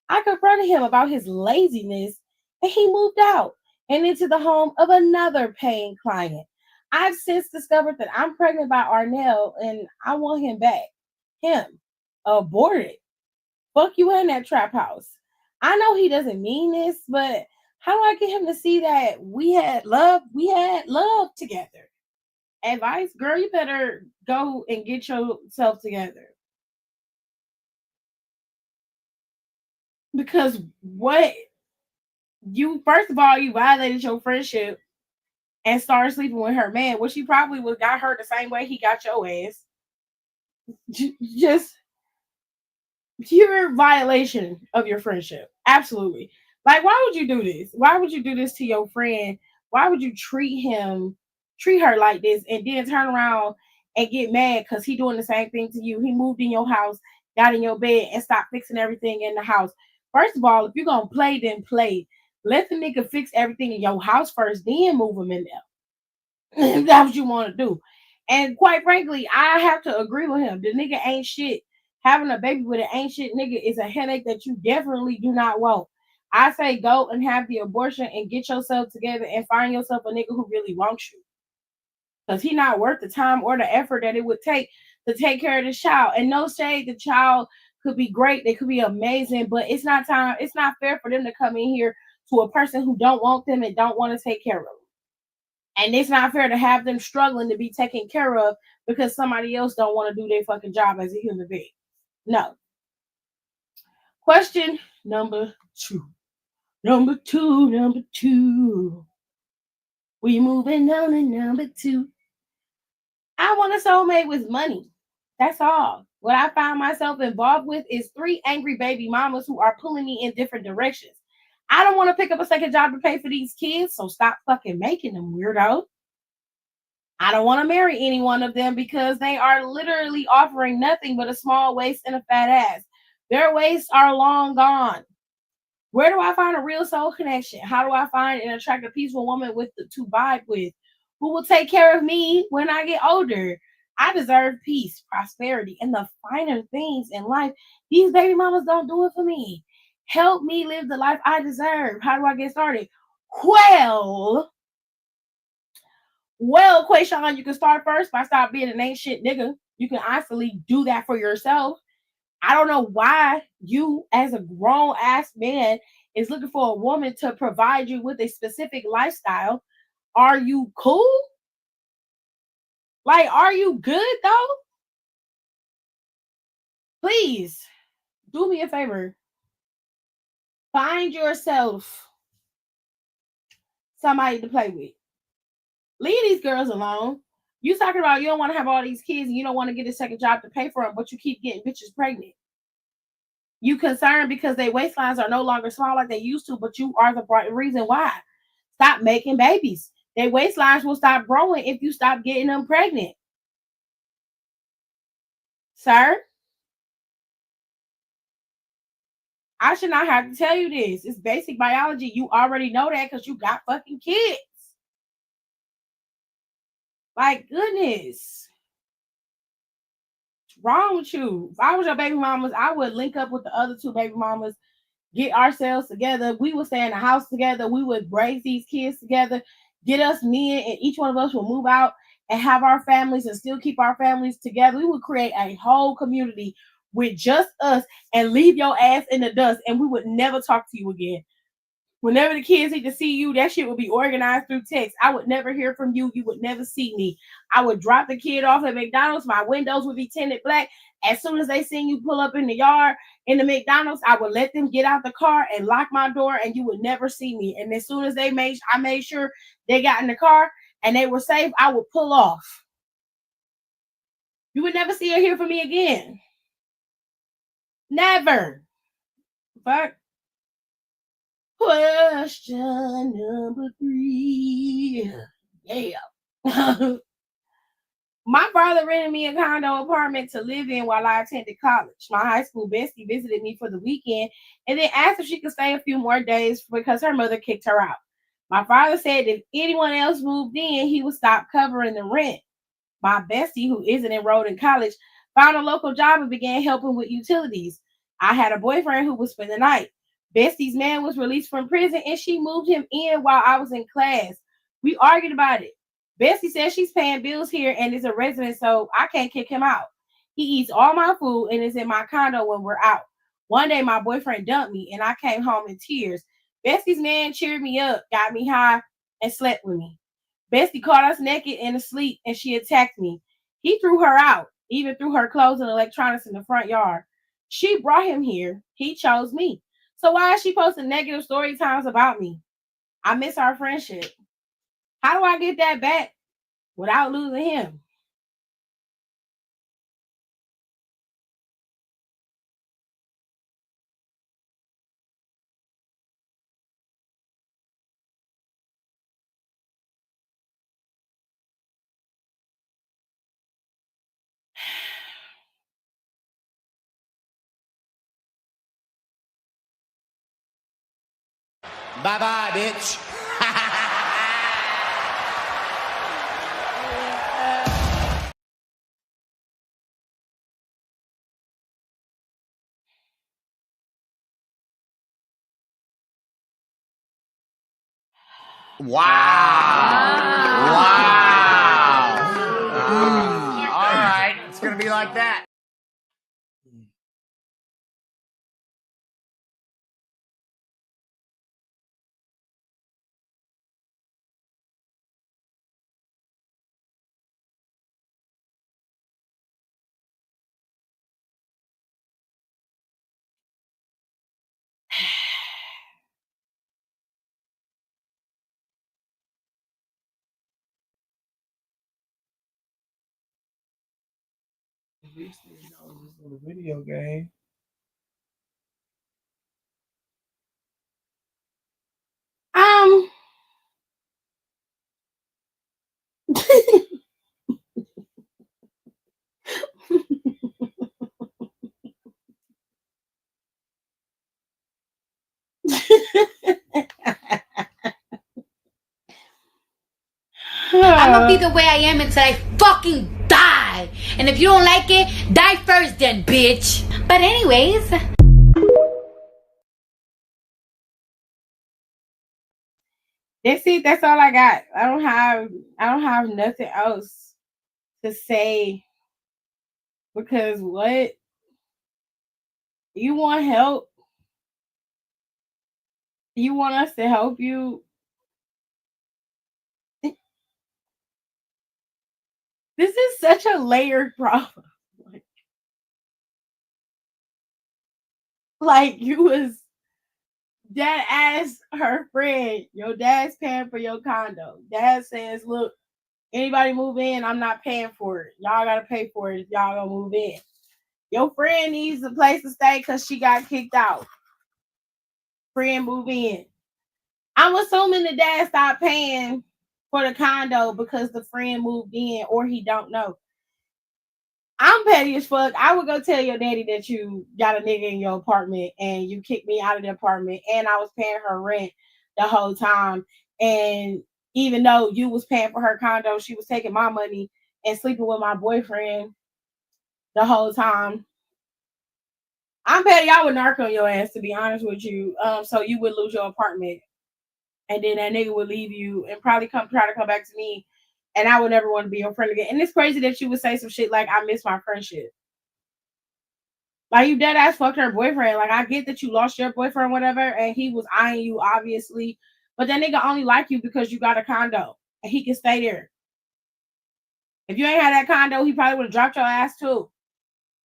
I confronted him about his laziness and he moved out and into the home of another paying client. I've since discovered that I'm pregnant by Arnell and I want him back. Him. Aborted. Fuck you in that trap house. I know he doesn't mean this, but how do I get him to see that we had love together? Advice, girl, you better go and get yourself together. Because what you first of all, you violated your friendship and started sleeping with her man. Well, she probably would got her the same way he got your ass. Just pure violation of your friendship. Absolutely. Like, why would you do this? Why would you do this to your friend? Why would you treat her like this, and then turn around and get mad because he doing the same thing to you? He moved in your house, got in your bed, and stopped fixing everything in the house. First of all, if you're gonna play, then play. Let the nigga fix everything in your house first, then move him in there. If that's what you want to do. And quite frankly, I have to agree with him. The nigga ain't shit. Having a baby with an ain't shit nigga is a headache that you definitely do not want. I say go and have the abortion and get yourself together and find yourself a nigga who really wants you. Because he not worth the time or the effort that it would take to take care of this child. And no shade, the child could be great, they could be amazing, but it's not fair for them to come in here to a person who don't want them and don't want to take care of them. And it's not fair to have them struggling to be taken care of because somebody else don't want to do their fucking job as a human being. No. Question number 2. Number two. We moving on to number 2. I want a soulmate with money. That's all. What I found myself involved with is 3 angry baby mamas who are pulling me in different directions. I don't want to pick up a second job to pay for these kids, so stop fucking making them, weirdo. I don't want to marry any one of them because they are literally offering nothing but a small waist and a fat ass. Their waists are long gone. Where do I find a real soul connection? How do I find an attractive, peaceful woman to vibe with who will take care of me when I get older? I deserve peace, prosperity, and the finer things in life. These baby mamas don't do it for me. Help me live the life I deserve. How do I get started? Well, Quayshawn, you can start first by stop being an ain't shit nigga. You can honestly do that for yourself. I don't know why you, as a grown ass man, is looking for a woman to provide you with a specific lifestyle. Are you cool? Like, are you good though? Please do me a favor. Find yourself somebody to play with. Leave these girls alone. You talking about you don't want to have all these kids and you don't want to get a second job to pay for them, but you keep getting bitches pregnant. You concerned because their waistlines are no longer small like they used to, but you are the reason why. Stop making babies. Their waistlines will stop growing if you stop getting them pregnant. Sir, I should not have to tell you this. It's basic biology. You already know that because you got fucking kids. Like, goodness. What's wrong with you? If I was your baby mamas, I would link up with the other 2 baby mamas, get ourselves together. We would stay in the house together. We would raise these kids together, get us men, and each one of us will move out and have our families and still keep our families together. We would create a whole community with just us and leave your ass in the dust, and we would never talk to you again. Whenever the kids need to see you, that shit would be organized through text. I would never hear from you. You would never see me. I would drop the kid off at McDonald's. My windows would be tinted black. As soon as they seen you pull up in the yard in the McDonald's, I would let them get out the car and lock my door, and you would never see me. And as soon as I made sure they got in the car and they were safe, I would pull off. You would never see or hear from me again. Never. Fuck. Question number 3. Yeah. My father rented me a condo apartment to live in while I attended college. My high school bestie visited me for the weekend and then asked if she could stay a few more days because her mother kicked her out. My father said if anyone else moved in, he would stop covering the rent. My bestie, who isn't enrolled in college, found a local job and began helping with utilities. I had a boyfriend who would spend the night. Bestie's man was released from prison and she moved him in while I was in class. We argued about it. Bestie says she's paying bills here and is a resident, so I can't kick him out. He eats all my food and is in my condo when we're out. One day, my boyfriend dumped me and I came home in tears. Bestie's man cheered me up, got me high, and slept with me. Bestie caught us naked and asleep, and she attacked me. He threw her out, even threw her clothes and electronics in the front yard. She brought him here. He chose me. So why is she posting negative story times about me? I miss our friendship. How do I get that back without losing him? Bye-bye, bitch. Wow. All right. It's going to be like that. The video game. I'm gonna be the way I am until I fucking die. And if you don't like it, die first then, bitch. But anyways. That's it. That's all I got. I don't have nothing else to say. Because what? You want help? You want us to help you? This is such a layered problem. Like you was dad asked her friend, your dad's paying for your condo. Dad says, look, anybody move in, I'm not paying for it. Y'all gotta pay for it if y'all gonna move in. Your friend needs a place to stay because she got kicked out. Friend move in. I'm assuming the dad stopped paying for the condo because the friend moved in or he don't know. I'm petty as fuck. I would go tell your daddy that you got a nigga in your apartment and you kicked me out of the apartment and I was paying her rent the whole time. And even though you was paying for her condo, she was taking my money and sleeping with my boyfriend the whole time. I'm petty. I would narc on your ass, to be honest with you. So you would lose your apartment. And then that nigga would leave you and probably try to come back to me. And I would never want to be your friend again. And it's crazy that you would say some shit like, I miss my friendship. Like, you dead ass fucked her boyfriend. Like, I get that you lost your boyfriend, whatever, and he was eyeing you, obviously. But that nigga only like you because you got a condo. And he can stay there. If you ain't had that condo, he probably would have dropped your ass too.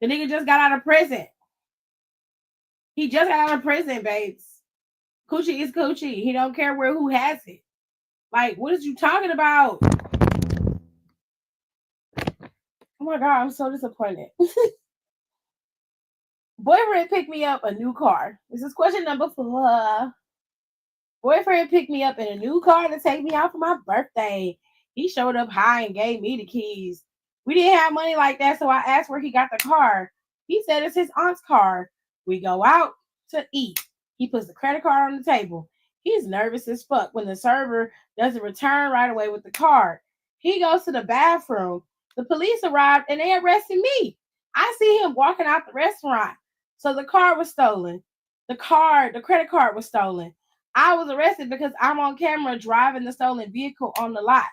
The nigga just got out of prison. He just got out of prison, babes. Coochie is coochie. He don't care who has it. Like, what is you talking about? Oh my God, I'm so disappointed. Boyfriend picked me up a new car. This is question number 4. Boyfriend picked me up in a new car to take me out for my birthday. He showed up high and gave me the keys. We didn't have money like that, so I asked where he got the car. He said it's his aunt's car. We go out to eat. He puts the credit card on the table. He's nervous as fuck when the server doesn't return right away with the card. He goes to the bathroom. The police arrived and they arrested me. I see him walking out the restaurant. So the car was stolen. The credit card was stolen. I was arrested because I'm on camera driving the stolen vehicle on the lot.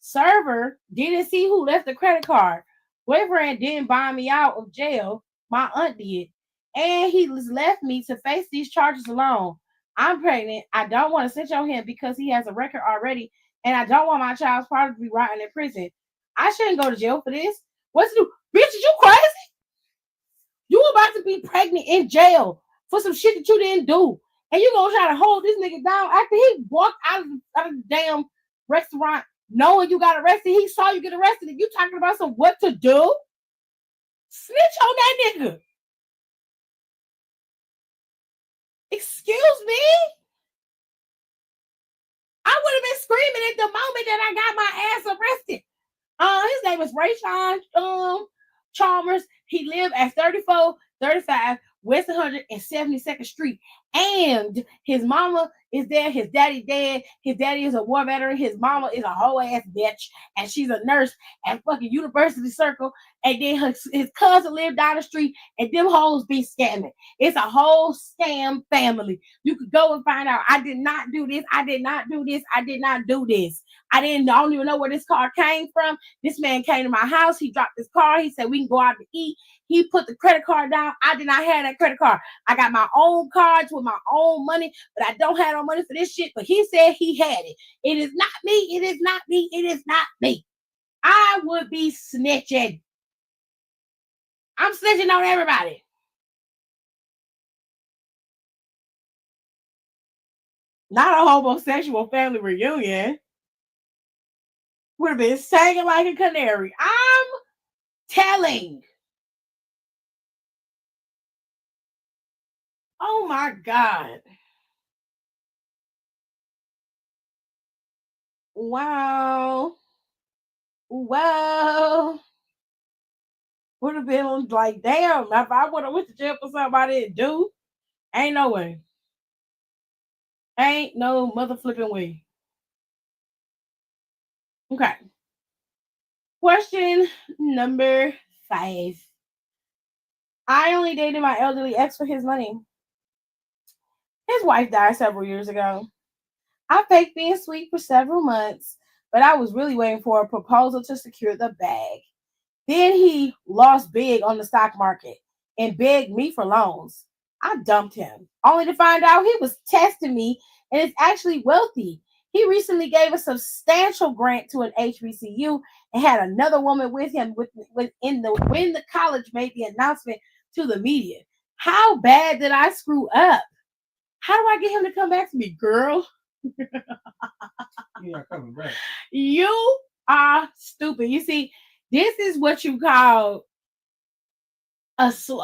Server didn't see who left the credit card. Boyfriend didn't buy me out of jail. My aunt did. And he left me to face these charges alone. I'm pregnant. I don't want to snitch on him because he has a record already. And I don't want my child's father to be rotting in prison. I shouldn't go to jail for this. What's to do? Bitch, are you crazy? You about to be pregnant in jail for some shit that you didn't do. And you gonna try to hold this nigga down after he walked out of the damn restaurant knowing you got arrested. He saw you get arrested and you talking about some what to do? Snitch on that nigga. Excuse me? I would have been screaming at the moment that I got my ass arrested. His name is Rayshawn Chalmers. He lived at 3435 West 172nd Street. And his mama is there. His daddy dead. His daddy is a war veteran. His mama is a whole ass bitch. And she's a nurse at fucking University Circle. And then his cousin lived down the street. And them hoes be scamming. It's a whole scam family. You could go and find out. I did not do this. I did not do this. I did not do this. I don't even know where this car came from. This man came to my house. He dropped his car. He said, we can go out to eat. He put the credit card down. I did not have that credit card. I got my own cards with my own money, but I don't have no money for this shit. But he said he had it. It is not me. It is not me. It is not me. I would be snitching. I'm snitching on everybody. Not a homosexual family reunion. Would have been singing like a canary. I'm telling. Oh my God. Wow. Well, would have been like, damn, if I would have went to jail for something I didn't do, ain't no way. Ain't no mother flipping way. Okay. Question number 5. I only dated my elderly ex for his money. His wife died several years ago. I faked being sweet for several months, but I was really waiting for a proposal to secure the bag. Then he lost big on the stock market and begged me for loans. I dumped him, only to find out he was testing me and is actually wealthy. He recently gave a substantial grant to an HBCU and had another woman with him when the college made the announcement to the media. How bad did I screw up? How do I get him to come back to me, girl? You're not coming back. You are stupid. You see, this is what you call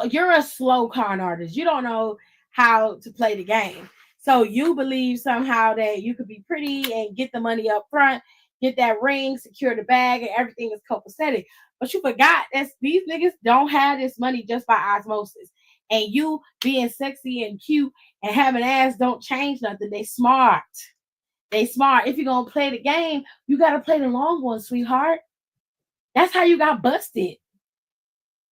you're a slow con artist. You don't know how to play the game. So you believe somehow that you could be pretty and get the money up front, get that ring, secure the bag, and everything is copacetic. But you forgot that these niggas don't have this money just by osmosis. And you being sexy and cute and having ass don't change nothing. They smart. They smart. If you're going to play the game, you got to play the long one, sweetheart. That's how you got busted.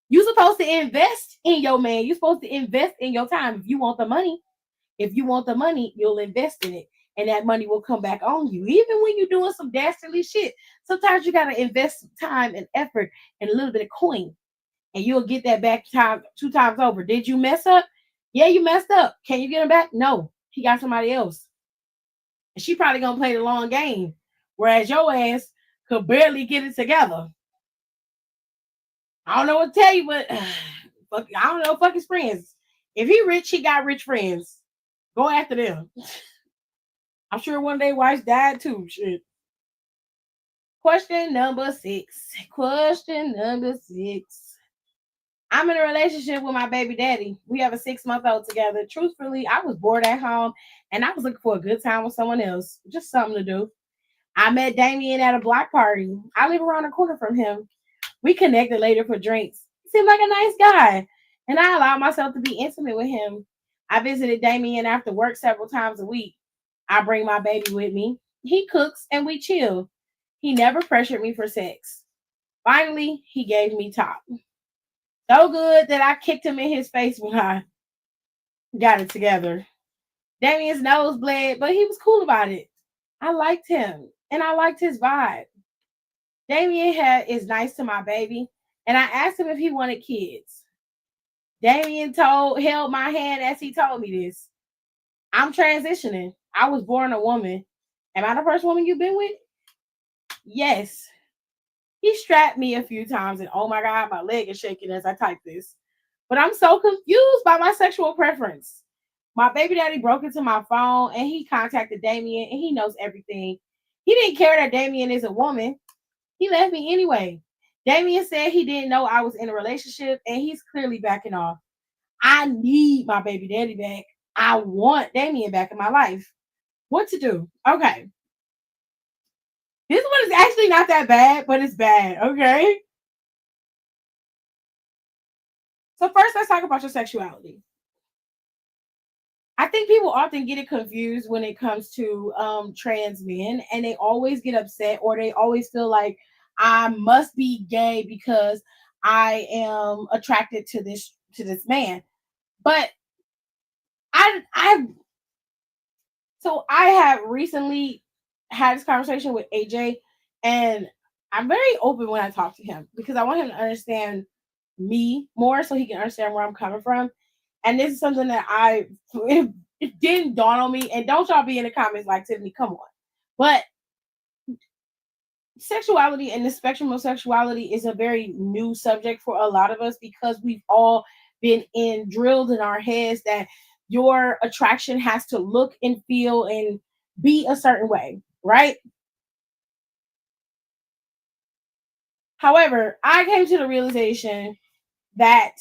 You're supposed to invest in your man. You're supposed to invest in your time. If you want the money, you'll invest in it. And that money will come back on you. Even when you're doing some dastardly shit, sometimes you got to invest some time and effort and a little bit of coin. And you'll get that back 2 times over. Did you mess up? Yeah, you messed up. Can you get him back? No. He got somebody else. And she probably going to play the long game. Whereas your ass could barely get it together. I don't know what to tell you, but I don't know. Fuck his friends. If he rich, he got rich friends. Go after them. I'm sure one day wives died too. Shit. Question number 6. Question number 6. I'm in a relationship with my baby daddy. We have a 6-month-old together. Truthfully, I was bored at home and I was looking for a good time with someone else. Just something to do. I met Damien at a block party. I live around the corner from him. We connected later for drinks. He seemed like a nice guy, and I allowed myself to be intimate with him. I visited Damien after work several times a week. I bring my baby with me. He cooks and we chill. He never pressured me for sex. Finally, he gave me top. So good that I kicked him in his face when I got it together. Damien's nose bled, but he was cool about it. I liked him, and I liked his vibe. Is nice to my baby, and I asked him if he wanted kids. Damien held my hand as he told me this. I'm transitioning. I was born a woman. Am I the first woman you've been with? Yes. He strapped me a few times, and oh my God, my leg is shaking as I type this. But I'm so confused by my sexual preference. My baby daddy broke into my phone and he contacted Damien, and he knows everything. He didn't care that Damien is a woman. He left me anyway. Damien said he didn't know I was in a relationship, and he's clearly backing off. I need my baby daddy back. I want Damien back in my life. What to do? Okay. This one is actually not that bad, but it's bad. Okay. So first, let's talk about your sexuality. I think people often get it confused when it comes to trans men, and they always get upset, or they always feel like I must be gay because I am attracted to this man. But I have recently had this conversation with AJ, and I'm very open when I talk to him because I want him to understand me more so he can understand where I'm coming from. And this is something that it didn't dawn on me. And don't y'all be in the comments like, Tiffany, come on. But sexuality and the spectrum of sexuality is a very new subject for a lot of us because we've all been drilled in our heads that your attraction has to look and feel and be a certain way, right? However, I came to the realization that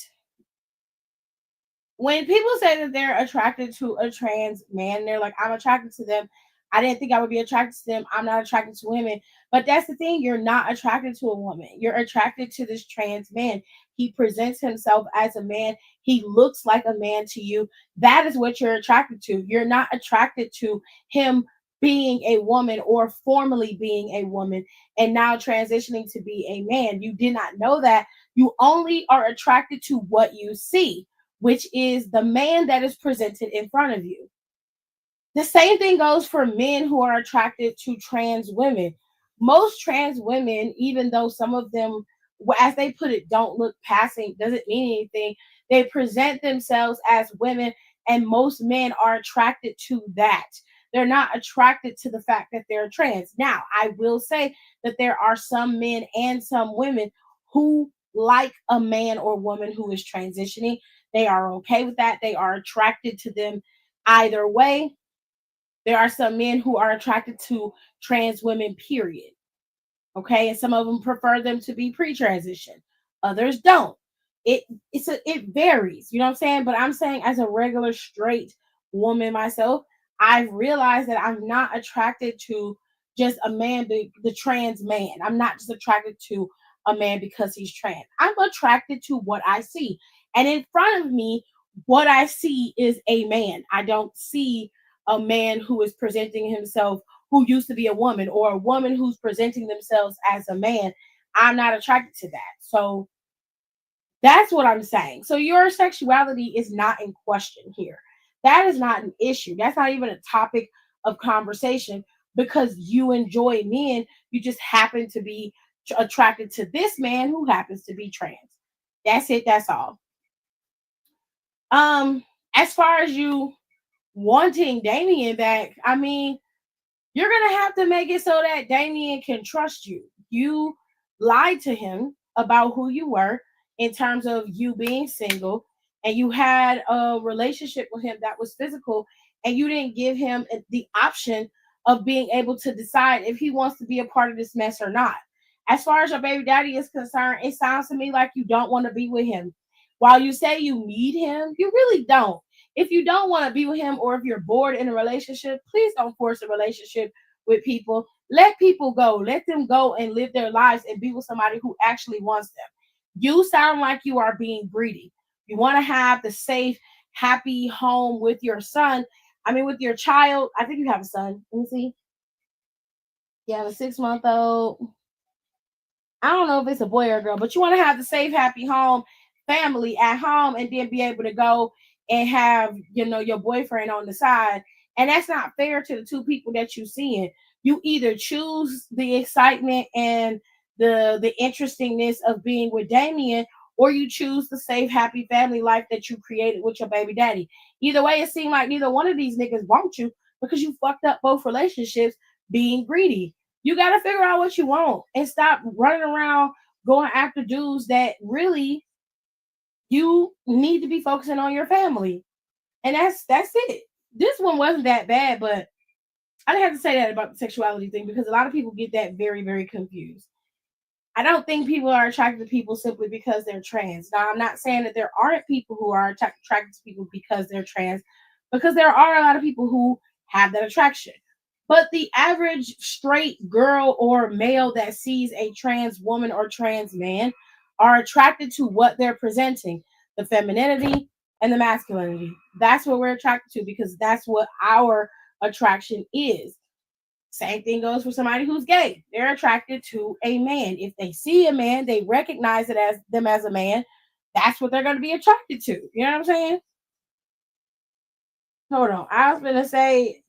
when people say that they're attracted to a trans man, they're like, I'm attracted to them. I didn't think I would be attracted to them. I'm not attracted to women. But that's the thing. You're not attracted to a woman. You're attracted to this trans man. He presents himself as a man. He looks like a man to you. That is what you're attracted to. You're not attracted to him being a woman or formerly being a woman and now transitioning to be a man. You did not know that. You only are attracted to what you see, which is the man that is presented in front of you. The same thing goes for men who are attracted to trans women. Most trans women, even though some of them, as they put it, don't look passing, doesn't mean anything, they present themselves as women, and most men are attracted to that. They're not attracted to the fact that they're trans. Now, I will say that there are some men and some women who like a man or woman who is transitioning. They are okay with that. They are attracted to them either way. There are some men who are attracted to trans women, period. Okay, and some of them prefer them to be pre-transition. Others don't. It varies. You know what I'm saying? But I'm saying as a regular straight woman myself, I've realized that I'm not attracted to just a man, the trans man. I'm not just attracted to a man because he's trans. I'm attracted to what I see. And in front of me, what I see is a man. I don't see a man who is presenting himself who used to be a woman or a woman who's presenting themselves as a man. I'm not attracted to that. So that's what I'm saying. So your sexuality is not in question here. That is not an issue. That's not even a topic of conversation because you enjoy men. You just happen to be attracted to this man who happens to be trans. That's it. That's all. As far as you wanting Damien back, I mean, you're gonna have to make it so that Damien can trust you. You lied to him about who you were in terms of you being single, and you had a relationship with him that was physical, and you didn't give him the option of being able to decide if he wants to be a part of this mess or not. As far as your baby daddy is concerned, it sounds to me like you don't want to be with him. While you say you need him, you really don't. If you don't want to be with him, or if you're bored in a relationship, please don't force a relationship with people. Let people go. Let them go and live their lives and be with somebody who actually wants them. You sound like you are being greedy. You want to have the safe, happy home with your son. I mean, with your child. I think you have a son. Let me see. You have a 6-month-old. I don't know if it's a boy or a girl, but you want to have the safe, happy home, family at home, and then be able to go and have, your boyfriend on the side. And that's not fair to the two people that you're seeing. You either choose the excitement and the interestingness of being with Damien, or you choose the safe, happy family life that you created with your baby daddy. Either way, it seems like neither one of these niggas want you because you fucked up both relationships being greedy. You got to figure out what you want and stop running around going after dudes that really you need to be focusing on your family. And that's it. This one wasn't that bad, but I didn't have to say that about the sexuality thing because a lot of people get that very, very confused. I don't think people are attracted to people simply because they're trans. Now, I'm not saying that there aren't people who are attracted to people because they're trans, because there are a lot of people who have that attraction. But the average straight girl or male that sees a trans woman or trans man are attracted to what they're presenting, the femininity and the masculinity. That's what we're attracted to because that's what our attraction is. Same thing goes for somebody who's gay. They're attracted to a man. If they see a man, they recognize it as them as a man. That's what they're going to be attracted to. You know what I'm saying? Hold on. I was going to say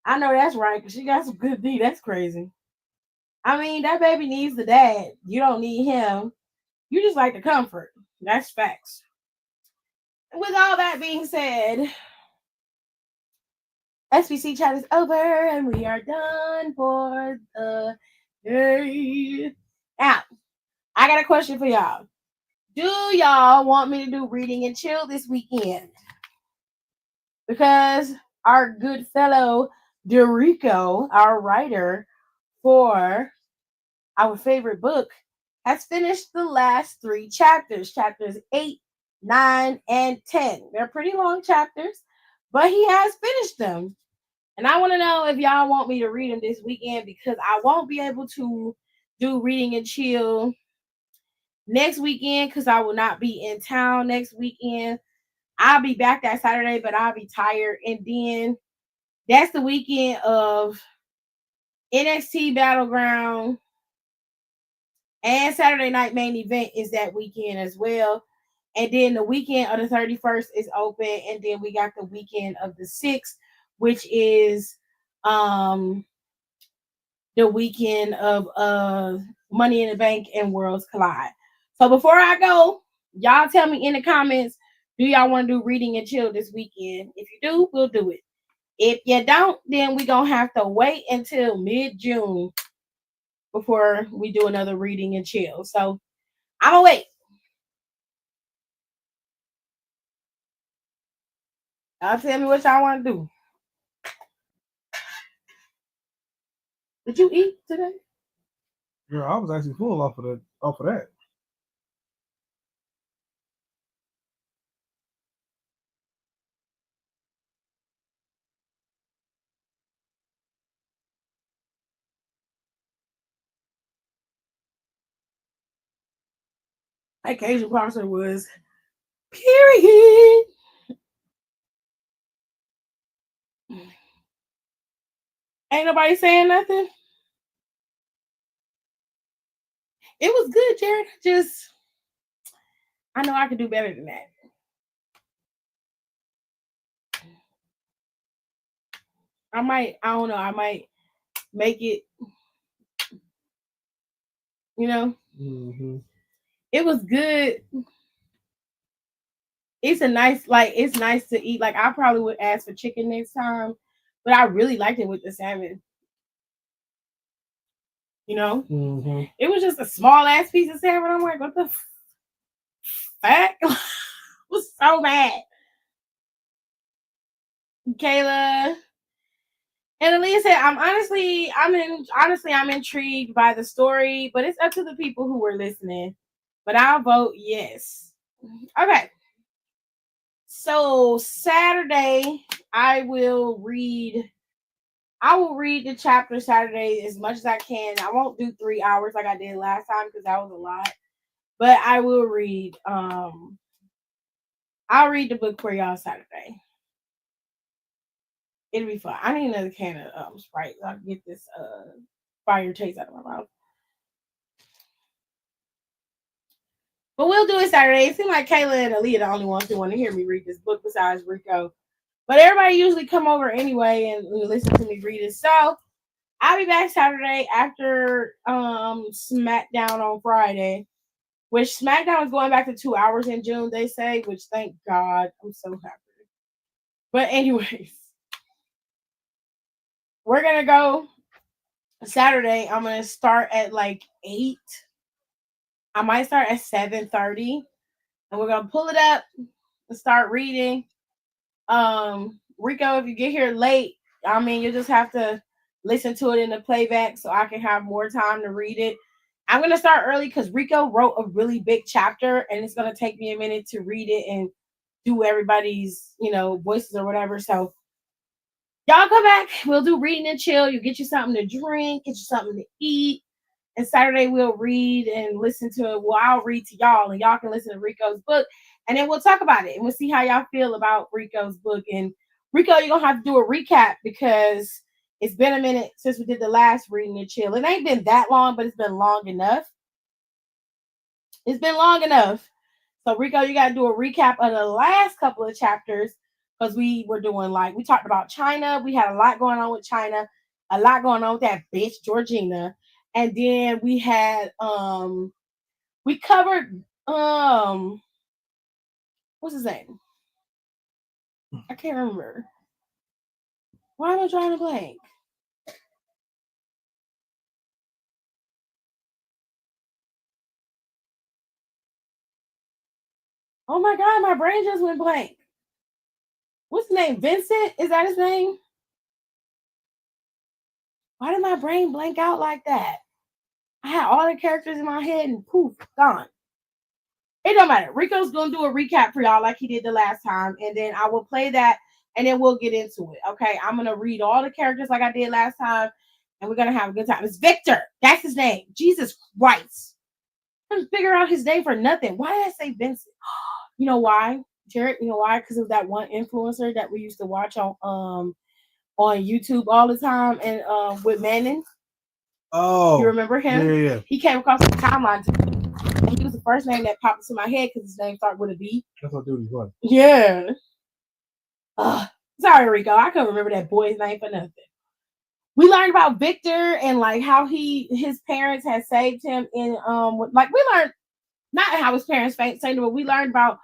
I know that's right because she got some good D. That's crazy. I mean, that baby needs the dad. You don't need him. You just like the comfort. That's facts. With all that being said, SBC chat is over and we are done for the day. Now, I got a question for y'all. Do y'all want me to do reading and chill this weekend? Because our good fellow Dorico, our writer for our favorite book, has finished the last 3 chapters, chapters 8, 9, and 10. They're pretty long chapters, but he has finished them. And I want to know if y'all want me to read them this weekend because I won't be able to do reading and chill next weekend because I will not be in town next weekend. I'll be back that Saturday, but I'll be tired. And then that's the weekend of NXT Battleground, and Saturday Night Main Event is that weekend as well. And then the weekend of the 31st is open. And then we got the weekend of the 6th, which is the weekend of Money in the Bank and Worlds Collide. So before I go, y'all tell me in the comments, do y'all want to do reading and chill this weekend? If you do, we'll do it. If you don't, then we're going to have to wait until mid-June before we do another reading and chill. So I'm going to wait. Y'all tell me what y'all want to do. Did you eat today? Girl, I was actually full off of that. That Cajun pasta was period. Ain't nobody saying nothing. It was good, Jared. I know I could do better than that. I don't know, I might make it, Mm-hmm. It was good. It's nice to eat. Like, I probably would ask for chicken next time, but I really liked it with the salmon. Mm-hmm. It was just a small ass piece of salmon. I'm like, what the fuck? I was so mad. Kayla, And Aaliyah said, I'm intrigued by the story, but it's up to the people who were listening. But I'll vote yes. Okay. So Saturday, I will read the chapter Saturday as much as I can. I won't do 3 hours like I did last time because that was a lot. But I will read. I'll read the book for y'all Saturday. It'll be fun. I need another can of Sprite so I can get this fire taste out of my mouth. But we'll do it Saturday. It seems like Kayla and Aaliyah the only ones who want to hear me read this book besides Rico. But everybody usually come over anyway and listen to me read it. So I'll be back Saturday after SmackDown on Friday. Which SmackDown is going back to 2 hours in June, they say, which thank God. I'm so happy. But anyways, we're going to go Saturday. I'm going to start at like 8. I might start at 7:30. And we're going to pull it up and start reading. Rico, if you get here late, I mean, you just have to listen to it in the playback so I can have more time to read it. I'm going to start early because Rico wrote a really big chapter and it's going to take me a minute to read it and do everybody's, voices or whatever. So y'all come back. We'll do reading and chill. You get you something to drink, get you something to eat. And Saturday we'll read and listen to it. Well, I'll read to y'all and y'all can listen to Rico's book. And then we'll talk about it and we'll see how y'all feel about Rico's book. And Rico, you're going to have to do a recap because it's been a minute since we did the last reading and chill. It ain't been that long, but it's been long enough. It's been long enough. So, Rico, you got to do a recap of the last couple of chapters because we were doing we talked about China. We had a lot going on with China, a lot going on with that bitch, Georgina. And then we had, we covered, what's his name? I can't remember. Why am I drawing a blank? Oh my God, my brain just went blank. What's his name? Vincent? Is that his name? Why did my brain blank out like that? I had all the characters in my head and poof, gone. It don't matter. Rico's going to do a recap for y'all like he did the last time. And then I will play that and then we'll get into it. Okay. I'm going to read all the characters like I did last time. And we're going to have a good time. It's Victor. That's his name. Jesus Christ. I couldn't figure out his name for nothing. Why did I say Vincent? You know why? Jared, you know why? Because of that one influencer that we used to watch on YouTube all the time and with Manning. Oh, you remember him? Yeah. He came across the timeline and he was the first name that popped into my head because his name started with a B. That's what dude was. Yeah. Sorry, Rico. I couldn't remember that boy's name for nothing. We learned about Victor and how his parents had saved him in we learned not how his parents saved him, but we learned about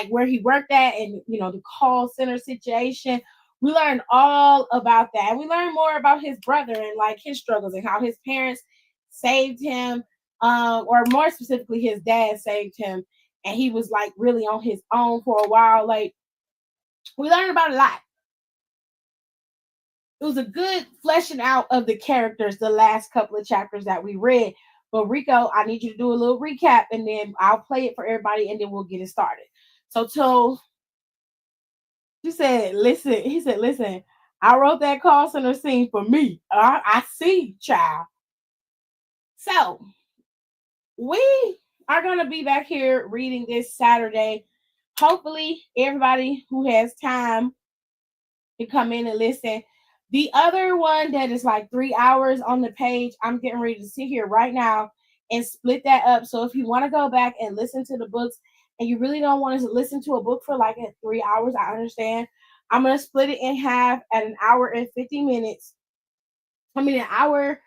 where he worked at and the call center situation. We learned all about that. And we learned more about his brother and his struggles and how his parents saved him, or more specifically, his dad saved him, and he was really on his own for a while. We learned about a lot. It was a good fleshing out of the characters the last couple of chapters that we read. But Rico, I need you to do a little recap and then I'll play it for everybody and then we'll get it started. So he said, listen, I wrote that call center scene for me. I see, child. So we are going to be back here reading this Saturday. Hopefully everybody who has time can come in and listen. The other one that is 3 hours on the page, I'm getting ready to sit here right now and split that up. So if you want to go back and listen to the books and you really don't want to listen to a book for at 3 hours, I understand. I'm going to split it in half at an hour and 50 minutes. An hour.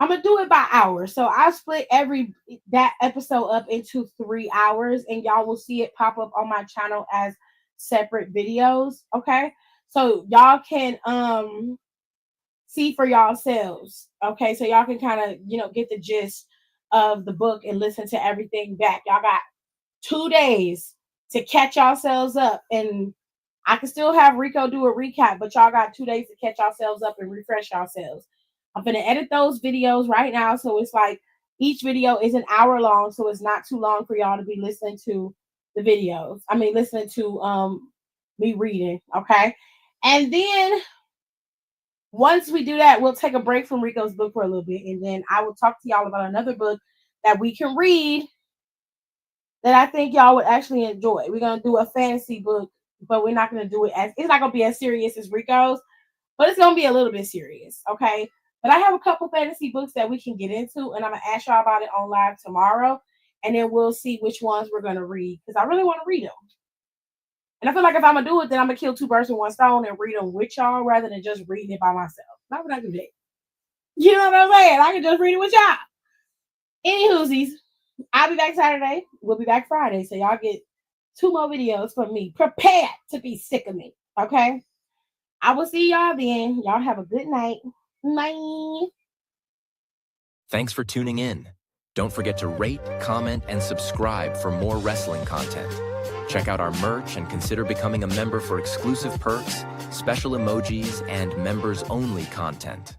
I'm going to do it by hour. So I'll split that episode up into 3 hours and y'all will see it pop up on my channel as separate videos. Okay. So y'all can see for yourselves. Okay, so y'all can kind of get the gist of the book and listen to everything back. Y'all got 2 days to catch yourselves up and I can still have Rico do a recap, but y'all got 2 days to catch yourselves up and refresh yourselves. I'm going to edit those videos right now. So it's like each video is an hour long. So it's not too long for y'all to be listening to the videos. I mean, listening to me reading. Okay. And then once we do that, we'll take a break from Rico's book for a little bit. And then I will talk to y'all about another book that we can read that I think y'all would actually enjoy. We're going to do a fantasy book, but we're not going to do it it's not going to be as serious as Rico's, but it's going to be a little bit serious. Okay. But I have a couple fantasy books that we can get into, and I'm going to ask y'all about it on live tomorrow. And then we'll see which ones we're going to read because I really want to read them. And I feel like if I'm going to do it, then I'm going to kill 2 birds with 1 stone and read them with y'all rather than just reading it by myself. Why would I do that? You know what I'm saying? I can just read it with y'all. Any whoosies, I'll be back Saturday. We'll be back Friday. So y'all get 2 more videos from me. Prepare to be sick of me. Okay? I will see y'all then. Y'all have a good night. Bye. Thanks for tuning in. Don't forget to rate, comment, and subscribe for more wrestling content. Check out our merch and consider becoming a member for exclusive perks, special emojis, and members-only content.